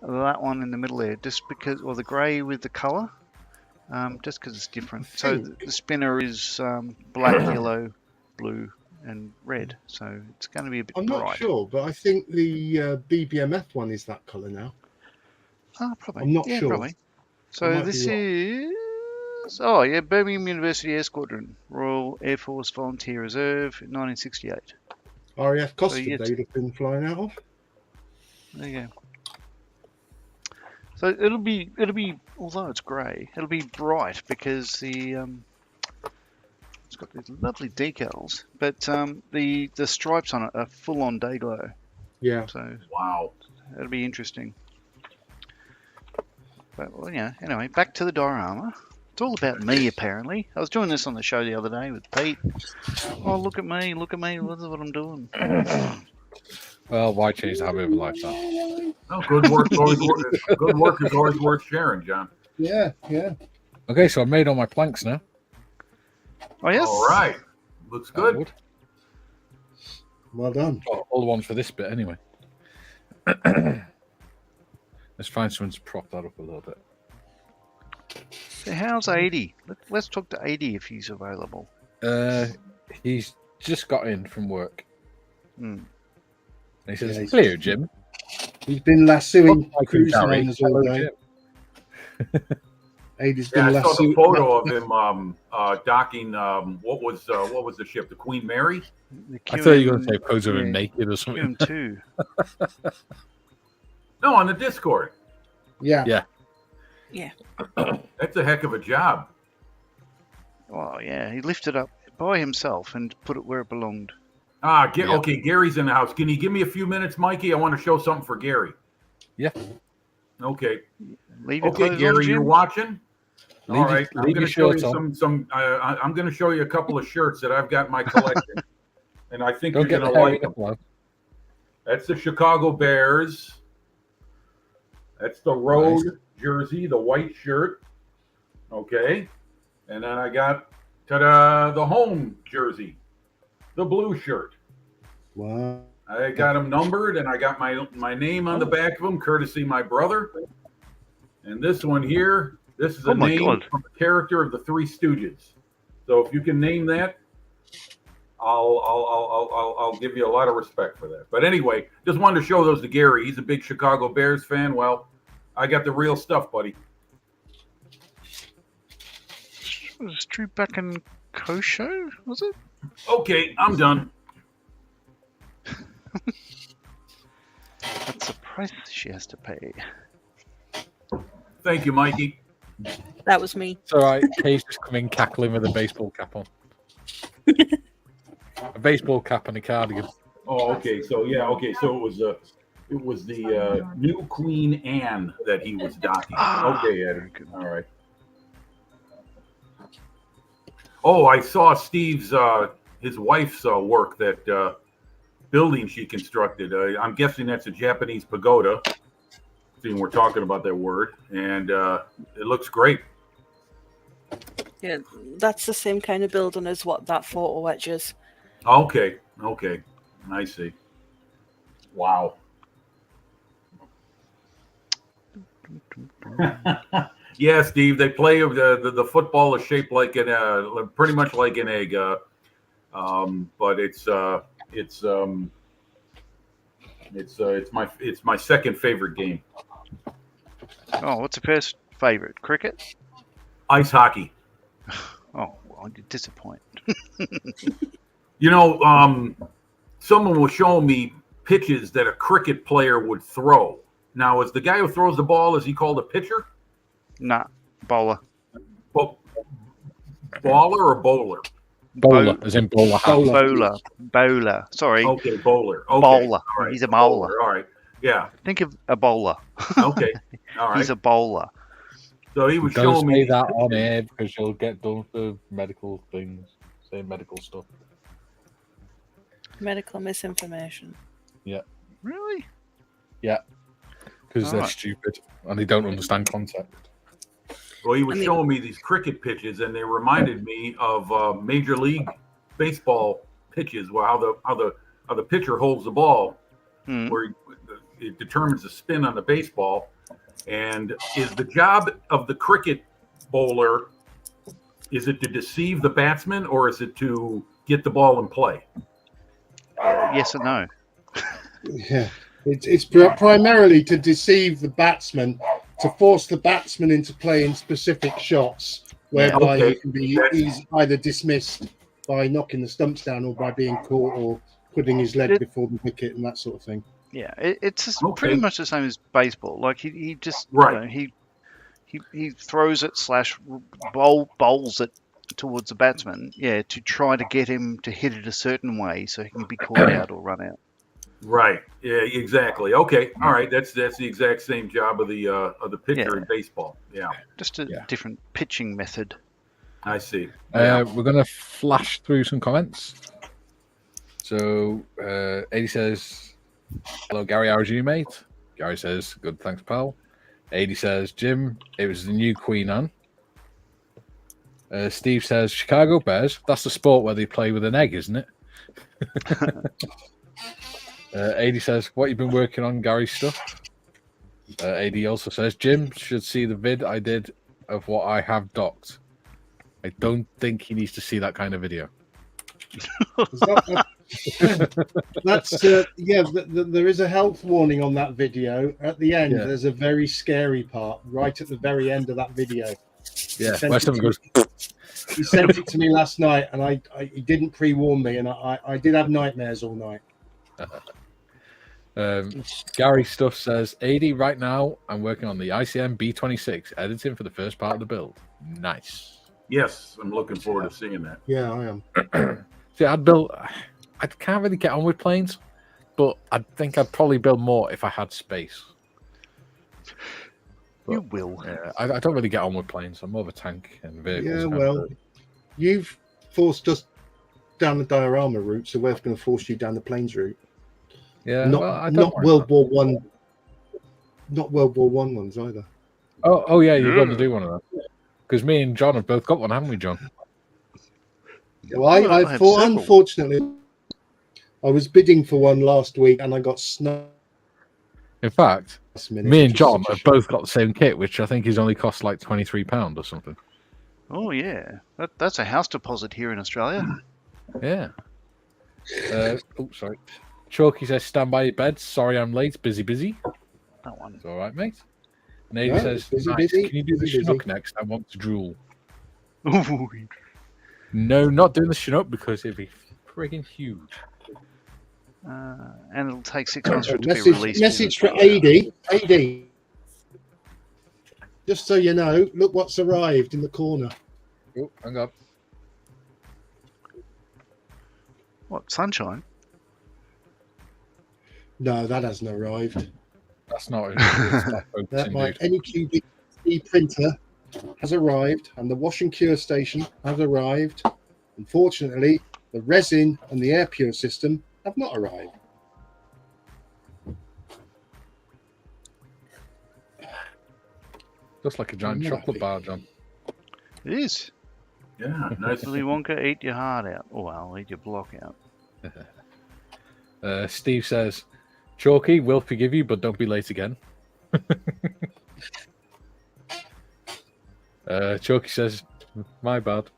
Speaker 3: that one in the middle there, just because, or the grey with the colour, just because it's different. So the spinner is black, yellow, blue, and red, so it's going to be a bit
Speaker 1: I'm
Speaker 3: bright.
Speaker 1: not sure, but I think the BBMF one is that colour now.
Speaker 3: Oh, probably.
Speaker 1: I'm not
Speaker 3: yeah,
Speaker 1: sure.
Speaker 3: Probably.
Speaker 1: I
Speaker 3: So
Speaker 1: might
Speaker 3: this
Speaker 1: be
Speaker 3: is Birmingham University Air Squadron, Royal Air Force Volunteer Reserve, 1968.
Speaker 1: RAF Costa,
Speaker 3: yes.
Speaker 1: they'd have been flying out of.
Speaker 3: There you go. So it'll be although it's grey, it'll be bright because the it's got these lovely decals, but the stripes on it are full on day glow.
Speaker 1: Yeah.
Speaker 3: So
Speaker 4: Wow.
Speaker 3: it'll be interesting. But well, anyway, back to the diorama. It's all about me, apparently. I was doing this on the show the other day with Pete. Oh, look at me, look what I'm doing.
Speaker 2: Well, why change the habit of a lifestyle?
Speaker 4: Well, good work. Good work is always worth sharing, John.
Speaker 1: Yeah, yeah.
Speaker 2: Okay, so I've made all my planks now.
Speaker 3: Oh, yes.
Speaker 4: All right. Looks good.
Speaker 2: Wood.
Speaker 1: Well done.
Speaker 2: All the ones for this bit, anyway. Let's find someone to prop that up a little bit.
Speaker 3: So how's 80? Let's talk to 80 if he's available.
Speaker 2: He's just got in from work.
Speaker 3: Hmm.
Speaker 2: And he says,
Speaker 1: Yeah, he's-
Speaker 2: "Hello, Jim."
Speaker 1: He's been lassoing
Speaker 2: Like
Speaker 1: cruise
Speaker 2: Gary.
Speaker 1: liners all
Speaker 2: Hello,
Speaker 1: day.
Speaker 2: Jim.
Speaker 1: Aidy's
Speaker 4: Yeah,
Speaker 1: been
Speaker 4: I saw
Speaker 1: last.
Speaker 4: the photo of him docking. What was the ship? The Queen Mary.
Speaker 3: The
Speaker 2: I thought you were going to say
Speaker 3: QM
Speaker 2: pose of him naked or something.
Speaker 3: QM2.
Speaker 4: No, on the Discord.
Speaker 1: Yeah.
Speaker 2: Yeah.
Speaker 4: That's a heck of a job.
Speaker 3: Oh yeah, he lifted up by himself and put it where it belonged.
Speaker 4: Okay, Gary's in the house. Can you give me a few minutes, Mikey? I want to show something for Gary.
Speaker 2: Yeah.
Speaker 4: Okay.
Speaker 3: Leave your
Speaker 4: Okay,
Speaker 3: clothes
Speaker 4: Gary,
Speaker 3: on,
Speaker 4: you're
Speaker 3: Jim.
Speaker 4: watching. All right, I'm
Speaker 2: leave
Speaker 4: going
Speaker 2: your
Speaker 4: to show you
Speaker 2: shirts on.
Speaker 4: some. I'm going to show you a couple of shirts that I've got in my collection, and I think
Speaker 2: Don't
Speaker 4: you're
Speaker 2: get
Speaker 4: going
Speaker 2: the
Speaker 4: to
Speaker 2: hairy
Speaker 4: like them.
Speaker 2: nipple out.
Speaker 4: That's the Chicago Bears. That's the road jersey, the white shirt. Okay, and then I got the home jersey, the blue shirt.
Speaker 1: Wow.
Speaker 4: I got them numbered, and I got my name on the back of them, courtesy my brother. And this one here, this is a name from a character of the Three Stooges. So if you can name that, I'll give you a lot of respect for that. But anyway, just wanted to show those to Gary. He's a big Chicago Bears fan. Well, I got the real stuff, buddy.
Speaker 3: Was Drew back in Kosho? Was it?
Speaker 4: Okay, I'm done.
Speaker 3: That's the price she has to pay.
Speaker 4: Thank you, Mikey.
Speaker 5: That was me.
Speaker 2: It's all right. Kay's just coming cackling with a baseball cap on. A baseball cap and a cardigan.
Speaker 4: Oh, okay. So yeah, okay. So it was the new Queen Anne that he was docking. Okay, Eddie. All right. Oh, I saw Steve's his wife's work, that building she constructed. I'm guessing that's a Japanese pagoda. Seeing we're talking about that word, and it looks great.
Speaker 5: Yeah, that's the same kind of building as what that photo etches.
Speaker 4: Okay, I see. Wow. Yeah, Steve. They play the football is shaped like pretty much like an egg, but it's my second favorite game.
Speaker 3: Oh, what's your first favorite? Cricket?
Speaker 4: Ice hockey.
Speaker 3: Oh, well, you disappoint.
Speaker 4: You know, someone was showing me pitches that a cricket player would throw. Now, is the guy who throws the ball, is he called a pitcher?
Speaker 3: Nah, bowler.
Speaker 4: Baller or bowler?
Speaker 2: Bowler, as in bowler hat.
Speaker 3: Bowler. Sorry.
Speaker 4: Okay, bowler. Okay.
Speaker 3: Bowler.
Speaker 4: All right.
Speaker 3: He's a bowler.
Speaker 4: All right. Yeah.
Speaker 3: Think of a bowler.
Speaker 4: Okay. All right.
Speaker 3: He's a bowler.
Speaker 4: So he was
Speaker 2: Don't
Speaker 4: showing me
Speaker 2: say that on air because you'll get done for medical things. Say medical stuff.
Speaker 5: Medical misinformation.
Speaker 2: Yeah.
Speaker 3: Really?
Speaker 2: Yeah. Because they're
Speaker 3: Alright.
Speaker 2: stupid and they don't understand concept.
Speaker 4: Well, he was showing me these cricket pitches, and they reminded me of Major League Baseball pitches, where how the pitcher holds the ball, where it determines the spin on the baseball. And is the job of the cricket bowler, is it to deceive the batsman, or is it to get the ball in play?
Speaker 3: Yes and no.
Speaker 1: Yeah, it's primarily to deceive the batsman, to force the batsman into playing specific shots, whereby he can be he's either dismissed by knocking the stumps down, or by being caught, or putting his leg before the wicket, and that sort of thing.
Speaker 3: Yeah, it's just pretty much the same as baseball. Like he just he throws it / bowls it towards the batsman. Yeah, to try to get him to hit it a certain way so he can be caught out or run out.
Speaker 4: Right. Yeah. Exactly. Okay. All right. That's the exact same job of the pitcher in baseball. Yeah.
Speaker 3: Just a different pitching method.
Speaker 4: I see.
Speaker 2: We're going to flash through some comments. So, Eddie says, hello, Gary, how's you, mate? Gary says, good, thanks, pal. Eddie says, Jim, it was the new Queen Anne. Steve says, Chicago Bears, that's the sport where they play with an egg, isn't it? Eddie says, what you been working on, Gary's stuff? Eddie also says, Jim should see the vid I did of what I have docked. I don't think he needs to see that kind of video.
Speaker 1: That's there is a health warning on that video. At the end, there's a very scary part right at the very end of that video.
Speaker 2: Yeah,
Speaker 1: Sent
Speaker 2: where
Speaker 1: it
Speaker 2: someone
Speaker 1: to
Speaker 2: goes,
Speaker 1: He sent it to me last night, and he didn't pre-warn me, and I did have nightmares all night.
Speaker 2: Gary Stuff says, AD, right now, I'm working on the ICM B26, editing for the first part of the build. Nice.
Speaker 4: Yes, I'm looking forward to seeing that.
Speaker 1: Yeah, I am.
Speaker 2: See, I can't really get on with planes, but I think I'd probably build more if I had space.
Speaker 3: You will.
Speaker 2: Yeah, I don't really get on with planes. I'm more of a tank and vehicles.
Speaker 1: Yeah,
Speaker 2: kind of
Speaker 1: well,
Speaker 2: person.
Speaker 1: you've forced us down the diorama route, so we're going to force you down the planes route.
Speaker 2: Yeah,
Speaker 1: Not
Speaker 2: well, I don't
Speaker 1: not
Speaker 2: mind
Speaker 1: World
Speaker 2: that.
Speaker 1: War One, not World War One ones either.
Speaker 2: Oh yeah, you've got to do one of them. Because me and John have both got one, haven't we, John?
Speaker 1: Well, I
Speaker 3: have
Speaker 1: thought,
Speaker 3: several.
Speaker 1: unfortunately, I was bidding for one last week, and I got snubbed.
Speaker 2: In fact,
Speaker 1: last minute,
Speaker 2: me
Speaker 1: which
Speaker 2: and
Speaker 1: was
Speaker 2: John
Speaker 1: such a
Speaker 2: have
Speaker 1: shame.
Speaker 2: both got the same kit, which I think is only cost like £23 or something.
Speaker 3: Oh yeah, that's a house deposit here in Australia.
Speaker 2: Yeah. Oh, sorry. Chalky says, stand by your bed. Sorry I'm late. Busy.
Speaker 3: That one.
Speaker 2: It's all right, mate. Nady
Speaker 1: No,
Speaker 2: says,
Speaker 1: busy,
Speaker 2: nice.
Speaker 1: busy,
Speaker 2: Can you do the
Speaker 1: busy,
Speaker 2: Chinook
Speaker 1: busy.
Speaker 2: next? I want to drool.
Speaker 3: Ooh.
Speaker 2: No, not doing the Chinook because it'd be friggin' huge.
Speaker 3: And it'll take 6 months for it to be
Speaker 1: Message,
Speaker 3: released.
Speaker 1: message for AD. Just so you know, look what's arrived in the corner.
Speaker 2: Oh, hang on.
Speaker 3: What, sunshine?
Speaker 1: No, that hasn't arrived.
Speaker 2: That's not
Speaker 1: That
Speaker 2: focusing,
Speaker 1: my
Speaker 2: dude.
Speaker 1: NEQB printer has arrived, and the wash and cure station has arrived. Unfortunately, the resin and the air pure system have not arrived.
Speaker 2: Looks like a giant
Speaker 1: Yeah.
Speaker 2: chocolate bar, John.
Speaker 3: It is.
Speaker 4: Yeah, nice.
Speaker 3: Willy Wonka, eat your heart out. Oh, well, eat your block out.
Speaker 2: Steve says, Chalky, we'll forgive you, but don't be late again. Chalky says, my bad.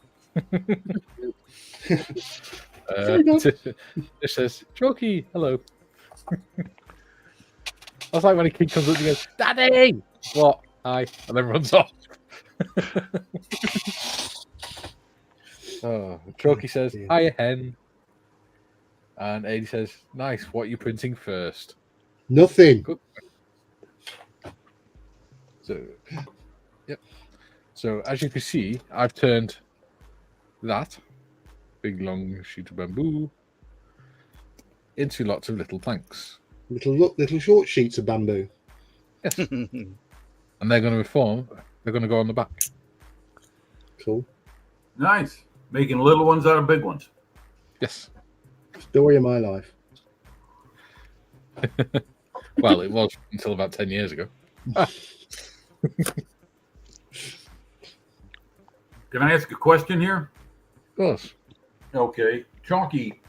Speaker 2: It says, Chalky, hello. That's like when a kid comes up and goes, Daddy! What? Hi. And then runs off. Chalky says, hiya, hen. And Adi says, nice. What are you printing first?
Speaker 1: Nothing.
Speaker 2: Good. So, yep. So, as you can see, I've turned that big long sheet of bamboo into lots of little planks.
Speaker 1: Little short sheets of bamboo.
Speaker 2: Yes. And they're going to form, they're going to go on the back.
Speaker 1: Cool.
Speaker 4: Nice. Making little ones out of big ones.
Speaker 2: Yes.
Speaker 1: Story of my life.
Speaker 2: Well, it was until about 10 years ago.
Speaker 4: Can I ask a question here?
Speaker 2: Of course.
Speaker 4: Okay. Chalky,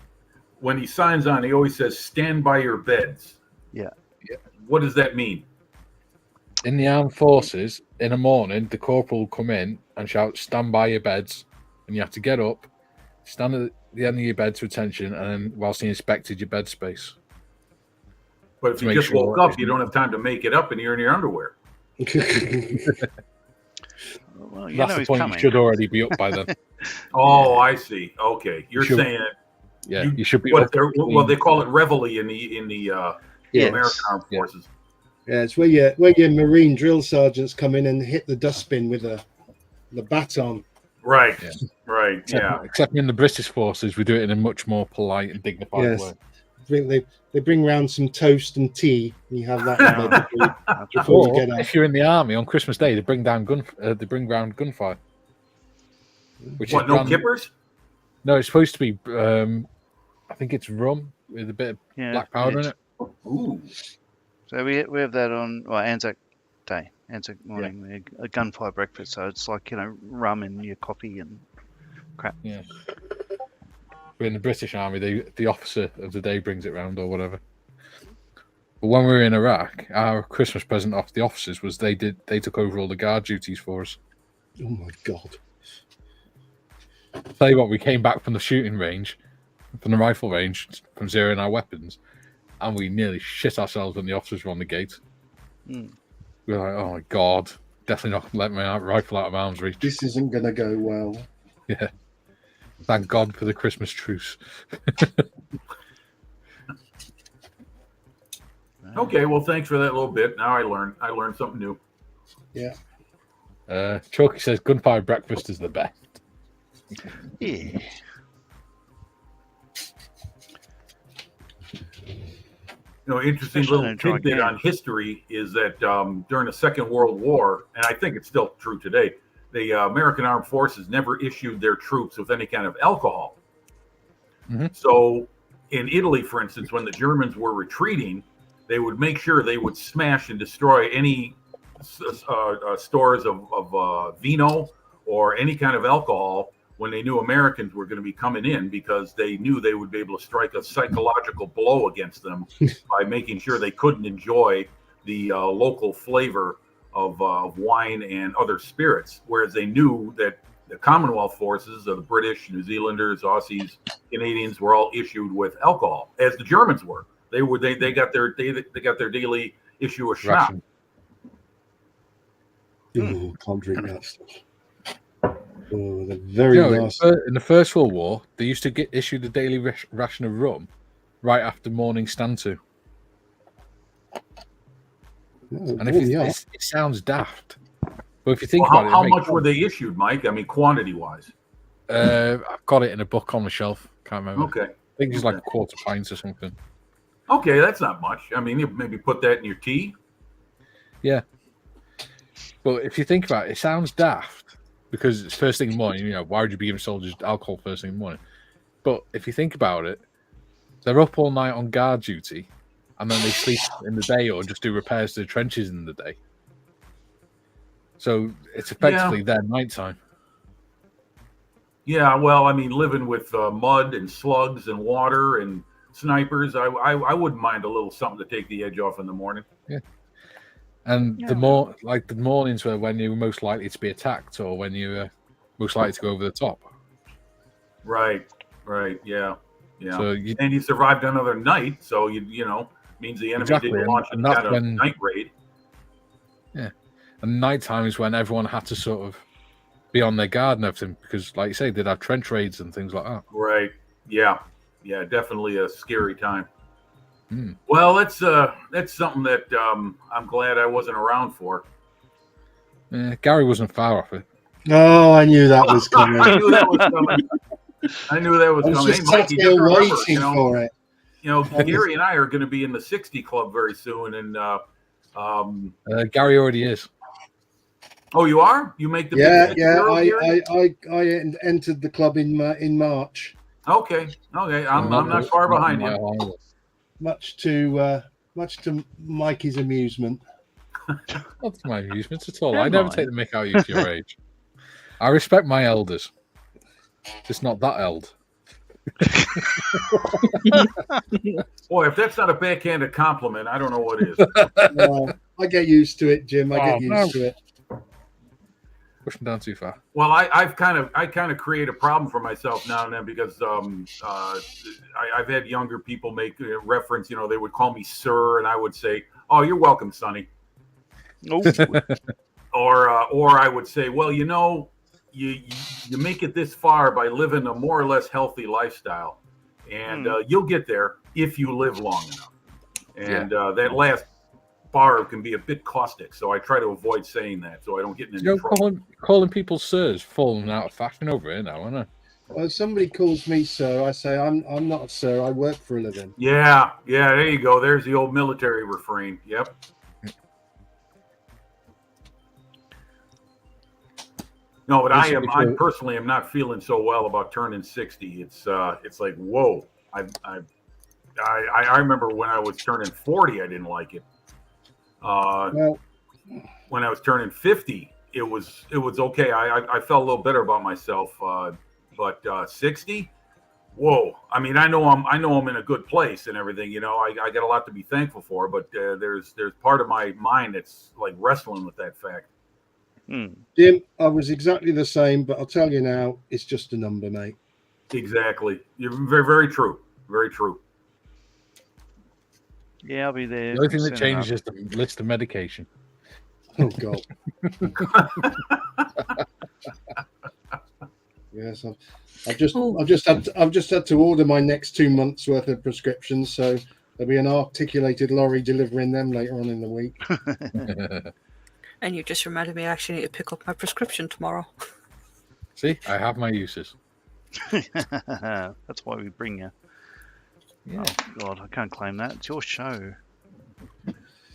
Speaker 4: when he signs on, he always says, stand by your beds.
Speaker 3: Yeah.
Speaker 4: What does that mean?
Speaker 2: In the armed forces, in the morning, the corporal will come in and shout, stand by your beds. And you have to get up, stand at the end of your bed to attention, and then whilst he inspected your bed space.
Speaker 4: But if
Speaker 2: To
Speaker 4: you
Speaker 2: make
Speaker 4: just
Speaker 2: sure
Speaker 4: woke up,
Speaker 2: it's-
Speaker 4: you don't have time to make it up and you're in your underwear.
Speaker 3: Well, you
Speaker 2: That's
Speaker 3: know
Speaker 2: the
Speaker 3: he's
Speaker 2: point.
Speaker 3: coming.
Speaker 2: You should already be up by then.
Speaker 4: Oh, I see. Okay. You're
Speaker 2: should-
Speaker 4: saying
Speaker 2: Yeah,
Speaker 4: You-
Speaker 2: you should be
Speaker 4: what
Speaker 2: up.
Speaker 4: well, they call it reveille in the
Speaker 3: Yes.
Speaker 4: American Armed
Speaker 2: Yeah.
Speaker 4: Forces.
Speaker 1: Yeah, it's where your Marine drill sergeants come in and hit the dustbin with the baton.
Speaker 4: Right.
Speaker 2: Yeah.
Speaker 4: Right. Yeah.
Speaker 2: Except in the British forces, we do it in a much more polite and dignified
Speaker 1: Yes.
Speaker 2: way.
Speaker 1: They bring round some toast and tea, and you have that in bed before you
Speaker 2: Or
Speaker 1: get up.
Speaker 2: if you're in the army on Christmas Day, they bring round gunfire. Which
Speaker 4: What?
Speaker 2: is
Speaker 4: No
Speaker 2: brand-
Speaker 4: kippers?
Speaker 2: No, it's supposed to be. I think it's rum with a bit of
Speaker 3: Yeah,
Speaker 2: black powder in it.
Speaker 4: Ooh.
Speaker 3: So we have that on Anzac Day, Anzac morning, a gunfire breakfast. So it's like, rum in your coffee and crap.
Speaker 2: Yeah. But in the British Army, the officer of the day brings it round or whatever. But when we were in Iraq, our Christmas present off the officers was they took over all the guard duties for us.
Speaker 1: Oh my god!
Speaker 2: Tell you what, we came back from the shooting range, from the rifle range, from zeroing our weapons, and we nearly shit ourselves when the officers were on the gate.
Speaker 3: Mm.
Speaker 2: We were like, oh my god, definitely not let my rifle out of arm's reach.
Speaker 1: This isn't going to go well.
Speaker 2: Yeah. Thank God for the Christmas truce.
Speaker 4: Okay, well, thanks for that little bit. Now I learned something new.
Speaker 1: Yeah.
Speaker 2: Chalky says gunfire breakfast is the best.
Speaker 3: Yeah.
Speaker 4: Interesting
Speaker 3: Especially
Speaker 4: little
Speaker 3: in a dry
Speaker 4: tidbit
Speaker 3: can.
Speaker 4: on history is that during the Second World War, and I think it's still true today, the American Armed Forces never issued their troops with any kind of alcohol.
Speaker 2: Mhm.
Speaker 4: So in Italy, for instance, when the Germans were retreating, they would make sure they would smash and destroy any stores of vino or any kind of alcohol when they knew Americans were going to be coming in, because they knew they would be able to strike a psychological blow against them by making sure they couldn't enjoy the local flavor of wine and other spirits. Whereas they knew that the Commonwealth forces, the British, New Zealanders, Aussies, Canadians, were all issued with alcohol, as the Germans were. They got their daily issue of schnapps.
Speaker 2: Ration.
Speaker 1: Ooh, can't drink that stuff. Oh, they're very nasty.
Speaker 2: In the First World War, they used to get issued a daily ration of rum right after morning stand to.
Speaker 1: No,
Speaker 2: And it sounds daft, but if you think
Speaker 4: Well,
Speaker 2: about it,
Speaker 4: how much were they issued, Mike? I mean, quantity-wise.
Speaker 2: I've got it in a book on the shelf. Can't remember.
Speaker 4: Okay.
Speaker 2: I think it's like a quarter pints or something.
Speaker 4: Okay, that's not much. I mean, you maybe put that in your tea.
Speaker 2: Yeah. But if you think about it, it sounds daft because it's first thing in the morning. Why would you be giving soldiers alcohol first thing in the morning? But if you think about it, they're up all night on guard duty, and then they sleep in the day or just do repairs to the trenches in the day. So it's effectively their nighttime.
Speaker 4: Yeah, well, I mean, living with mud and slugs and water and snipers, I wouldn't mind a little something to take the edge off in the morning.
Speaker 2: Yeah. And the mornings were when you were most likely to be attacked or when you were most likely to go over the top.
Speaker 4: Right, yeah.
Speaker 2: So
Speaker 4: and you survived another night, so you means the enemy didn't launch any kind of night raid.
Speaker 2: Yeah, and nighttime is when everyone had to sort of be on their guard and everything because, like you say, they'd have trench raids and things like that.
Speaker 4: Right. Yeah, definitely a scary time.
Speaker 2: Hmm.
Speaker 4: Well, that's something that I'm glad I wasn't around for.
Speaker 2: Gary wasn't far off it.
Speaker 1: Oh, I knew that was coming.
Speaker 4: I knew that was coming. I was
Speaker 1: just
Speaker 4: Hey, Mikey,
Speaker 1: sat here
Speaker 4: remember,
Speaker 1: waiting for it.
Speaker 4: Gary and I are going to be in the 60 Club very soon, and
Speaker 2: Gary already is.
Speaker 4: Oh, you are? You make the
Speaker 1: I entered the club in March.
Speaker 4: Okay. I'm not far behind you.
Speaker 1: Much to Mikey's amusement.
Speaker 2: Not to my amusement at all. I never take the mick out of you for your age. I respect my elders. Just not that eld.
Speaker 4: Boy, if that's not a backhanded compliment, I don't know what is.
Speaker 1: I get used to it, Jim. I get used to it.
Speaker 2: Pushing down too far.
Speaker 4: Well, I kind of create a problem for myself now and then because I've had younger people make reference. They would call me sir, and I would say, "Oh, you're welcome, Sonny." or I would say, "Well, you make it this far by living a more or less healthy lifestyle, and you'll get there if you live long enough." And that last bar can be a bit caustic, so I try to avoid saying that so I don't get into trouble.
Speaker 2: Calling people sirs falling out of fashion over here now, isn't it?
Speaker 1: Well, if somebody calls me sir, I say I'm not a sir. I work for a living.
Speaker 4: Yeah. There you go. There's the old military refrain. Yep. No, but I personally am not feeling so well about turning 60. It's like, whoa. I remember when I was turning 40, I didn't like it. When I was turning 50, it was okay. I felt a little better about myself. But 60, whoa. I mean, I know I'm in a good place and everything. I got a lot to be thankful for. But there's part of my mind that's like wrestling with that fact.
Speaker 1: Jim, I was exactly the same, but I'll tell you now, it's just a number, mate.
Speaker 4: Exactly. You're very, very true. Very true.
Speaker 3: Yeah, I'll be there.
Speaker 2: The only thing that changes is the list of medication.
Speaker 1: Oh God. Yes, I've just had to order my next 2 months worth of prescriptions, so there'll be an articulated lorry delivering them later on in the week.
Speaker 5: And you just reminded me I actually need to pick up my prescription tomorrow.
Speaker 2: See, I have my uses.
Speaker 3: That's why we bring you.
Speaker 2: Yeah.
Speaker 3: Oh God, I can't claim that. It's your show.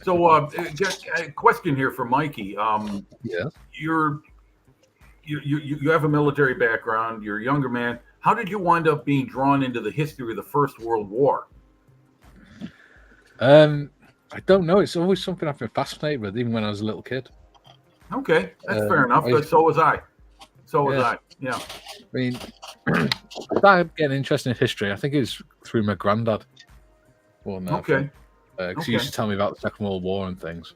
Speaker 4: So, a question here for Mikey.
Speaker 2: Yes.
Speaker 4: You have a military background. You're a younger man. How did you wind up being drawn into the history of the First World War?
Speaker 2: I don't know. It's always something I've been fascinated with, even when I was a little kid.
Speaker 4: Okay, that's fair enough. So was I. Yeah.
Speaker 2: I mean, I started getting interested in history. I think it was through my granddad.
Speaker 4: Okay.
Speaker 2: Because he used to tell me about the Second World War and things.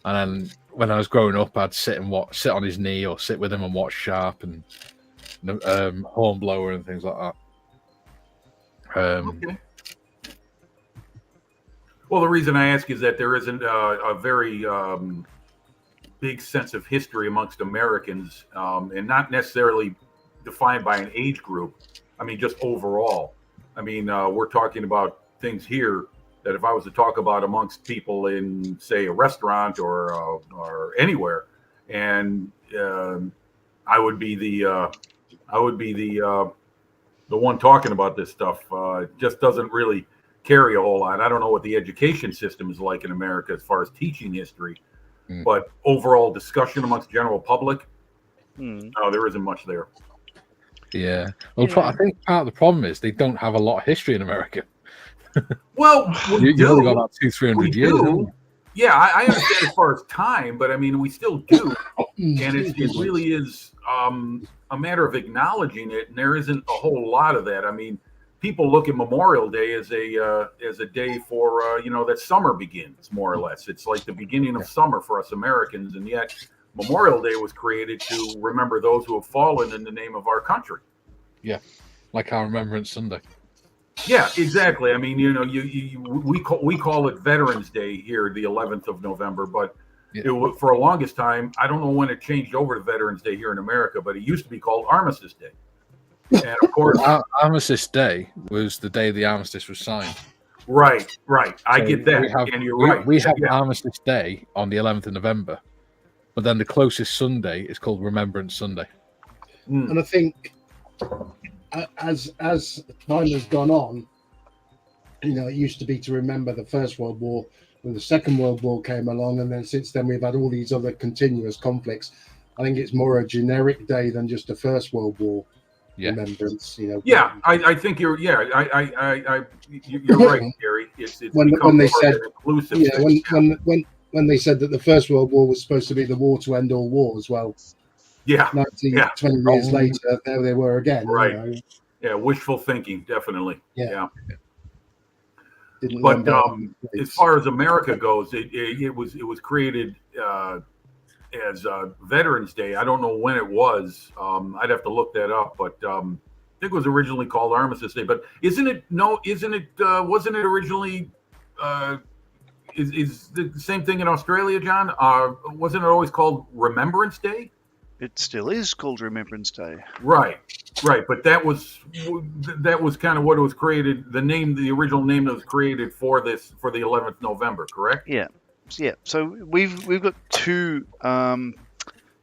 Speaker 2: And then when I was growing up, I'd sit on his knee or sit with him and watch Sharp and Hornblower and things like that.
Speaker 4: Okay. Well, the reason I ask is that there isn't a very big sense of history amongst Americans, and not necessarily defined by an age group. I mean, just overall. I mean, we're talking about things here that if I was to talk about amongst people in, say, a restaurant or anywhere, and I would be the one talking about this stuff. It just doesn't really carry a whole lot. I don't know what the education system is like in America as far as teaching history, but overall discussion amongst general public, there isn't much there.
Speaker 2: Yeah. Well, I think part of the problem is they don't have a lot of history in America.
Speaker 4: Well,
Speaker 2: you've only got about 200-300 years.
Speaker 4: Yeah, I understand as far as time, but I mean, we still do, and it really is a matter of acknowledging it, and there isn't a whole lot of that. I mean, people look at Memorial Day as a day for that summer begins, more or less. It's like the beginning of summer for us Americans, and yet Memorial Day was created to remember those who have fallen in the name of our country.
Speaker 2: Yeah, like our Remembrance Sunday.
Speaker 4: Yeah, exactly. I mean, we call it Veterans Day here, the 11th of November, but for the longest time, I don't know when it changed over to Veterans Day here in America, but it used to be called Armistice Day. And of course,
Speaker 2: Armistice Day was the day the armistice was signed.
Speaker 4: Right. I get that, and you're right.
Speaker 2: We have Armistice Day on the 11th of November, but then the closest Sunday is called Remembrance Sunday.
Speaker 1: And I think as time has gone on, it used to be to remember the First World War, when the Second World War came along, and then since then we've had all these other continuous conflicts. I think it's more a generic day than just a First World War remembrance.
Speaker 4: Yeah, I think you're. Yeah, you're right, Gary. It's
Speaker 1: when they said
Speaker 4: inclusive.
Speaker 1: Yeah, when they said that the First World War was supposed to be the war to end all wars, well. 20 years later, there they were again.
Speaker 4: Right. Yeah, wishful thinking, definitely. Yeah.
Speaker 1: But
Speaker 4: as far as America goes, it was created as Veterans Day. I don't know when it was. I'd have to look that up, but I think it was originally called Armistice Day. But wasn't it originally? Is the same thing in Australia, John? Wasn't it always called Remembrance Day?
Speaker 3: It still is called Remembrance Day.
Speaker 4: Right. But that was kind of what it was created. The original name that was created for the 11th November, correct?
Speaker 3: Yeah. So we've got two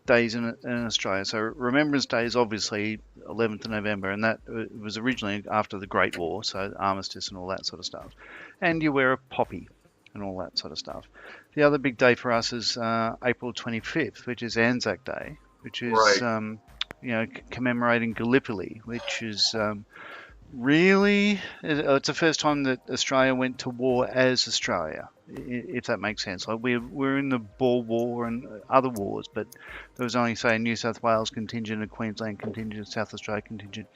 Speaker 3: days in Australia. So Remembrance Day is obviously 11th of November, and that was originally after the Great War, so armistice and all that sort of stuff. And you wear a poppy and all that sort of stuff. The other big day for us is April 25th, which is Anzac Day, which is commemorating Gallipoli, which is really it's the first time that Australia went to war as Australia, if that makes sense. Like we're in the Boer War and other wars, but there was only, say, a New South Wales contingent, a Queensland contingent, a South Australia contingent.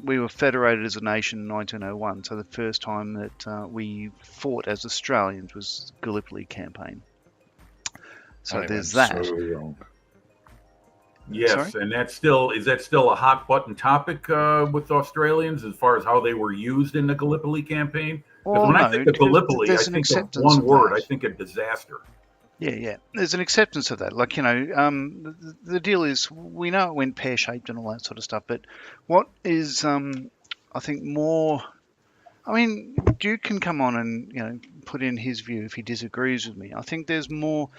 Speaker 3: We were federated as a nation in 1901, so the first time that we fought as Australians was Gallipoli campaign. So there's that.
Speaker 2: So wrong.
Speaker 4: Yes,
Speaker 3: Sorry?
Speaker 4: and is that still a hot button topic with Australians as far as how they were used in the Gallipoli campaign? Because when I think of Gallipoli, I think of one word. I think of disaster.
Speaker 3: Yeah. There's an acceptance of that. Like, the deal is we know it went pear-shaped and all that sort of stuff, but what is, I think, more. I mean, Duke can come on and put in his view if he disagrees with me. I think there's more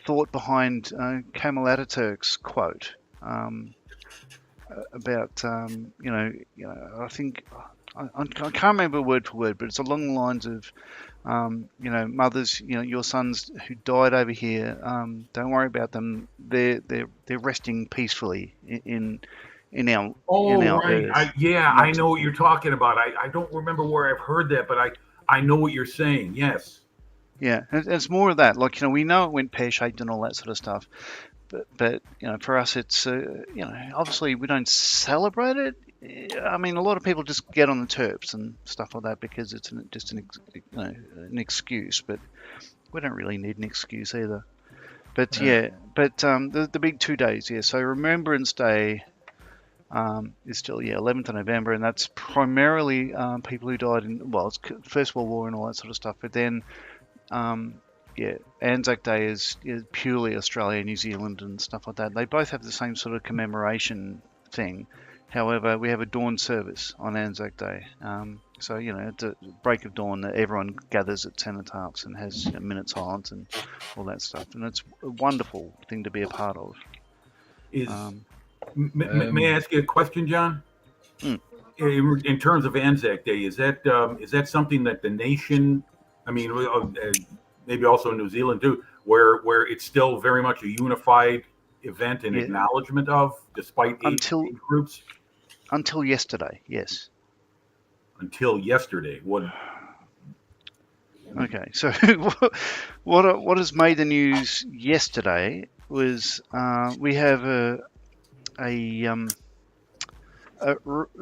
Speaker 3: thought behind Kemal Ataturk's quote about I think I can't remember word for word, but it's along the lines of mothers, your sons who died over here, don't worry about them. They're resting peacefully in our
Speaker 4: Right.
Speaker 3: earth.
Speaker 4: I know what you're talking about. I don't remember where I've heard that, but I know what you're saying. Yes.
Speaker 3: Yeah, it's more of that. Like, we know it went pear-shaped and all that sort of stuff, but for us, it's obviously we don't celebrate it. I mean, a lot of people just get on the terps and stuff like that because it's just an excuse, but we don't really need an excuse either. But the big 2 days, yeah. So Remembrance Day is still 11th of November, and that's primarily people who died in it's First World War and all that sort of stuff. But then Anzac Day is purely Australia, New Zealand, and stuff like that. They both have the same sort of commemoration thing. However, we have a dawn service on Anzac Day. So, at the break of dawn, everyone gathers at Cenotaphs and has a minute silence and all that stuff. And it's a wonderful thing to be a part of.
Speaker 4: May I ask you a question, John? In terms of Anzac Day, is that something that the nation, I mean, maybe also New Zealand too, where it's still very much a unified event and acknowledgement of, despite age groups?
Speaker 3: Until yesterday, yes.
Speaker 4: Until yesterday, what?
Speaker 3: Okay, so what has made the news yesterday was we have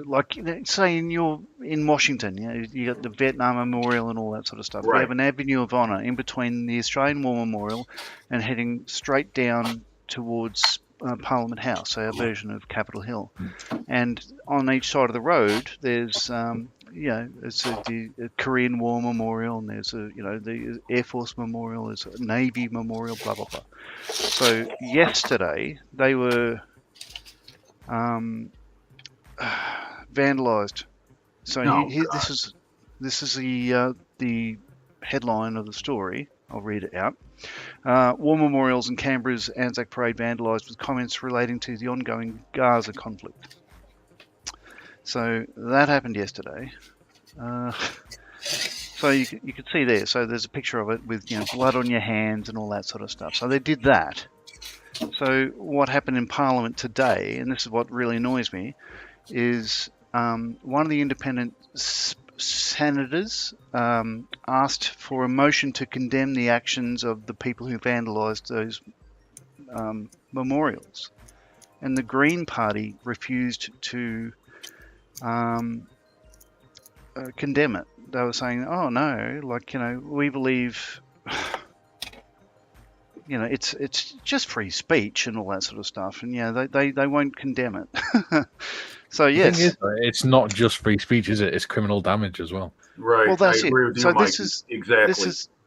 Speaker 3: like say in Washington, you got the Vietnam Memorial and all that sort of stuff.
Speaker 4: Right.
Speaker 3: We have an avenue of honour in between the Australian War Memorial and heading straight down towards Parliament House, so our version of Capitol Hill. And on each side of the road, there's it's the Korean War Memorial, and there's the Air Force Memorial, there's a Navy Memorial, blah blah blah. So yesterday they were vandalized. So this is the headline of the story. I'll read it out. War memorials in Canberra's Anzac Parade vandalised with comments relating to the ongoing Gaza conflict. So that happened yesterday. So you could see there. So there's a picture of it with blood on your hands and all that sort of stuff. So they did that. So what happened in Parliament today, and this is what really annoys me, is one of the independent senators asked for a motion to condemn the actions of the people who vandalised those memorials, and the Green Party refused to condemn it. They were saying, "Oh no, we believe." It's just free speech and all that sort of stuff, and they won't condemn it. So yes,
Speaker 2: the thing is, it's not just free speech, is it? It's criminal damage as well.
Speaker 4: Right.
Speaker 3: Well, that's it. So
Speaker 4: Mike.
Speaker 3: this is
Speaker 4: exactly.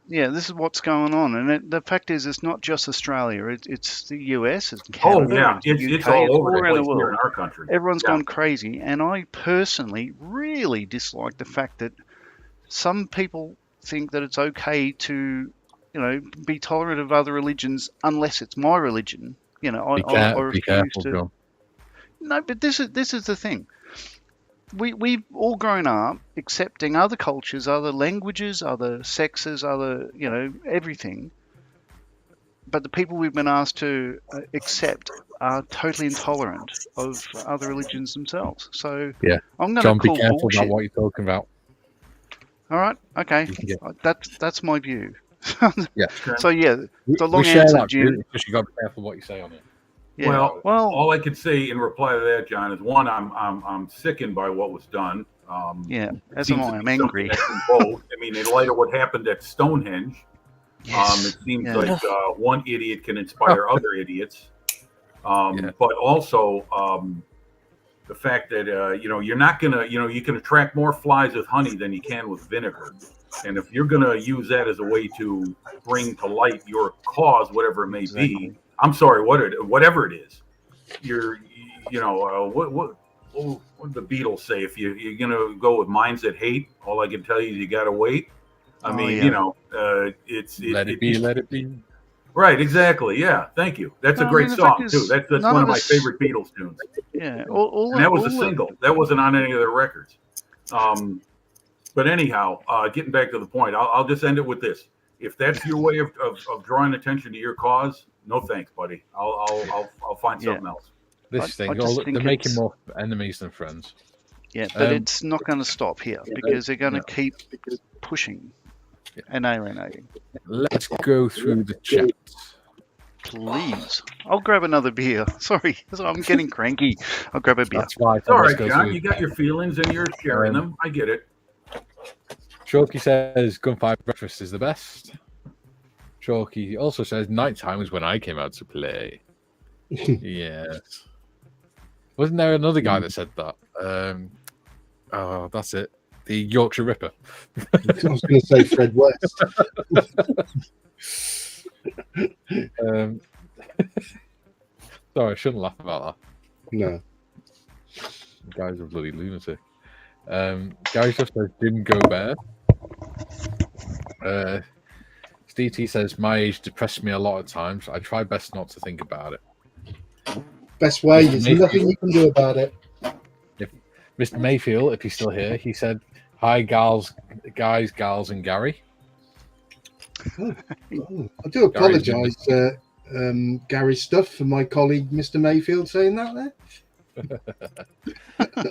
Speaker 3: This is what's going on, and the fact is, it's not just Australia. It's the US, it's Canada,
Speaker 4: it's all over
Speaker 3: around the
Speaker 4: here
Speaker 3: world.
Speaker 4: in our country.
Speaker 3: Everyone's gone crazy, and I personally really dislike the fact that some people think that it's okay to be tolerant of other religions unless it's my religion. I refuse
Speaker 2: careful,
Speaker 3: to.
Speaker 2: John.
Speaker 3: No, but this is the thing. We've all grown up accepting other cultures, other languages, other sexes, other everything. But the people we've been asked to accept are totally intolerant of other religions themselves. So I'm going to
Speaker 2: John,
Speaker 3: call
Speaker 2: be careful
Speaker 3: bullshit.
Speaker 2: about what you're talking about.
Speaker 3: All right, okay, that's my view.
Speaker 2: Yeah.
Speaker 3: So the long
Speaker 2: we share
Speaker 3: answer,
Speaker 2: that
Speaker 3: Jim.
Speaker 2: view, because you got to be careful what you say on it.
Speaker 3: Yeah. Well,
Speaker 4: all I could say in reply to that, John, is one, I'm sickened by what was done.
Speaker 3: As am I. I'm angry.
Speaker 4: Both. I mean, in light of what happened at Stonehenge, it seems like one idiot can inspire other idiots. But also the fact that you're not gonna, you can attract more flies with honey than you can with vinegar. And if you're going to use that as a way to bring to light your cause, whatever it may be, I'm sorry, whatever it is, what the Beatles say? If you're going to go with minds that hate, all I can tell you is you got to wait. I mean,
Speaker 2: Let it be, let it be.
Speaker 4: Right, exactly. Yeah, thank you. That's a great song too. That's one of my favorite Beatles tunes.
Speaker 3: Yeah,
Speaker 4: and that was a single. That wasn't on any of their records. But anyhow, getting back to the point, I'll just end it with this: if that's your way of drawing attention to your cause, no thanks, buddy. I'll find something else.
Speaker 2: They're making more enemies than friends.
Speaker 3: Yeah, but it's not going to stop here because they're going to keep pushing and alienating.
Speaker 2: Let's go through the chat.
Speaker 3: Please. I'll grab another beer. Sorry, I'm getting cranky. I'll grab a beer.
Speaker 2: That's why.
Speaker 4: It's all right, John. You got your feelings and you're sharing them. I get it.
Speaker 2: Chalky says gunfire breakfast is the best. Chalky also says nighttime is when I came out to play. Yes. Wasn't there another guy that said that? That's it. The Yorkshire Ripper.
Speaker 1: I was going to say Fred West.
Speaker 2: Sorry, I shouldn't laugh about that.
Speaker 1: No.
Speaker 2: The guy's a bloody lunatic. Gary just says didn't go bear. Steve T says my age depressed me a lot of times. I try best not to think about it.
Speaker 1: Best way, there's nothing you can do about it.
Speaker 2: Mr. Mayfield, if he's still here, he said, "Hi, guys, gals, and Gary."
Speaker 1: I do apologise, Gary's stuff, for my colleague Mr. Mayfield saying that there.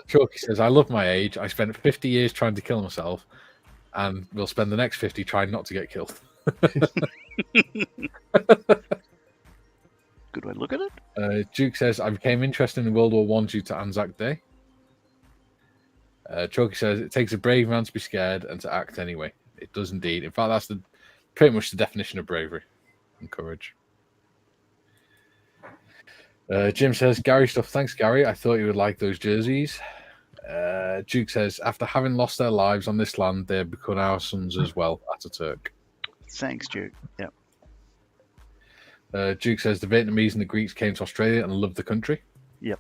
Speaker 2: Chalky says, "I love my age. I spent 50 years trying to kill myself, and we'll spend the next 50 trying not to get killed."
Speaker 3: Good way to look at it.
Speaker 2: Duke says, "I became interested in World War I due to Anzac Day." Chalky says, "It takes a brave man to be scared and to act anyway." It does indeed. In fact, that's pretty much the definition of bravery and courage. Jim says, "Gary stuff. Thanks, Gary. I thought you would like those jerseys." Duke says, "After having lost their lives on this land, they have become our sons as well." Ataturk.
Speaker 3: Thanks, Duke. Yeah.
Speaker 2: Duke says, "The Vietnamese and the Greeks came to Australia and loved the country."
Speaker 3: Yep.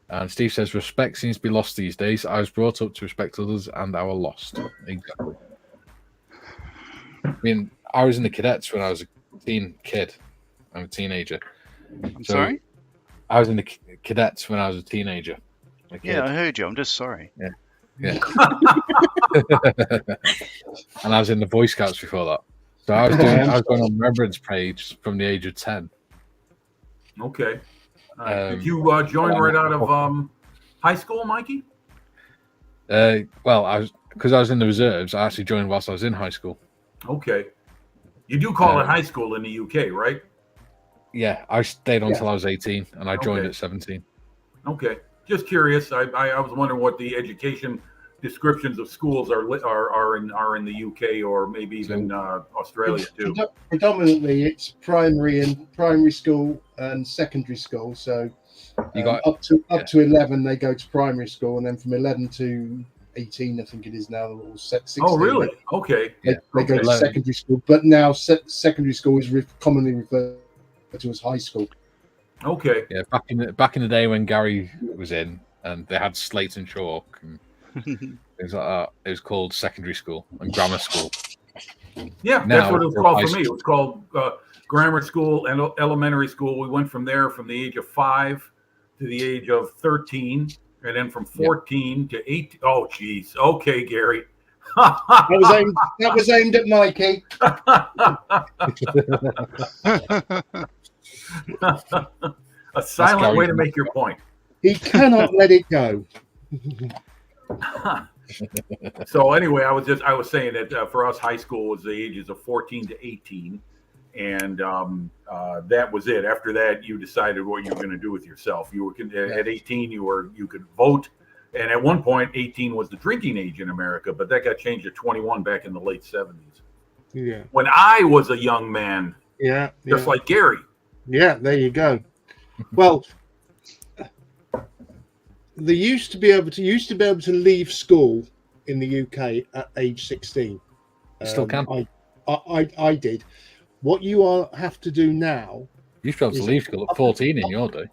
Speaker 2: And Steve says, "Respect seems to be lost these days. I was brought up to respect others and I was lost." Exactly. I mean, I was in the cadets when I was a kid. I'm a teenager.
Speaker 3: I'm sorry?
Speaker 2: I was in the cadets when I was a teenager.
Speaker 3: Yeah, I heard you. I'm just sorry.
Speaker 2: Yeah. And I was in the Boy Scouts before that. So I was going on remembrance parades from the age of 10.
Speaker 4: Okay. Did you join right out of high school, Mikey?
Speaker 2: Well, because I was in the reserves. I actually joined whilst I was in high school.
Speaker 4: Okay. You do call it high school in the UK, right?
Speaker 2: Yeah, I stayed on until I was 18, and I joined at 17.
Speaker 4: Okay. Just curious. I was wondering what the education descriptions of schools are in the UK or maybe even Australia too.
Speaker 1: Predominantly, it's primary school and secondary school. So
Speaker 2: you got
Speaker 1: up to 11, they go to primary school, and then from 11 to 18, I think it is now, or 16.
Speaker 4: Oh, really? Okay.
Speaker 1: They go to secondary school, but now secondary school is commonly referred to as high school.
Speaker 4: Okay.
Speaker 2: Yeah, back in the day when Gary was in, and they had slate and chalk and things like that. It was called secondary school and grammar school.
Speaker 4: Yeah, that's what it was called for me. It was called grammar school and elementary school. We went from there from the age of 5 to the age of 13, and then from 14 to 18. Oh, geez. Okay, Gary.
Speaker 1: That was aimed at Mikey.
Speaker 4: A silent way to make your point.
Speaker 1: He cannot let it go.
Speaker 4: So anyway, I was saying that for us, high school was the ages of 14 to 18, and that was it. After that, you decided what you were going to do with yourself. You were at 18, you could vote, and at one point, 18 was the drinking age in America, but that got changed to 21 back in the late 70s.
Speaker 1: Yeah.
Speaker 4: When I was a young man.
Speaker 1: Yeah.
Speaker 4: Just like Gary.
Speaker 1: Yeah, there you go. Well, they used to be able to leave school in the UK at age 16.
Speaker 2: You still can.
Speaker 1: I did. What you have to do now,
Speaker 2: You used to be able to
Speaker 1: is
Speaker 2: leave school at 14 in your day.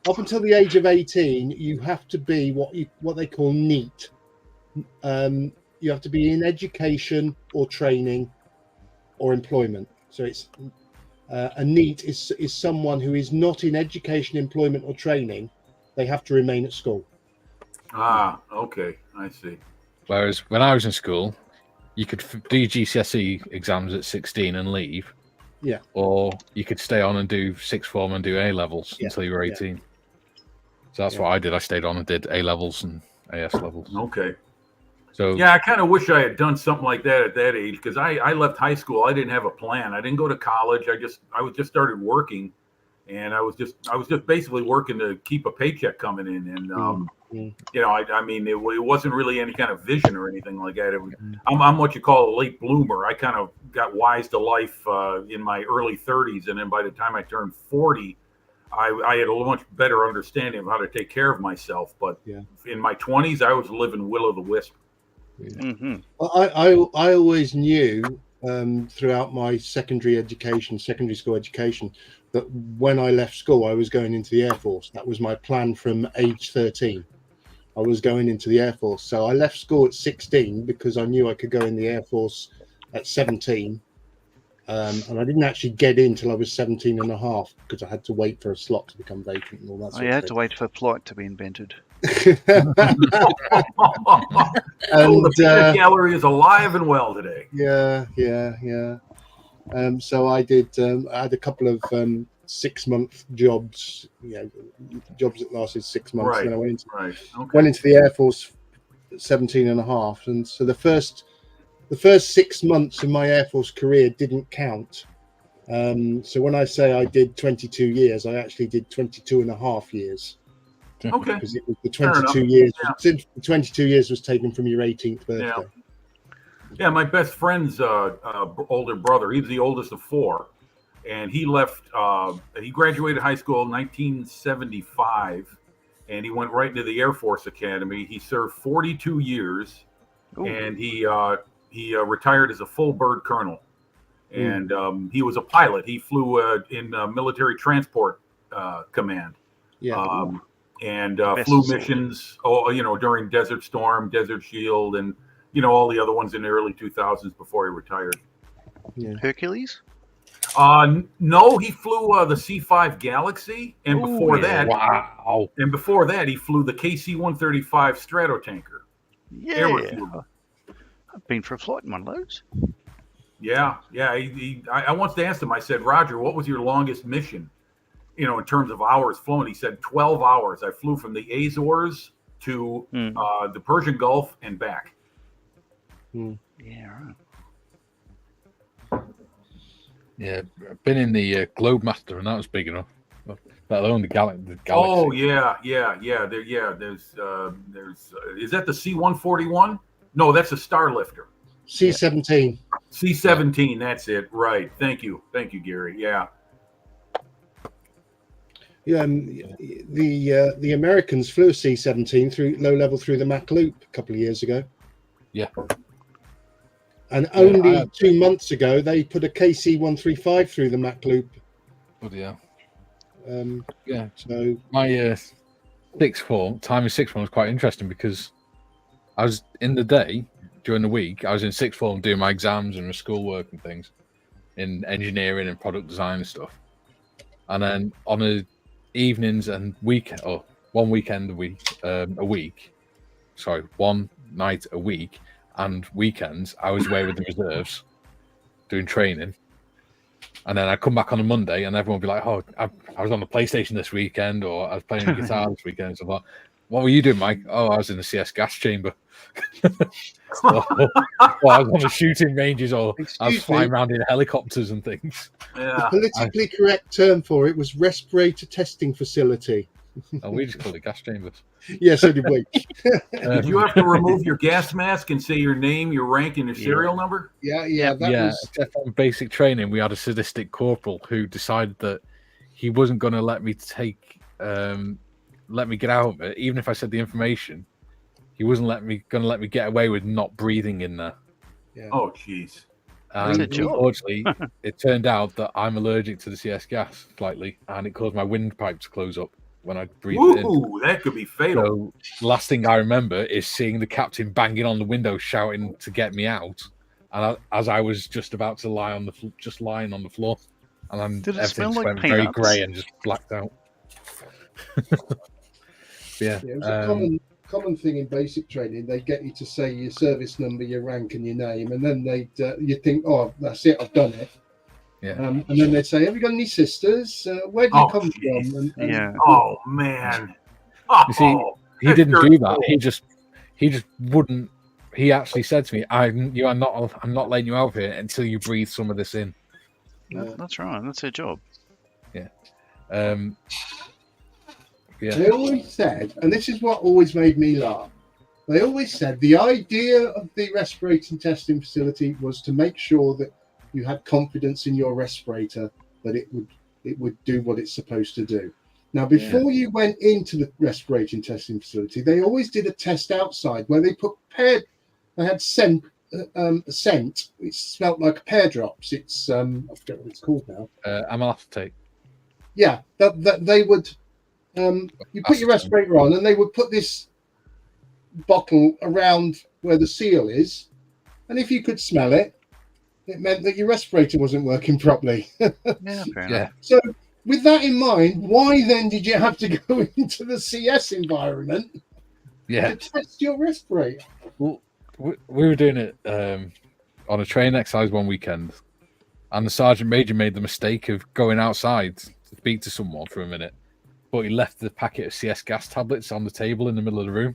Speaker 1: up until the age of 18, you have to be what they call NEET. You have to be in education or training or employment. So it's a NEET is someone who is not in education, employment, or training. They have to remain at school.
Speaker 4: Ah, okay, I see.
Speaker 2: Whereas when I was in school, you could do GCSE exams at 16 and leave.
Speaker 1: Yeah.
Speaker 2: Or you could stay on and do sixth form and do A levels until you were 18. So that's what I did. I stayed on and did A levels and AS levels.
Speaker 4: Okay.
Speaker 2: So
Speaker 4: yeah, I kind of wish I had done something like that at that age, because I left high school. I didn't have a plan. I didn't go to college. I was just started working, and I was just basically working to keep a paycheck coming in. And you know, I mean, it wasn't really any kind of vision or anything like that. I'm what you call a late bloomer. I kind of got wise to life in my early 30s, and then by the time I turned 40, I had a much better understanding of how to take care of myself. But in my 20s, I was living will o' the wisp.
Speaker 1: I always knew throughout my secondary school education, that when I left school, I was going into the Air Force. That was my plan from age 13. I was going into the Air Force. So I left school at 16 because I knew I could go in the Air Force at 17. And I didn't actually get in till I was 17 and a half because I had to wait for a slot to become vacant and all that sort of
Speaker 3: you had
Speaker 1: thing.
Speaker 3: to wait for flight to be invented.
Speaker 4: The peanut gallery is alive and well today.
Speaker 1: Yeah. So I did. I had a couple of 6-month jobs. Jobs that lasted 6 months.
Speaker 4: Right.
Speaker 1: And then I
Speaker 4: went
Speaker 1: into the Air Force at 17 and a half. And so the first 6 months of my Air Force career didn't count. So when I say I did 22 years, I actually did 22 and a half years.
Speaker 4: Okay.
Speaker 1: Because it was the 22 years. Since the 22 years was taken from your 18th birthday.
Speaker 4: Yeah, my best friend's older brother. He was the oldest of 4, and he left. He graduated high school in 1975, and he went right into the Air Force Academy. He served 42 years, and he retired as a full bird colonel. And he was a pilot. He flew in military transport command. And flew missions, during Desert Storm, Desert Shield, and all the other ones in the early 2000s before he retired.
Speaker 3: Hercules?
Speaker 4: No, he flew the C-5 Galaxy, and before that, he flew the KC-135 Stratotanker.
Speaker 3: Yeah, I've been for a flight in one of those.
Speaker 4: Yeah. I once asked him. I said, Roger, what was your longest mission? In terms of hours flown, he said 12 hours. I flew from the Azores to the Persian Gulf and back.
Speaker 3: Yeah, right.
Speaker 2: Yeah, I've been in the Globemaster, and that was big enough. Let alone the Galaxy.
Speaker 4: Oh yeah. There's is that the C-141? No, that's a Starlifter.
Speaker 1: C-17.
Speaker 4: C-17. That's it. Right. Thank you, Gary. Yeah.
Speaker 1: Yeah, the Americans flew a C-17 through low level through the Mach Loop a couple of years ago.
Speaker 2: Yeah.
Speaker 1: And only 2 months ago, they put a KC-135 through the Mach Loop.
Speaker 2: Oh yeah.
Speaker 1: So
Speaker 2: my sixth form was quite interesting because I was in the day during the week. I was in sixth form doing my exams and my schoolwork and things in engineering and product design and stuff. And then on a evenings and one night a week and weekends, I was away with the reserves doing training. And then I'd come back on a Monday and everyone would be like, oh, I was on the PlayStation this weekend, or I was playing the guitar this weekend. So like, what were you doing, Mike? Oh, I was in the CS gas chamber. Or I was on the shooting ranges, or I was flying around in helicopters and things.
Speaker 1: The politically correct term for it was respirator testing facility.
Speaker 2: Oh, we just call it gas chambers.
Speaker 1: Yeah, so did we.
Speaker 4: Did you have to remove your gas mask and say your name, your rank, and your serial number?
Speaker 1: Yeah.
Speaker 2: Except on basic training, we had a sadistic corporal who decided that he wasn't going to let me get out of it, even if I said the information. he wasn't going to let me get away with not breathing in there.
Speaker 1: Yeah.
Speaker 4: Oh, jeez.
Speaker 3: That's a
Speaker 2: And
Speaker 3: job.
Speaker 2: unfortunately, it turned out that I'm allergic to the CS gas slightly, and it caused my windpipe to close up when I breathed it in.
Speaker 4: Ooh, that could be fatal.
Speaker 2: So last thing I remember is seeing the captain banging on the window, shouting to get me out. And as I was just about to lie on just lying on the floor, and then
Speaker 3: Did it
Speaker 2: everything
Speaker 3: smell
Speaker 2: just
Speaker 3: like
Speaker 2: went very
Speaker 3: peanuts?
Speaker 2: grey and just blacked out. Yeah,
Speaker 1: Yeah, it was a common thing in basic training. They get you to say your service number, your rank, and your name, and then you think, oh, that's it, I've done it.
Speaker 2: Yeah.
Speaker 1: And then they'd say, have you got any sisters? Where do you come
Speaker 4: jeez.
Speaker 1: from?
Speaker 3: Yeah.
Speaker 4: Oh man. Oh,
Speaker 2: You see, he
Speaker 4: that's
Speaker 2: didn't
Speaker 4: dirty
Speaker 2: do that.
Speaker 4: cool.
Speaker 2: He just wouldn't. He actually said to me, I'm not letting you out here until you breathe some of this in."
Speaker 3: That's right. That's their job.
Speaker 2: Yeah.
Speaker 1: They always said, and this is what always made me laugh. They always said the idea of the respirator testing facility was to make sure that you had confidence in your respirator that it would do what it's supposed to do. Now, before you went into the respirator testing facility, they always did a test outside where they had scent. It smelled like pear drops. It's I forget what it's called now.
Speaker 2: Amylotic.
Speaker 1: Yeah, that they would. You put your respirator on, and they would put this bottle around where the seal is, and if you could smell it, it meant that your respirator wasn't working properly.
Speaker 3: Yeah, fair enough.
Speaker 1: So, with that in mind, why then did you have to go into the CS environment to test your respirator?
Speaker 2: Well, we were doing it on a train exercise one weekend, and the sergeant major made the mistake of going outside to speak to someone for a minute, but he left the packet of CS gas tablets on the table in the middle of the room.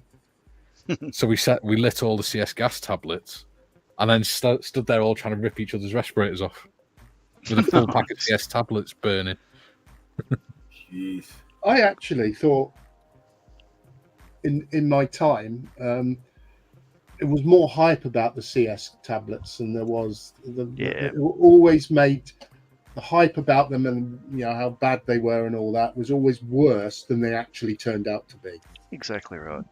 Speaker 2: So we lit all the CS gas tablets, and then stood there all trying to rip each other's respirators off with a full packet of CS tablets burning.
Speaker 4: Jeez.
Speaker 1: I actually thought in my time it was more hype about the CS tablets than there was. It always made the hype about them and how bad they were and all that was always worse than they actually turned out to be.
Speaker 3: Exactly right.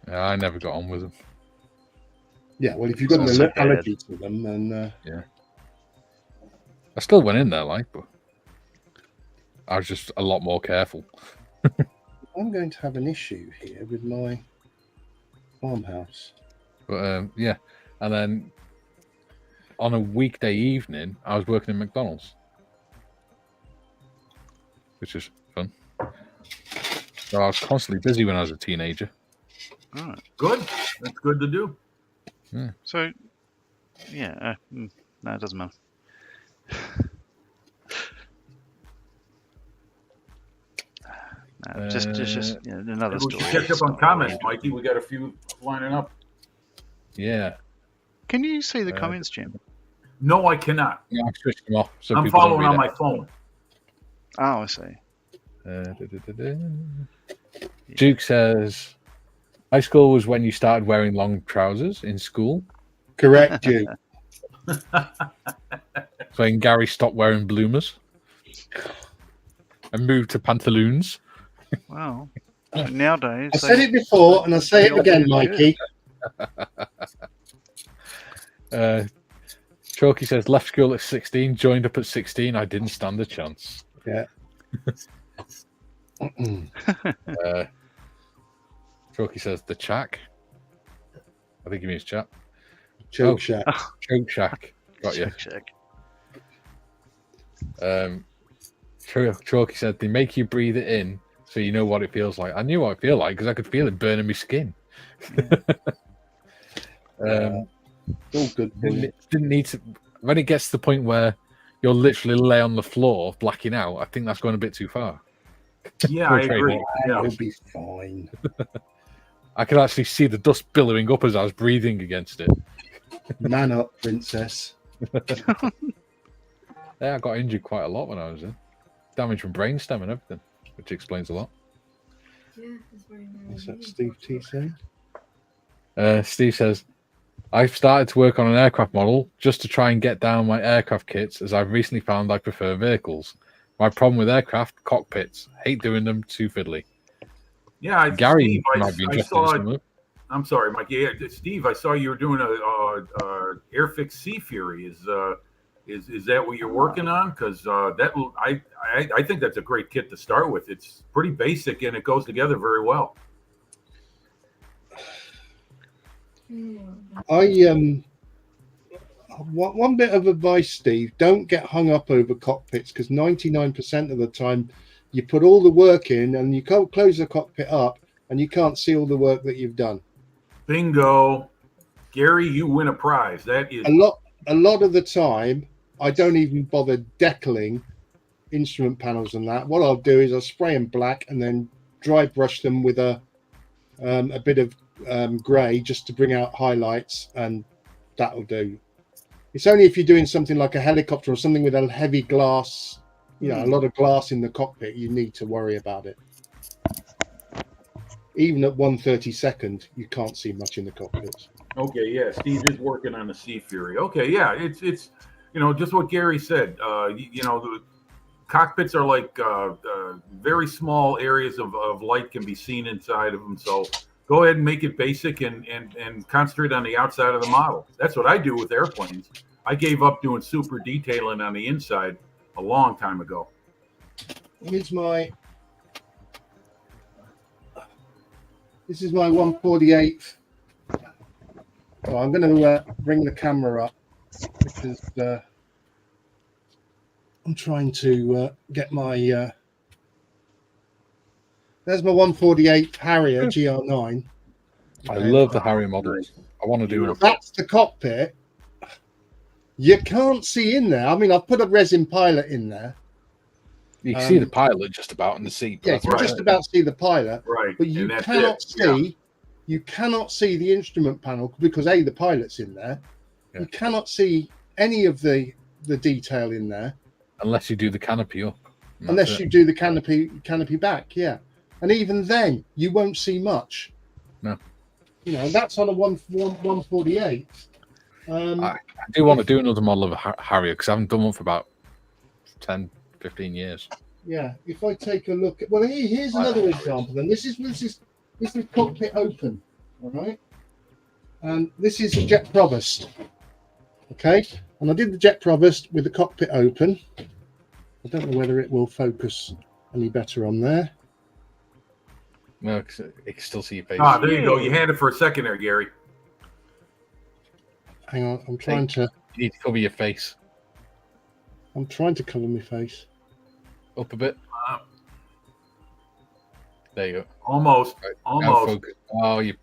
Speaker 2: Yeah, I never got on with them.
Speaker 1: Yeah, well, if you've got an allergy to them, then
Speaker 2: I still went in there, but I was just a lot more careful.
Speaker 1: I'm going to have an issue here with my farmhouse.
Speaker 2: But and then on a weekday evening, I was working in McDonald's, which is fun. So I was constantly busy when I was a teenager.
Speaker 3: All right.
Speaker 4: Good. That's good to do.
Speaker 2: Yeah.
Speaker 3: So, no, it doesn't matter. Just another
Speaker 4: We
Speaker 3: story.
Speaker 4: should catch up on comments, Mikey. We got a few lining up.
Speaker 2: Yeah.
Speaker 3: Can you see the comments, Jim?
Speaker 4: No, I cannot.
Speaker 2: Yeah, I've switched them off. So
Speaker 4: I'm
Speaker 2: people don't
Speaker 4: following
Speaker 2: read
Speaker 4: on
Speaker 2: it.
Speaker 4: my phone.
Speaker 3: Oh, I see.
Speaker 2: Duke says, high school was when you started wearing long trousers in school.
Speaker 1: Correct, Duke.
Speaker 2: So when Gary stopped wearing bloomers and moved to pantaloons.
Speaker 3: Wow. So nowadays,
Speaker 1: I said it before and I say it again, Mikey.
Speaker 2: Chalky says, left school at 16, joined up at 16. I didn't stand a chance.
Speaker 1: Yeah.
Speaker 2: Chalky says, the chack. I think he means chat.
Speaker 1: Choke shack.
Speaker 2: Choke shack. Got you.
Speaker 3: Check.
Speaker 2: Chalky said, they make you breathe it in so you know what it feels like. I knew what it felt like because I could feel it burning my skin.
Speaker 1: All good.
Speaker 2: Didn't need to. When it gets to the point where you're literally lay on the floor blacking out, I think that's going a bit too far.
Speaker 4: Yeah, I agree. Yeah.
Speaker 1: It'll be fine.
Speaker 2: I could actually see the dust billowing up as I was breathing against it.
Speaker 1: Man up, princess.
Speaker 2: Yeah, I got injured quite a lot when I was in. Damage from brainstem and everything, which explains a lot.
Speaker 6: Yeah, that's very
Speaker 1: What's that Steve T saying?
Speaker 2: Steve says, I've started to work on an aircraft model just to try and get down my aircraft kits, as I've recently found I prefer vehicles. My problem with aircraft, cockpits. Hate doing them, too fiddly.
Speaker 4: Yeah,
Speaker 2: Gary
Speaker 4: Steve,
Speaker 2: might be
Speaker 4: I
Speaker 2: interested
Speaker 4: saw
Speaker 2: in some of it.
Speaker 4: I'm sorry, Mike. Yeah, Steve, I saw you were doing a Airfix Sea Fury. Is that what you're working on? Because I think that's a great kit to start with. It's pretty basic and it goes together very well.
Speaker 1: One bit of advice, Steve: don't get hung up over cockpits, because 99% of the time you put all the work in and you can't close the cockpit up and you can't see all the work that you've done.
Speaker 4: Bingo, Gary, you win a prize. That is
Speaker 1: A lot of the time I don't even bother decaling instrument panels and that. What I'll do is I'll spray them black and then dry brush them with a bit of grey just to bring out highlights, and that'll do. It's only if you're doing something like a helicopter or something with a heavy glass, a lot of glass in the cockpit, you need to worry about it. Even at 1/32, you can't see much in the cockpits.
Speaker 4: okay. Yeah, Steve is working on the Sea Fury. Okay, yeah, it's just what Gary said. The cockpits are like very small areas of light can be seen inside of them. So go ahead and make it basic and concentrate on the outside of the model. That's what I do with airplanes. I gave up doing super detailing on the inside a long time ago.
Speaker 1: This is my 1/48. So I'm going to bring the camera up because I'm trying to get my. There's my 1/48 Harrier GR9.
Speaker 2: I love the Harrier models. I want to do one.
Speaker 1: That's the cockpit. You can't see in there. I mean, I've put a resin pilot in there.
Speaker 2: You can see the pilot just about in the seat.
Speaker 1: Yeah, you can just about see the pilot.
Speaker 4: Right.
Speaker 1: But you cannot see. You cannot see the instrument panel because the pilot's in there. Yeah. You cannot see any of the detail in there
Speaker 2: unless you do the canopy up.
Speaker 1: Unless you do the canopy back, yeah. And even then, you won't see much.
Speaker 2: No.
Speaker 1: That's on a 1/48.
Speaker 2: I do want to do another model of a Harrier because I haven't done one for about 10, 15 years.
Speaker 1: Yeah. If I take a look at, here's another example. And this is cockpit open, all right? And this is a jet provost, okay? And I did the jet provost with the cockpit open. I don't know whether it will focus any better on there.
Speaker 2: No, it can still see your face.
Speaker 4: There you go. You had it for a second there, Gary.
Speaker 1: Hang on, I'm trying to.
Speaker 2: You need to cover your face.
Speaker 1: I'm trying to cover my face.
Speaker 2: Up a bit. There you go.
Speaker 4: Almost.
Speaker 2: Right,
Speaker 4: almost.
Speaker 2: Oh, you.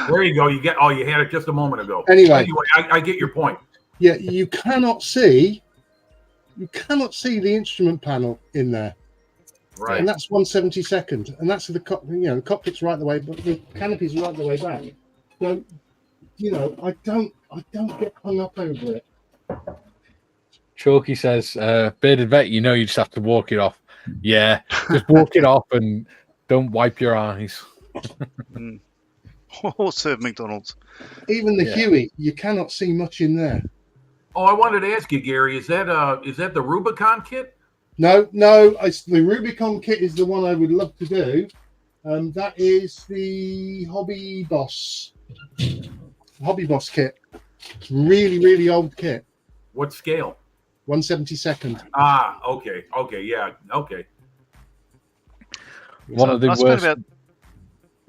Speaker 4: There you go. You had it just a moment ago.
Speaker 1: Anyway,
Speaker 4: I get your point.
Speaker 1: Yeah, you cannot see the instrument panel in there.
Speaker 4: Right.
Speaker 1: And that's 1/72, and that's the cockpit's right the way, but the canopy's right the way back. So, I don't get hung up over it.
Speaker 2: Chalky says, bearded vet, you just have to walk it off. Yeah, just walk it off and don't wipe your eyes.
Speaker 3: Or serve McDonald's.
Speaker 1: Even the Huey, you cannot see much in there.
Speaker 4: Oh, I wanted to ask you, Gary, is that the Rubicon kit?
Speaker 1: No, the Rubicon kit is the one I would love to do. That is the Hobby Boss kit. It's really, really old kit.
Speaker 4: What scale?
Speaker 1: 1/72.
Speaker 4: Okay, yeah, okay.
Speaker 2: One of the
Speaker 3: I
Speaker 2: worst.
Speaker 3: spent about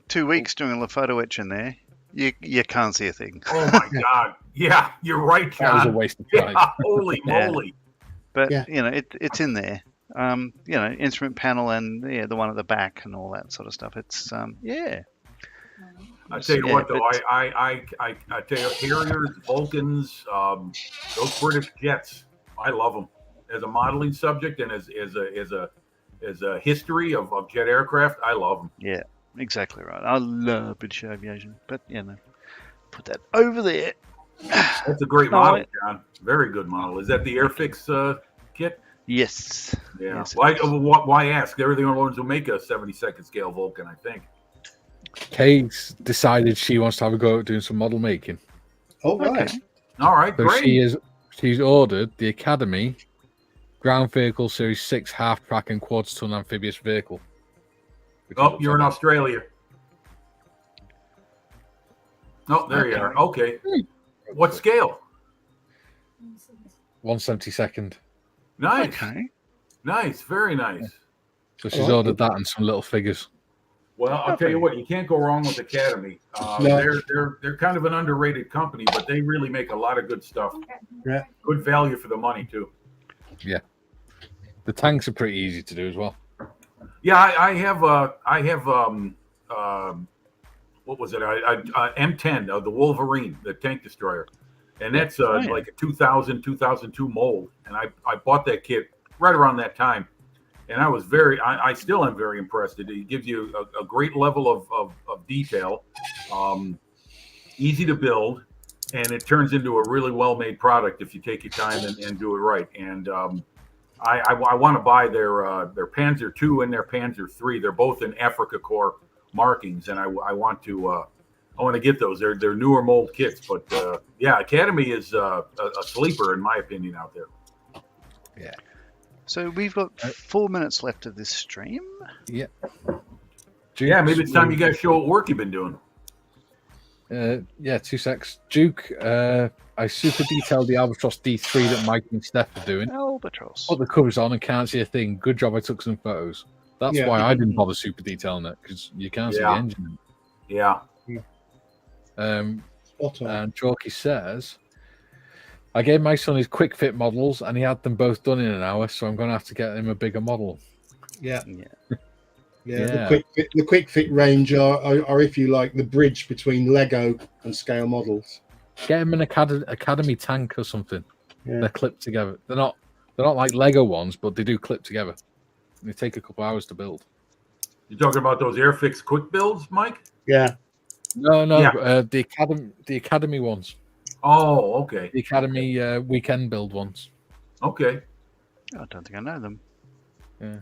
Speaker 3: 2 weeks doing a photo etch in there. You can't see a thing.
Speaker 4: Oh my God! Yeah, you're right, John.
Speaker 2: That was a waste of time.
Speaker 4: Yeah, holy moly!
Speaker 3: But it's in there. Instrument panel and the one at the back and all that sort of stuff. It's
Speaker 4: I tell you what, though, I tell you, Harriers, Vulcans, those British jets, I love them as a modeling subject and as a history of jet aircraft. I love them.
Speaker 3: Yeah, exactly right. I love British aviation, but put that over there.
Speaker 4: That's a great model, John. Very good model. Is that the Airfix kit?
Speaker 3: Yes.
Speaker 4: Yeah.
Speaker 3: Yes,
Speaker 4: why ask? They're the only ones who make a 72nd scale Vulcan, I think.
Speaker 2: Kate's decided she wants to have a go at doing some model making.
Speaker 1: Oh, right.
Speaker 3: Okay.
Speaker 4: All right,
Speaker 2: So
Speaker 4: great.
Speaker 2: she's ordered the Academy Ground Vehicle Series 6 half-track and quarter-ton amphibious vehicle.
Speaker 4: Oh, you're in Australia. Oh, there you are. Okay. What scale?
Speaker 2: 1/72.
Speaker 4: Nice.
Speaker 3: Okay.
Speaker 4: Nice. Very nice.
Speaker 2: So
Speaker 1: I
Speaker 2: she's
Speaker 1: like
Speaker 2: ordered
Speaker 1: it.
Speaker 2: that and some little figures.
Speaker 4: Well, I'll tell you what, you can't go wrong with Academy.
Speaker 1: No.
Speaker 4: They're kind of an underrated company, but they really make a lot of good stuff.
Speaker 1: Yeah.
Speaker 4: Good value for the money too.
Speaker 2: The tanks are pretty easy to do as well.
Speaker 4: Yeah, I have what was it? M10, the Wolverine, the tank destroyer, and that's like a 2002 mold. And I bought that kit right around that time, and I still am very impressed. It gives you a great level of detail, easy to build, and it turns into a really well-made product if you take your time and do it right. And I want to buy their Panzer II and their Panzer III. They're both in Africa Corps markings, and I want to get those. They're newer mold kits, but yeah, Academy is a sleeper in my opinion out there.
Speaker 2: Yeah.
Speaker 3: So we've got 4 minutes left of this stream.
Speaker 2: Yeah.
Speaker 4: Yeah, maybe it's time you guys show what work you've been doing.
Speaker 2: Yeah, 2 secs. Duke, I super detailed the Albatross D3 that Mike and Steph are doing.
Speaker 3: Albatross.
Speaker 2: Put the covers on and can't see a thing. Good job I took some photos. That's
Speaker 1: Yeah.
Speaker 2: why I didn't bother super detailing it, because you can't see the
Speaker 4: Yeah.
Speaker 2: engine.
Speaker 4: Yeah.
Speaker 1: Spot on.
Speaker 2: And Chalky says, I gave my son his quick fit models and he had them both done in an hour, so I'm going to have to get him a bigger model.
Speaker 1: Yeah.
Speaker 3: Yeah.
Speaker 1: Yeah, the quick fit range are, if you like, the bridge between Lego and scale models.
Speaker 2: Get him an Academy tank or something.
Speaker 1: Yeah.
Speaker 2: They're clipped together. They're not like Lego ones, but they do clip together. They take a couple hours to build.
Speaker 4: You talking about those Airfix quick builds, Mike?
Speaker 1: Yeah.
Speaker 2: No,
Speaker 4: Yeah.
Speaker 2: the Academy ones.
Speaker 4: Oh, okay.
Speaker 2: The Academy weekend build ones.
Speaker 4: Okay.
Speaker 3: I don't think I know them.
Speaker 2: Yeah.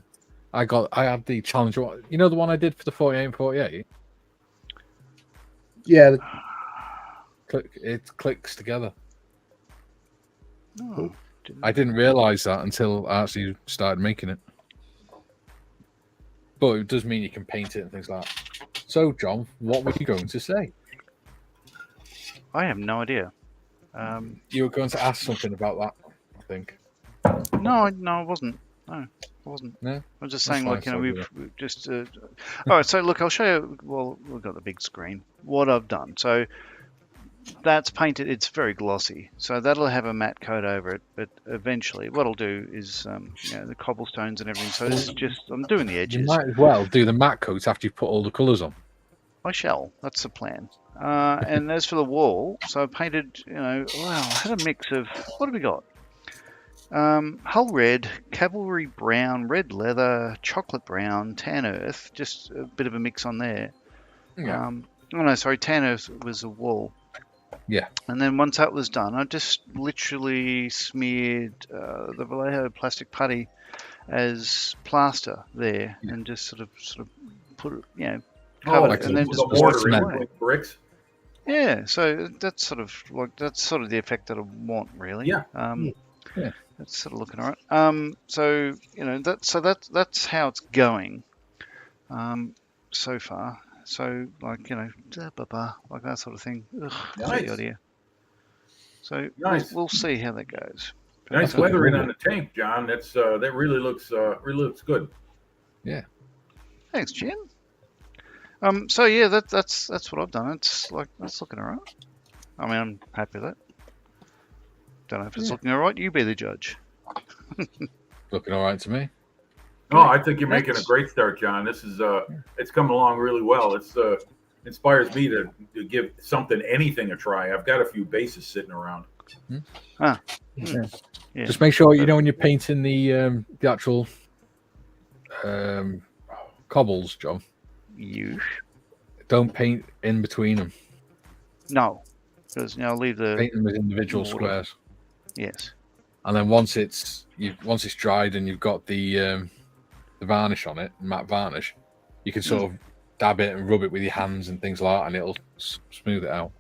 Speaker 2: I had the Challenger one. You know the one I did for the 48 and 48?
Speaker 1: Yeah.
Speaker 2: It clicks together.
Speaker 3: Oh,
Speaker 2: I didn't realize that until I actually started making it. But it does mean you can paint it and things like that. So, John, what were you going to say?
Speaker 3: I have no idea.
Speaker 2: You were going to ask something about that, I think.
Speaker 3: No, I wasn't. No, I wasn't.
Speaker 2: No?
Speaker 3: I was just
Speaker 2: That's
Speaker 3: saying,
Speaker 2: fine,
Speaker 3: like, you know,
Speaker 2: so
Speaker 3: we've just. All right, so look, I'll show you. Well, we've got the big screen. What I've done. So that's painted. It's very glossy, so that'll have a matte coat over it. But eventually, what I'll do is, the cobblestones and everything. So this is just. I'm doing the
Speaker 2: You
Speaker 3: edges.
Speaker 2: might as well do the matte coat after you put all the colours on.
Speaker 3: I shall. That's the plan. And as for the wall, so I painted. Wow, I had a mix of. What have we got? Hull red, cavalry brown, red leather, chocolate brown, tan earth, just a bit of a mix on there.
Speaker 2: Yeah.
Speaker 3: Tan earth was a wall.
Speaker 2: Yeah.
Speaker 3: And then once that was done, I just literally smeared the Vallejo plastic putty as plaster there, and just sort of put it, covered
Speaker 2: like
Speaker 3: it, and then
Speaker 4: the
Speaker 3: just
Speaker 4: mortar
Speaker 2: cement.
Speaker 4: in like bricks.
Speaker 3: yeah. So that's sort of the effect that I want, really.
Speaker 4: Yeah.
Speaker 2: Yeah.
Speaker 3: That's sort of looking all right. So that's how it's going, so far. So like like that sort of thing. Ugh,
Speaker 4: Nice.
Speaker 3: the idea. So
Speaker 4: Nice.
Speaker 3: we'll see how that goes.
Speaker 4: Nice weathering on the tank, John. That's that really looks good.
Speaker 2: Yeah.
Speaker 3: Thanks, Jim. So yeah, that's what I've done. It's like that's looking all right. I mean, I'm happy with that. Don't know if it's looking all right. You be the judge.
Speaker 2: Looking all right to me.
Speaker 4: Oh, I think you're making a great start, John. This is it's coming along really well. It's inspires me to give anything a try. I've got a few bases sitting around.
Speaker 3: Yeah.
Speaker 2: Just make sure when you're painting the actual cobbles, John.
Speaker 3: You
Speaker 2: Don't paint in between them.
Speaker 3: no, because I'll leave the
Speaker 2: Paint them as individual
Speaker 3: water.
Speaker 2: squares.
Speaker 3: Yes.
Speaker 2: And then once it's dried and you've got the varnish on it, matte varnish, you can sort of dab it and rub it with your hands and things like that, and it'll smooth it out.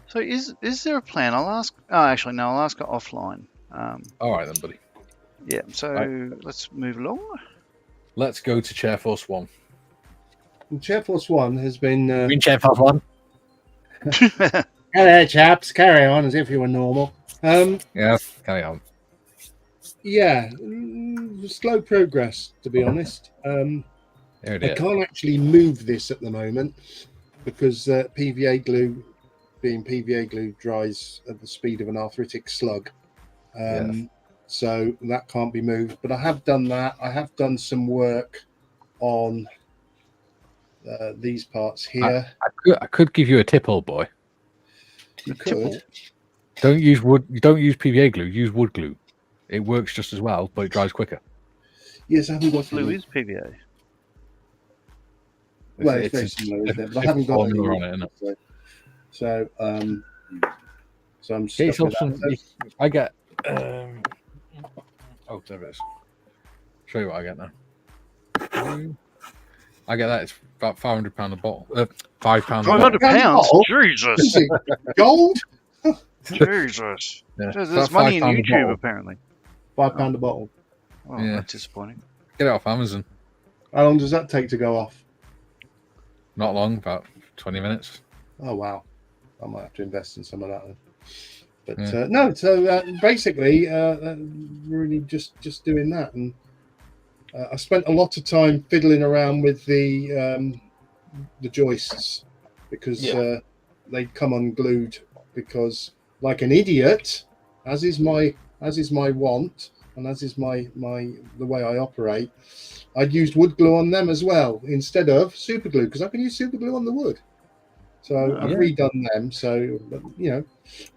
Speaker 3: So is there a plan? I'll ask. Oh, actually, no. I'll ask her offline.
Speaker 2: All right then, buddy.
Speaker 3: Yeah. So
Speaker 2: Right.
Speaker 3: let's move along.
Speaker 2: Let's go to Chair Force 1.
Speaker 1: And Chair Force 1 has been
Speaker 2: Green Chair Force 1.
Speaker 1: Hello, chaps. Carry on as if you were normal.
Speaker 2: Yeah, carry on.
Speaker 1: Yeah, slow progress, to be honest.
Speaker 2: Here it
Speaker 1: I
Speaker 2: is.
Speaker 1: can't actually move this at the moment because PVA glue, being PVA glue, dries at the speed of an arthritic slug.
Speaker 2: Yes.
Speaker 1: So that can't be moved. But I have done that. I have done some work on these parts here.
Speaker 2: I could give you a tip, old boy.
Speaker 1: You could.
Speaker 2: Don't use wood. You don't use PVA glue. Use wood glue. It works just as well, but it dries quicker.
Speaker 1: Yes, I haven't got
Speaker 3: What glue
Speaker 1: any.
Speaker 3: is PVA?
Speaker 1: Well, it's very similar, isn't it? But I haven't got any
Speaker 2: formula on it. Isn't it?
Speaker 1: So I'm
Speaker 2: Get
Speaker 1: stuck
Speaker 2: yourself
Speaker 1: with
Speaker 2: some.
Speaker 1: that.
Speaker 2: I get. Oh, there it is. Show you what I get now. I get that. It's about £500 a bottle. £5 a bottle.
Speaker 3: £500?
Speaker 1: £500?
Speaker 3: Jesus.
Speaker 1: Gold?
Speaker 3: Jesus.
Speaker 2: Yeah.
Speaker 3: There's
Speaker 2: About
Speaker 3: money in
Speaker 2: £5 a
Speaker 3: YouTube,
Speaker 2: bottle.
Speaker 3: apparently.
Speaker 1: £5 a bottle.
Speaker 3: Oh,
Speaker 2: Yeah.
Speaker 3: that's disappointing.
Speaker 2: Get it off Amazon.
Speaker 1: How long does that take to go off?
Speaker 2: Not long, about 20 minutes.
Speaker 1: Oh wow, I might have to invest in some of that. Then. But
Speaker 2: Yeah.
Speaker 1: no, so basically, really just doing that, and I spent a lot of time fiddling around with the joists because they'd come unglued because, like an idiot, as is my want, and as is the way I operate, I'd used wood glue on them as well instead of super glue because I can use super glue on the wood. So I've redone them. So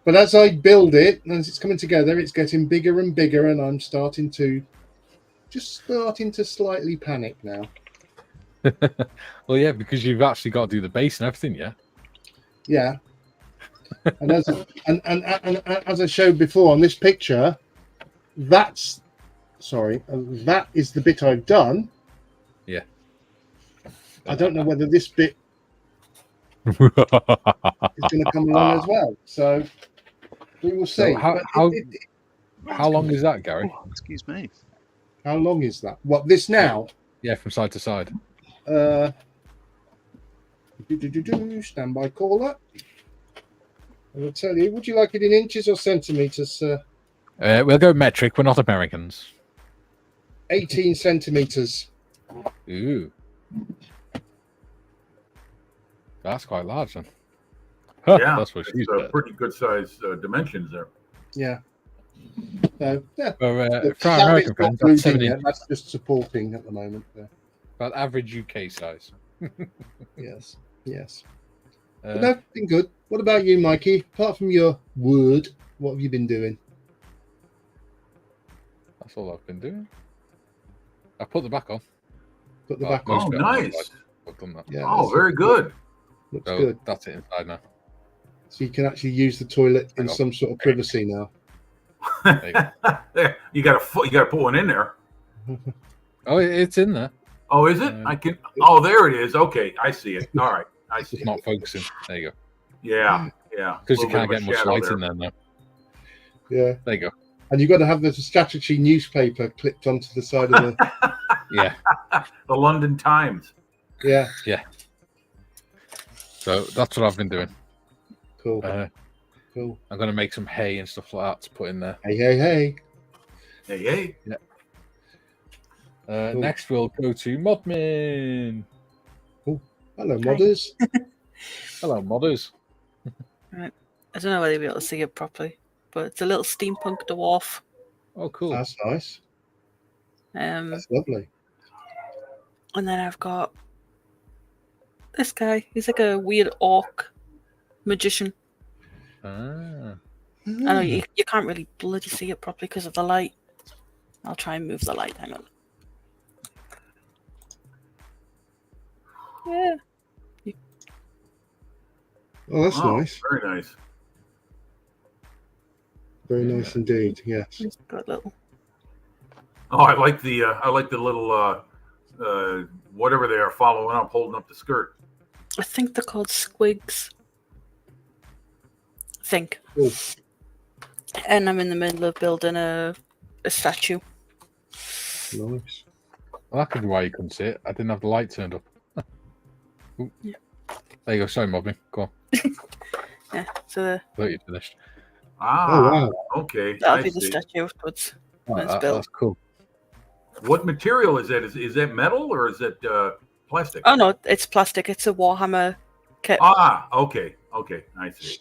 Speaker 1: but as I build it, as it's coming together, it's getting bigger and bigger, and I'm starting to slightly panic now.
Speaker 2: Well, yeah, because you've actually got to do the base and everything, yeah.
Speaker 1: Yeah. And as I showed before on this picture, that is the bit I've done.
Speaker 2: Yeah.
Speaker 1: I don't know whether this bit is going to come along as well. So we will see.
Speaker 2: So how long is that, Gary?
Speaker 3: Oh, excuse me.
Speaker 1: How long is that? What, this now?
Speaker 2: Yeah, from side to side.
Speaker 1: Standby caller. I will tell you. Would you like it in inches or centimeters, sir?
Speaker 2: We'll go metric. We're not Americans.
Speaker 1: 18 centimeters.
Speaker 2: Ooh. That's quite large then. Huh,
Speaker 4: Yeah,
Speaker 2: that's what she said.
Speaker 4: pretty good size dimensions there.
Speaker 1: Yeah. So, yeah.
Speaker 2: For our American friends, that's 7 inches.
Speaker 1: That's just supporting at the moment. Yeah.
Speaker 2: About average UK size.
Speaker 1: Yes. Yes. But no, been good. What about you, Mikey? Apart from your word, what have you been doing?
Speaker 2: That's all I've been doing. I put the back on.
Speaker 1: Put the back on.
Speaker 4: Oh, nice.
Speaker 2: I've done that.
Speaker 1: Yeah.
Speaker 4: Oh, very good.
Speaker 1: Looks
Speaker 2: So
Speaker 1: good.
Speaker 2: that's it inside now.
Speaker 1: So you can actually use the toilet in
Speaker 2: Hang on.
Speaker 1: some sort of privacy now.
Speaker 4: There, you got to put one in there.
Speaker 2: Oh, it's in there.
Speaker 4: Oh, is it? I can. Oh, there it is. Okay, I see it. All right, I see
Speaker 2: It's
Speaker 4: it.
Speaker 2: not focusing. There you go.
Speaker 4: Yeah.
Speaker 2: Because you can't get much light in there now.
Speaker 1: Yeah.
Speaker 2: There you go.
Speaker 1: And you've got to have the statutory newspaper clipped onto the side of the.
Speaker 2: Yeah.
Speaker 4: The London Times.
Speaker 1: Yeah.
Speaker 2: Yeah. So that's what I've been doing.
Speaker 1: Cool. Cool.
Speaker 2: I'm going to make some hay and stuff like that to put in there.
Speaker 1: Hey, hey, hey.
Speaker 4: Hey, hey.
Speaker 2: Yeah.
Speaker 1: Cool.
Speaker 2: Next, we'll go to Modmin.
Speaker 1: Hello, modders.
Speaker 2: Hello, modders.
Speaker 5: Right. I don't know whether you'll be able to see it properly, but it's a little steampunk dwarf.
Speaker 2: Oh, cool.
Speaker 1: That's nice. That's lovely.
Speaker 5: And then I've got this guy. He's like a weird orc magician.
Speaker 2: Ah.
Speaker 5: I know you can't really bloody see it properly because of the light. I'll try and move the light. Hang on. Yeah.
Speaker 1: Oh, that's
Speaker 4: Oh,
Speaker 1: nice.
Speaker 4: very nice.
Speaker 1: Very nice indeed. Yes.
Speaker 5: He's got a little.
Speaker 4: Oh, I like the little whatever they are following up, holding up the skirt.
Speaker 5: I think they're called squigs. I think.
Speaker 1: Cool.
Speaker 5: And I'm in the middle of building a statue.
Speaker 1: Nice.
Speaker 2: Well, that could be why you couldn't see it. I didn't have the light turned up. Ooh.
Speaker 5: Yeah.
Speaker 2: There you go. Sorry, Mobby. Go on.
Speaker 5: Yeah, so
Speaker 2: I thought you finished.
Speaker 4: Ah, okay.
Speaker 5: that'll
Speaker 4: I
Speaker 5: be the
Speaker 4: see.
Speaker 5: statue afterwards
Speaker 2: Oh,
Speaker 5: when it's built.
Speaker 2: that's cool.
Speaker 4: What material is that? Is that metal or is it plastic?
Speaker 5: Oh no, it's plastic. It's a Warhammer kit.
Speaker 4: Ah, okay. Okay, I see.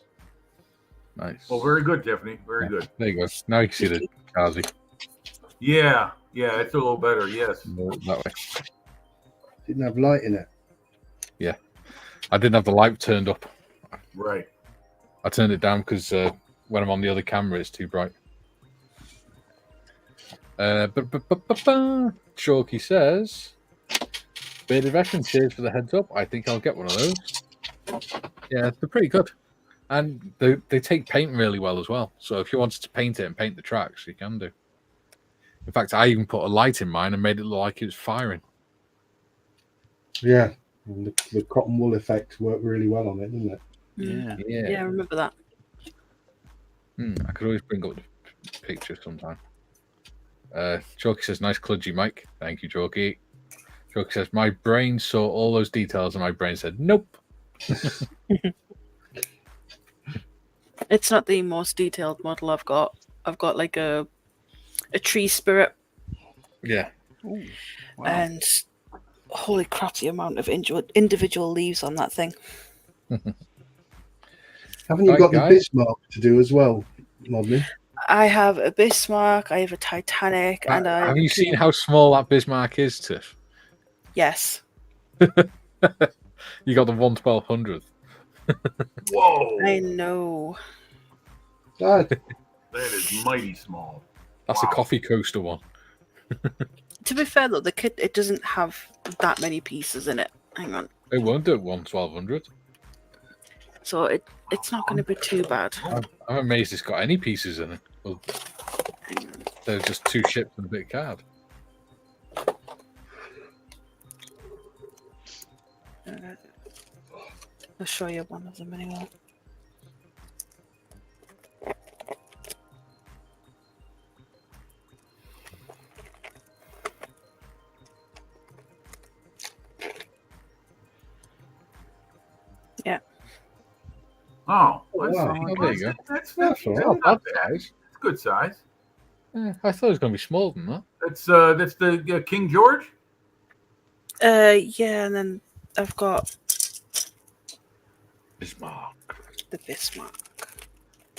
Speaker 2: Nice.
Speaker 4: Well, very good, Tiffany. Very good.
Speaker 2: There you go. Now you can see the Kazi.
Speaker 4: Yeah, it's a little better. Yes.
Speaker 2: That way.
Speaker 1: Didn't have light in it.
Speaker 2: Yeah. I didn't have the light turned up.
Speaker 4: Right.
Speaker 2: I turned it down because when I'm on the other camera, it's too bright. Chalky says, Bearded Veteran, cheers for the heads up. I think I'll get one of those. Yeah, they're pretty good. And they take paint really well as well. So if you wanted to paint it and paint the tracks, you can do. In fact, I even put a light in mine and made it look like it was firing.
Speaker 1: Yeah. And the cotton wool effect worked really well on it, didn't it?
Speaker 5: Yeah, I remember that.
Speaker 2: I could always bring up the picture sometime. Chalky says, nice kludgy mic. Thank you, Chalky. Chalky says, my brain saw all those details and my brain said, nope.
Speaker 5: It's not the most detailed model I've got. I've got like a tree spirit.
Speaker 2: Yeah.
Speaker 3: Ooh, wow.
Speaker 5: And holy crap, the amount of individual leaves on that thing.
Speaker 1: Haven't you
Speaker 2: Right,
Speaker 1: got
Speaker 2: guys.
Speaker 1: the Bismarck to do as well, Modley?
Speaker 5: I have a Bismarck, I have a Titanic, and I
Speaker 2: have you seen how small that Bismarck is, Tiff?
Speaker 5: Yes.
Speaker 2: You got the 1/1200th.
Speaker 4: Whoa.
Speaker 5: I know.
Speaker 1: That,
Speaker 4: That is mighty small.
Speaker 2: That's
Speaker 4: Wow.
Speaker 2: a coffee coaster one.
Speaker 5: To be fair though, the kit it doesn't have that many pieces in it. Hang on.
Speaker 2: It won't do 1/1200.
Speaker 5: So it's not going to be too bad.
Speaker 2: I'm amazed it's got any pieces in it. Well,
Speaker 5: Hang on.
Speaker 2: they're just 2 ships and a bit of card.
Speaker 5: I'll show you one of them anyway. Yeah.
Speaker 4: Oh,
Speaker 1: wow.
Speaker 2: There you go.
Speaker 4: That's
Speaker 2: That's
Speaker 4: not
Speaker 2: not bad
Speaker 4: bad.
Speaker 2: size.
Speaker 4: It's good size.
Speaker 2: Yeah, I thought it was going to be smaller than that.
Speaker 4: That's the King George.
Speaker 5: Yeah, and then I've got
Speaker 2: Bismarck.
Speaker 5: the Bismarck.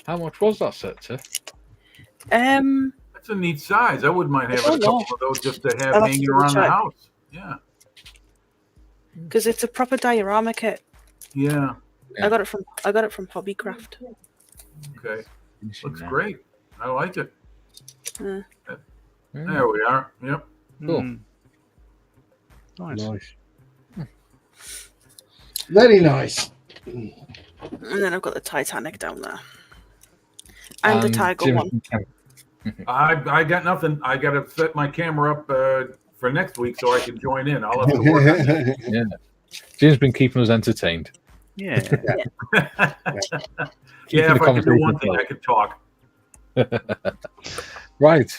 Speaker 2: How much was that set, Tiff?
Speaker 4: That's a neat size. I wouldn't mind having a
Speaker 5: don't
Speaker 4: couple
Speaker 5: know.
Speaker 4: of those just to have
Speaker 5: I'll have to
Speaker 4: hanging
Speaker 5: double
Speaker 4: around the
Speaker 5: check.
Speaker 4: house. Yeah,
Speaker 5: Because it's a proper diorama kit.
Speaker 4: yeah.
Speaker 2: Yeah.
Speaker 5: I got it from Hobbycraft.
Speaker 4: Okay, looks great. I like it.
Speaker 5: Uh,
Speaker 2: Yeah.
Speaker 4: There we are. Yep.
Speaker 2: Cool.
Speaker 3: Mm. Nice.
Speaker 1: nice. Very nice.
Speaker 5: and then I've got the Titanic down there. And the Tiger
Speaker 2: Jim-
Speaker 5: one.
Speaker 4: I got nothing. I got to set my camera up for next week so I can join in. I'll have to work on it.
Speaker 2: Yeah. Jim's been keeping us entertained.
Speaker 3: Yeah.
Speaker 4: Yeah,
Speaker 2: Keeping
Speaker 4: if
Speaker 2: the
Speaker 4: I could do
Speaker 2: conversation
Speaker 4: one thing,
Speaker 2: flowing.
Speaker 4: I could talk.
Speaker 2: Right.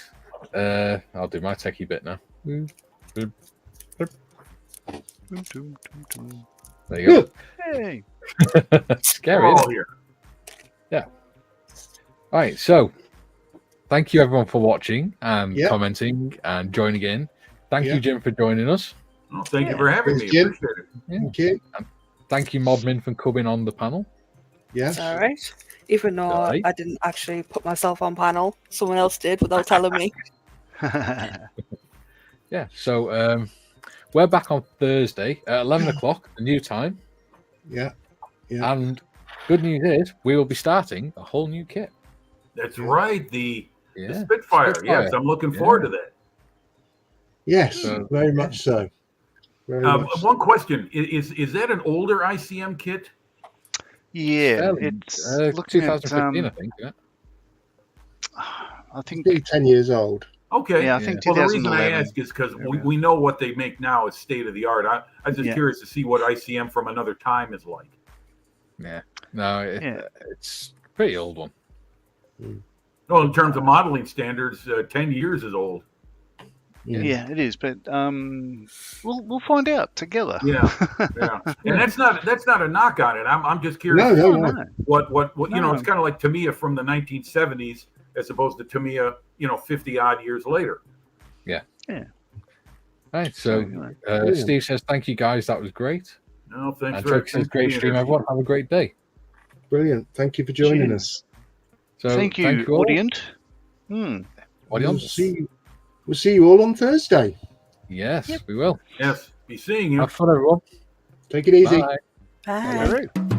Speaker 2: I'll do my techie bit now. There you go.
Speaker 3: Hey.
Speaker 2: Scary.
Speaker 4: We're
Speaker 2: isn't
Speaker 4: all
Speaker 2: it?
Speaker 4: here.
Speaker 2: All right. So, thank you everyone for watching and
Speaker 1: Yeah.
Speaker 2: commenting and joining in. Thank
Speaker 1: Yeah.
Speaker 2: you, Jim, for joining us.
Speaker 4: Well, thank you for having me.
Speaker 1: Thanks, Jim.
Speaker 4: Appreciate it.
Speaker 1: Thank you.
Speaker 2: Thank you, Modmin, for coming on the panel.
Speaker 1: Yeah.
Speaker 5: It's alright. Even though
Speaker 2: Right.
Speaker 5: I didn't actually put myself on panel, someone else did without telling me.
Speaker 2: Yeah. So, we're back on Thursday at 11 o'clock, the new time.
Speaker 1: Yeah. Yeah.
Speaker 2: And good news is we will be starting a whole new kit.
Speaker 4: That's right. The
Speaker 2: Yeah.
Speaker 4: Spitfire.
Speaker 2: Spitfire.
Speaker 4: Yes, I'm looking
Speaker 2: Yeah.
Speaker 4: forward to that.
Speaker 1: Yes.
Speaker 2: So-
Speaker 1: Very much so. Very much so.
Speaker 4: One question: Is that an older ICM kit?
Speaker 3: Yeah,
Speaker 2: Fairly,
Speaker 3: it's looking
Speaker 2: 2015, I
Speaker 3: at.
Speaker 2: think. Yeah.
Speaker 3: I think.
Speaker 1: Be 10 years old.
Speaker 4: Okay.
Speaker 3: Yeah, I think
Speaker 4: Well, the reason I
Speaker 3: 2011.
Speaker 4: ask is because
Speaker 3: There
Speaker 4: we,
Speaker 3: we are.
Speaker 4: we know what they make now is state of the art. I'm just
Speaker 3: Yeah.
Speaker 4: curious to see what ICM from another time is like.
Speaker 2: Yeah. No,
Speaker 3: Yeah.
Speaker 2: it's a pretty old one.
Speaker 4: Well, in terms of modeling standards, 10 years is old.
Speaker 3: Yeah, it is. But we'll find out together.
Speaker 4: Yeah, yeah. And that's not a knock on it. I'm just curious.
Speaker 1: No.
Speaker 4: What you know?
Speaker 3: No.
Speaker 4: It's kind of like Tamiya from the 1970s as opposed to Tamiya, 50 odd years later.
Speaker 2: Yeah.
Speaker 3: Yeah.
Speaker 2: Right. So Steve says, "Thank you guys. That was great."
Speaker 4: No, thanks
Speaker 2: And
Speaker 4: for
Speaker 2: Chuck says, "Great stream, everyone. Have a great day."
Speaker 1: Brilliant. Thank you for joining us.
Speaker 2: So
Speaker 3: thank you
Speaker 2: all.
Speaker 3: audience.
Speaker 2: Audience.
Speaker 1: We'll see you all on Thursday.
Speaker 2: Yes, we will.
Speaker 4: Yes, be seeing you.
Speaker 2: Have fun, everyone.
Speaker 1: Take it easy.
Speaker 2: Bye.
Speaker 5: Bye.
Speaker 3: All right.